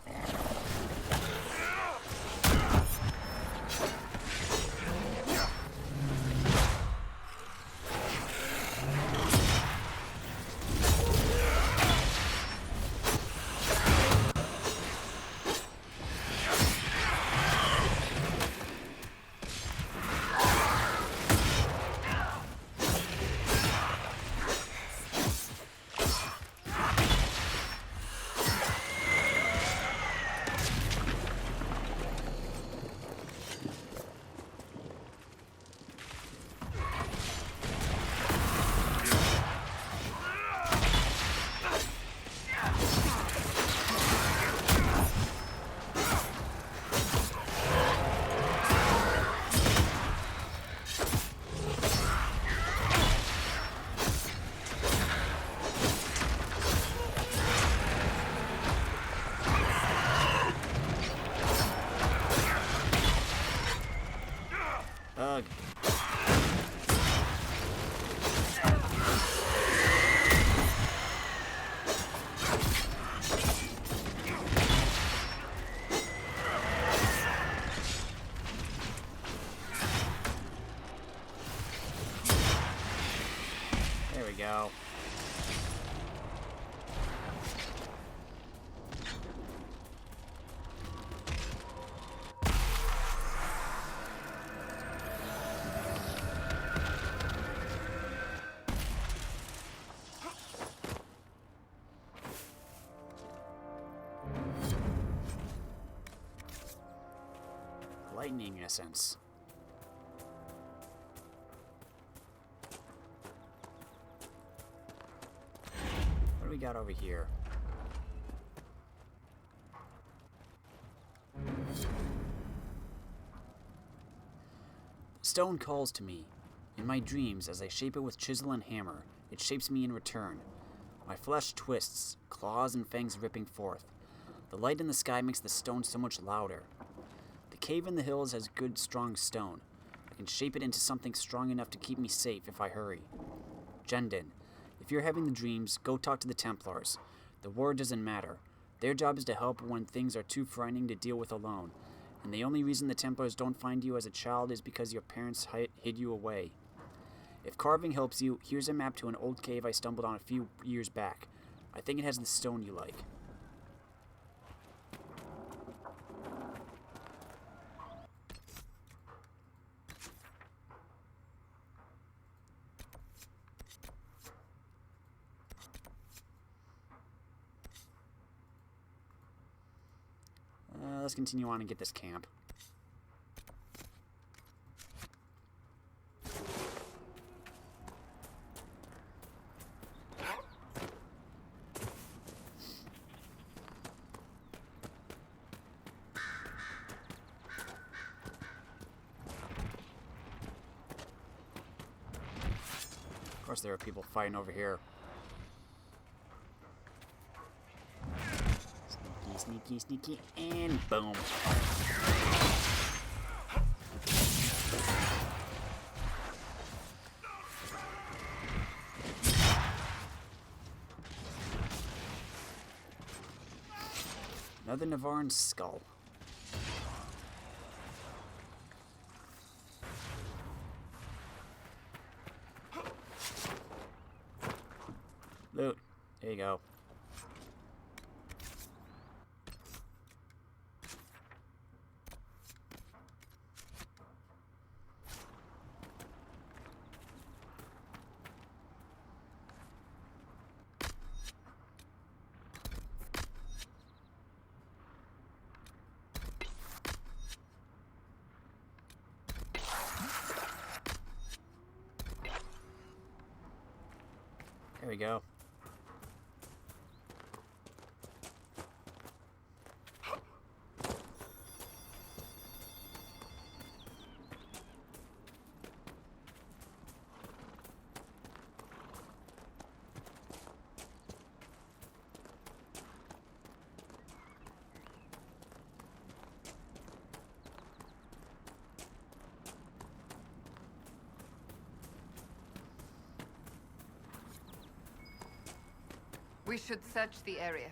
Ugh. There we go. Lightning essence. What do we got over here? Stone calls to me. In my dreams, as I shape it with chisel and hammer, it shapes me in return. My flesh twists, claws and fangs ripping forth. The light in the sky makes the stone so much louder. The cave in the hills has good, strong stone. I can shape it into something strong enough to keep me safe if I hurry. Jendin, if you're having the dreams, go talk to the Templars. The war doesn't matter. Their job is to help when things are too frightening to deal with alone. And the only reason the Templars don't find you as a child is because your parents hid you away. If carving helps you, here's a map to an old cave I stumbled on a few years back. I think it has the stone you like. Let's continue on and get this camp. Of course, there are people fighting over here. Sneaky, sneaky, and boom. Another Navarran skull. Loot. There you go. There we go. We should search the area.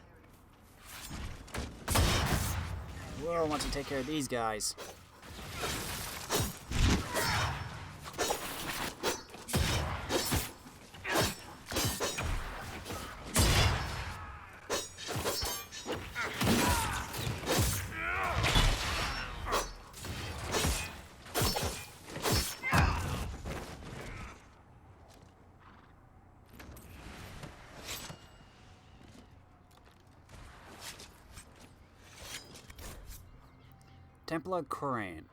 world wants to take care of these guys. Templar Corrin.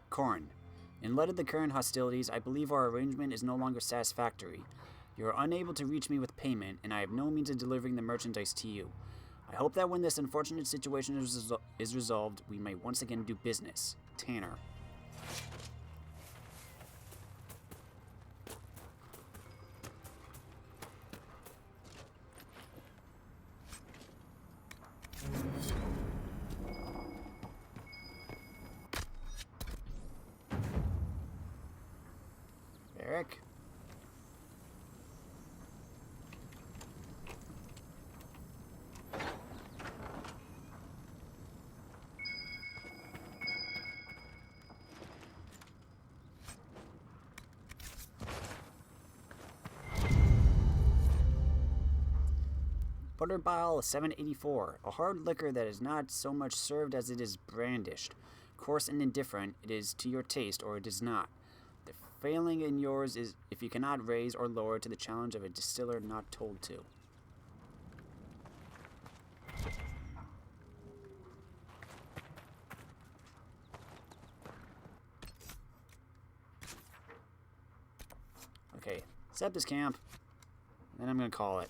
In light of the current hostilities, I believe our arrangement is no longer satisfactory. You are unable to reach me with payment, and I have no means of delivering the merchandise to you. I hope that when this unfortunate situation is resolved, we may once again do business. Tanner. Eric. Butterbile 784, a hard liquor that is not so much served as it is brandished. Coarse and indifferent, it is to your taste or it is not. The failing in yours is if you cannot raise or lower to the challenge of a distiller not told to. Okay, set this camp, then I'm gonna call it.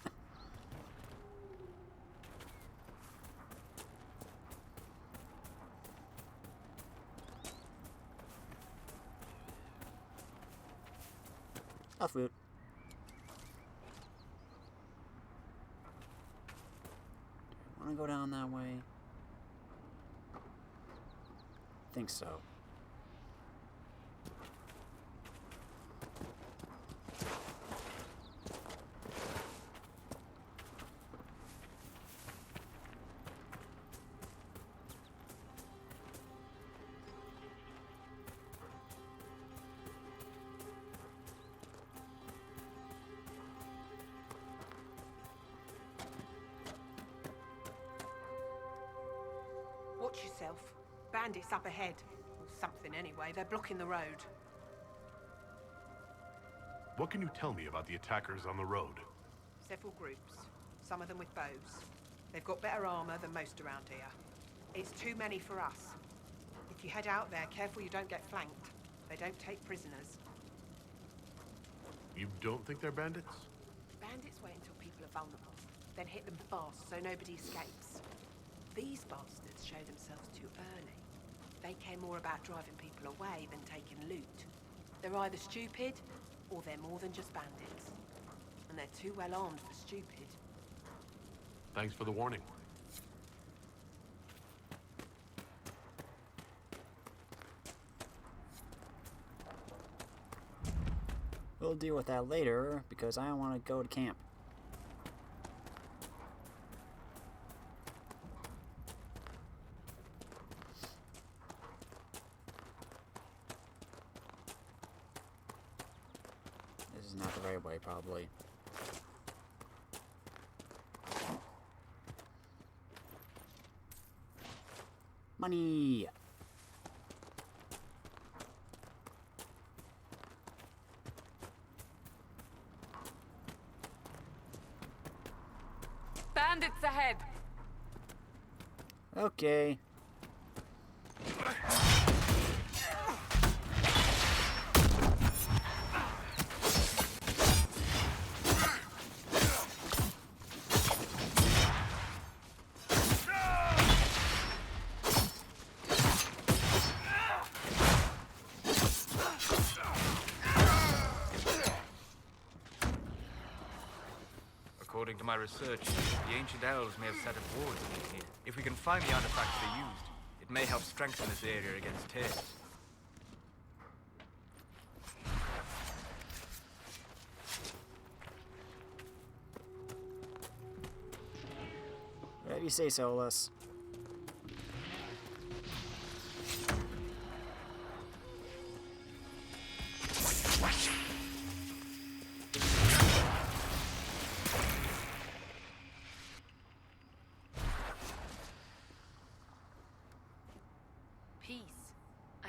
Off route. Do I want to go down that way? I think so. Watch yourself. Bandits up ahead. Or something anyway. They're blocking the road. What can you tell me about the attackers on the road? Several groups. Some of them with bows. They've got better armor than most around here. It's too many for us. If you head out there, careful you don't get flanked. They don't take prisoners. You don't think they're bandits? Bandits wait until people are vulnerable, then hit them fast so nobody escapes. These bastards show themselves too early. They care more about driving people away than taking loot. They're either stupid, or they're more than just bandits. And they're too well armed for stupid. Thanks for the warning. We'll deal with that later, because I want to go to camp. This is not the right way, probably. Money! Bandits ahead! Okay. According to my research, the ancient elves may have set up wars against here. If we can find the artifacts they used, it may help strengthen this area against tears. Whatever you say, Solus.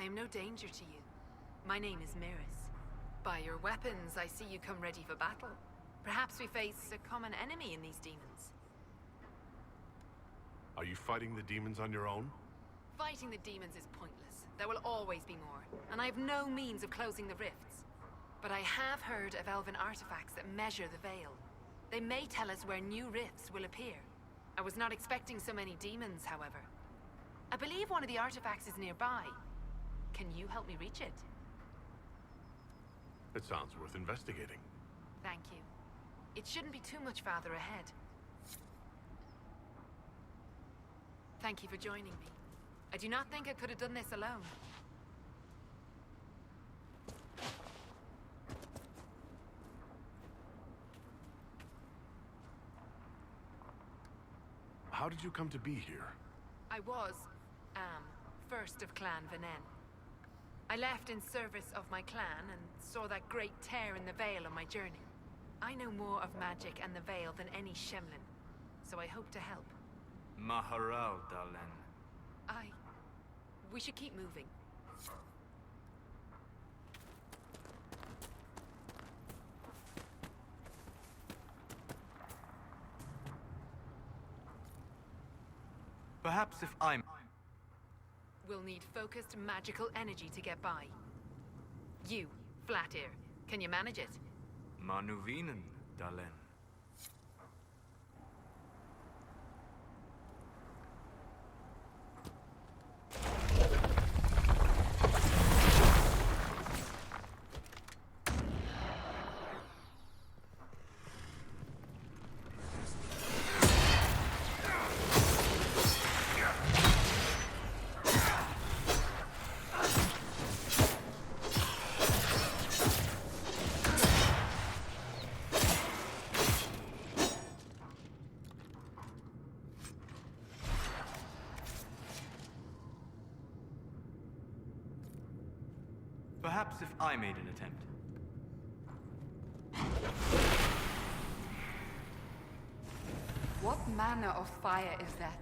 I am no danger to you. My name is Miris. By your weapons, I see you come ready for battle. Perhaps we face a common enemy in these demons. Are you fighting the demons on your own? Fighting the demons is pointless. There will always be more, and I have no means of closing the rifts. But I have heard of elven artifacts that measure the veil. They may tell us where new rifts will appear. I was not expecting so many demons, however. I believe one of the artifacts is nearby. Can you help me reach it? It sounds worth investigating. Thank you. It shouldn't be too much farther ahead. Thank you for joining me. I do not think I could have done this alone. How did you come to be here? I was, first of Clan Venen. I left in service of my clan and saw that great tear in the Vale on my journey. I know more of magic and the Vale than any Shemlin, so I hope to help. Maharal, Dalen. We should keep moving. Perhaps if I'm... We'll need focused magical energy to get by. You, Flatear, can you manage it? Manuvinen, Dalen. Perhaps if I made an attempt. What manner of fire is that?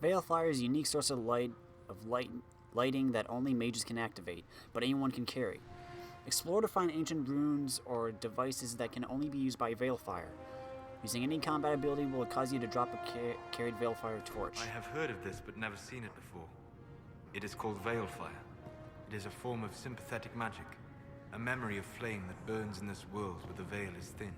Veil Fire is a unique source of lighting that only mages can activate, but anyone can carry. Explore to find ancient runes or devices that can only be used by Veil Fire. Using any combat ability will cause you to drop a carried Veil Fire torch. I have heard of this, but never seen it before. It is called Veil Fire. It is a form of sympathetic magic, a memory of flame that burns in this world where the veil is thin.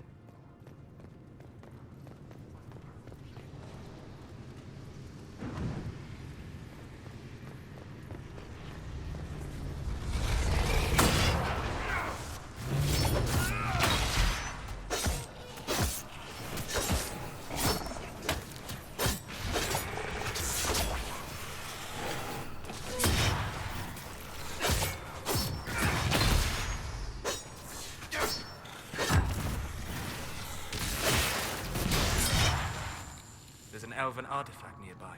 Elven artifact nearby.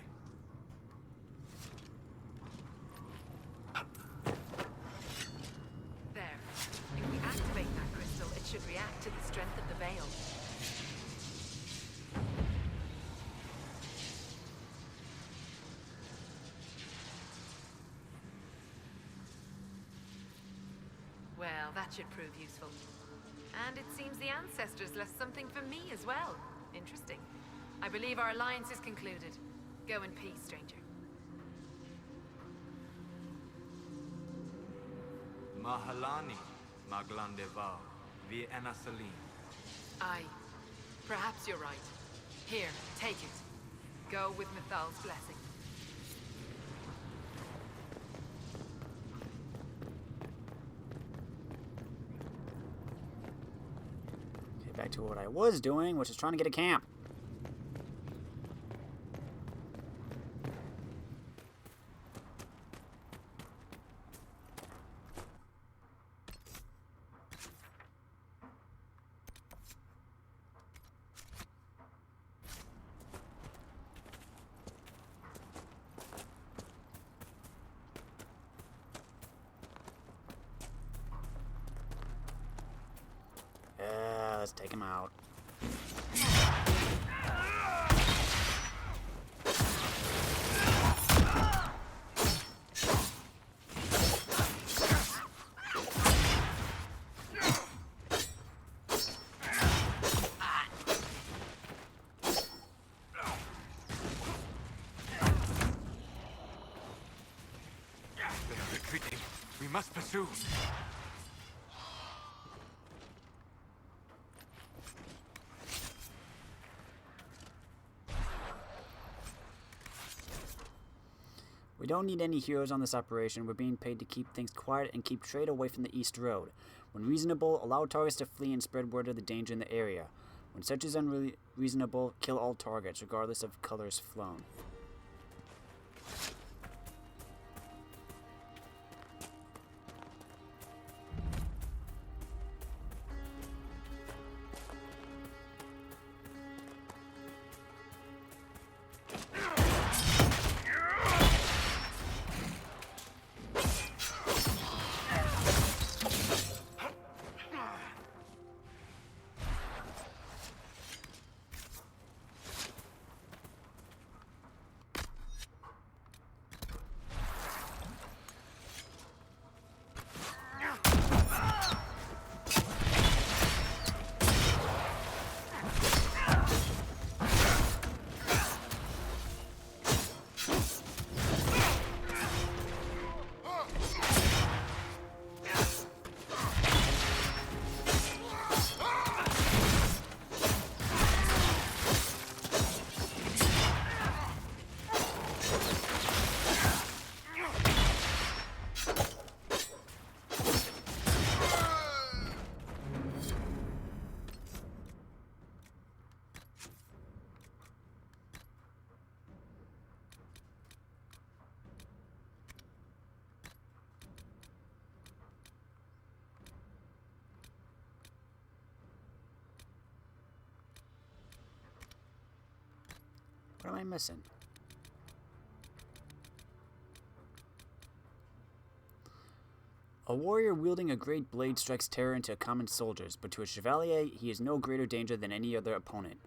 There. If we activate that crystal, it should react to the strength of the veil. Well, that should prove useful. And it seems the ancestors left something for me as well. Interesting. I believe our alliance is concluded. Go in peace, stranger. Mahalani, Maglandeval, via Enasalim. Aye. Perhaps you're right. Here, take it. Go with Mithal's blessing. Okay, back to what I was doing, which is trying to get a camp. Let's take him out. must pursue. We don't need any heroes on this operation. We're being paid to keep things quiet and keep trade away from the East Road. When reasonable, allow targets to flee and spread word of the danger in the area. When such is unreasonable, kill all targets, regardless of colors flown. What am I missing? A warrior wielding a great blade strikes terror into common soldiers, but to a chevalier, he is no greater danger than any other opponent.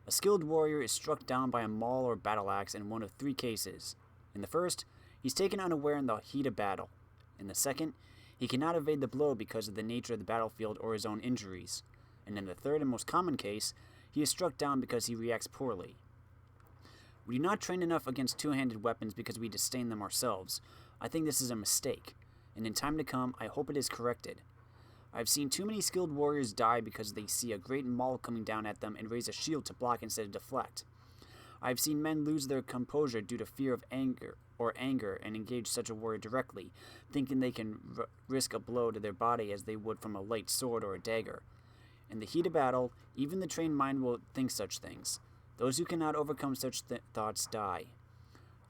A skilled warrior is struck down by a maul or battle axe in one of three cases. In the first, he's taken unaware in the heat of battle. In the second, he cannot evade the blow because of the nature of the battlefield or his own injuries. And in the third and most common case, he is struck down because he reacts poorly. We do not train enough against two-handed weapons because we disdain them ourselves. I think this is a mistake, and in time to come, I hope it is corrected. I have seen too many skilled warriors die because they see a great maul coming down at them and raise a shield to block instead of deflect. I have seen men lose their composure due to fear of anger and engage such a warrior directly, thinking they can risk a blow to their body as they would from a light sword or a dagger. In the heat of battle, even the trained mind will think such things. Those who cannot overcome such thoughts die.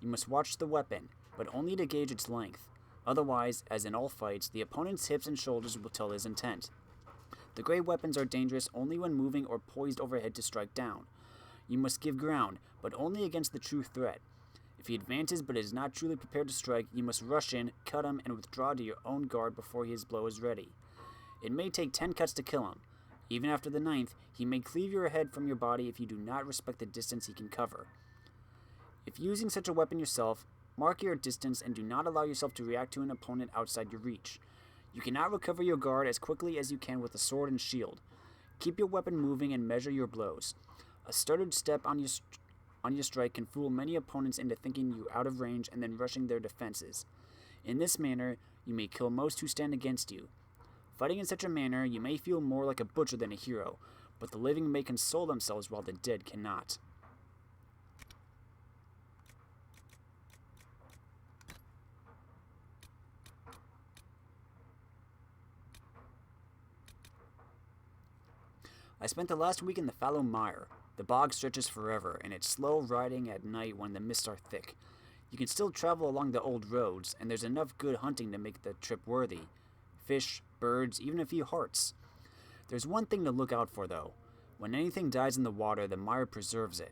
You must watch the weapon, but only to gauge its length. Otherwise, as in all fights, the opponent's hips and shoulders will tell his intent. The great weapons are dangerous only when moving or poised overhead to strike down. You must give ground, but only against the true threat. If he advances but is not truly prepared to strike, you must rush in, cut him, and withdraw to your own guard before his blow is ready. It may take 10 cuts to kill him. Even after the 9th, he may cleave your head from your body if you do not respect the distance he can cover. If using such a weapon yourself, mark your distance and do not allow yourself to react to an opponent outside your reach. You cannot recover your guard as quickly as you can with a sword and shield. Keep your weapon moving and measure your blows. A stuttered step on your strike can fool many opponents into thinking you out of range and then rushing their defenses. In this manner, you may kill most who stand against you. Fighting in such a manner, you may feel more like a butcher than a hero, but the living may console themselves while the dead cannot. I spent the last week in the fallow mire. The bog stretches forever, and it's slow riding at night when the mists are thick. You can still travel along the old roads, and there's enough good hunting to make the trip worthy. Fish, birds, even a few hearts. There's one thing to look out for, though. When anything dies in the water, the mire preserves it.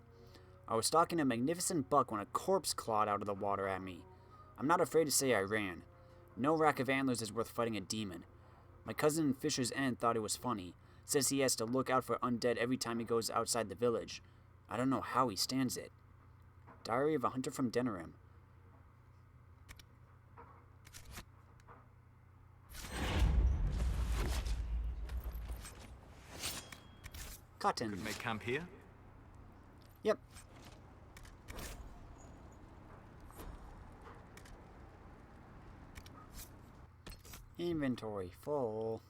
I was stalking a magnificent buck when a corpse clawed out of the water at me. I'm not afraid to say I ran. No rack of antlers is worth fighting a demon. My cousin in Fisher's End thought it was funny. Says he has to look out for undead every time he goes outside the village. I don't know how he stands it. Diary of a Hunter from Denerim. Cotton. Could make camp here? Yep. Inventory full.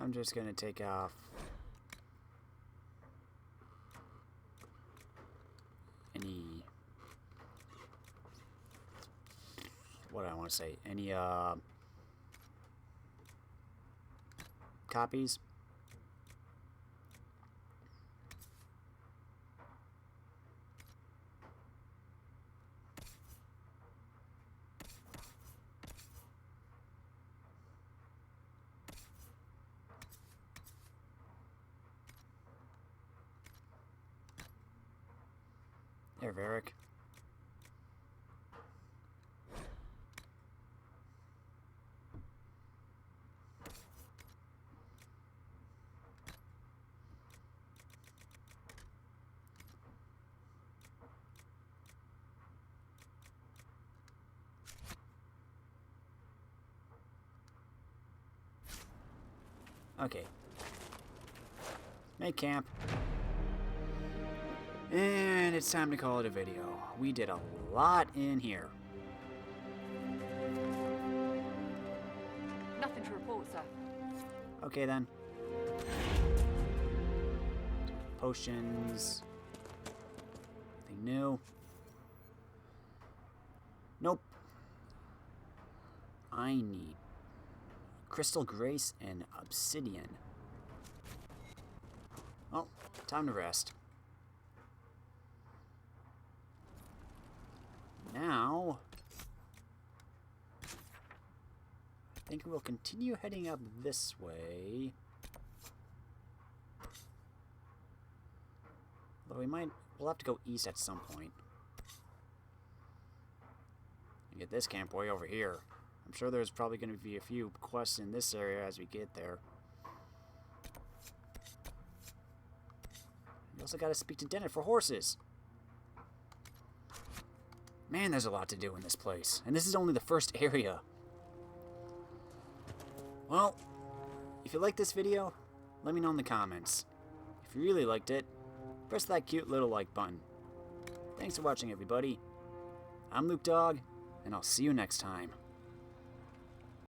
I'm just gonna take off any, what do I want to say, any copies. There, Varric. Okay. Make camp. And it's time to call it a video. We did a lot in here. Nothing to report, sir. Okay then. Potions. Anything new? Nope. I need crystal grace and obsidian. Well, time to rest. Now, I think we'll continue heading up this way. Although we'll have to go east at some point. And get this camp way over here. I'm sure there's probably going to be a few quests in this area as we get there. We also got to speak to Dennett for horses. Man, there's a lot to do in this place. And this is only the first area. Well, if you like this video, let me know in the comments. If you really liked it, press that cute little like button. Thanks for watching, everybody. I'm Luke Dog, and I'll see you next time.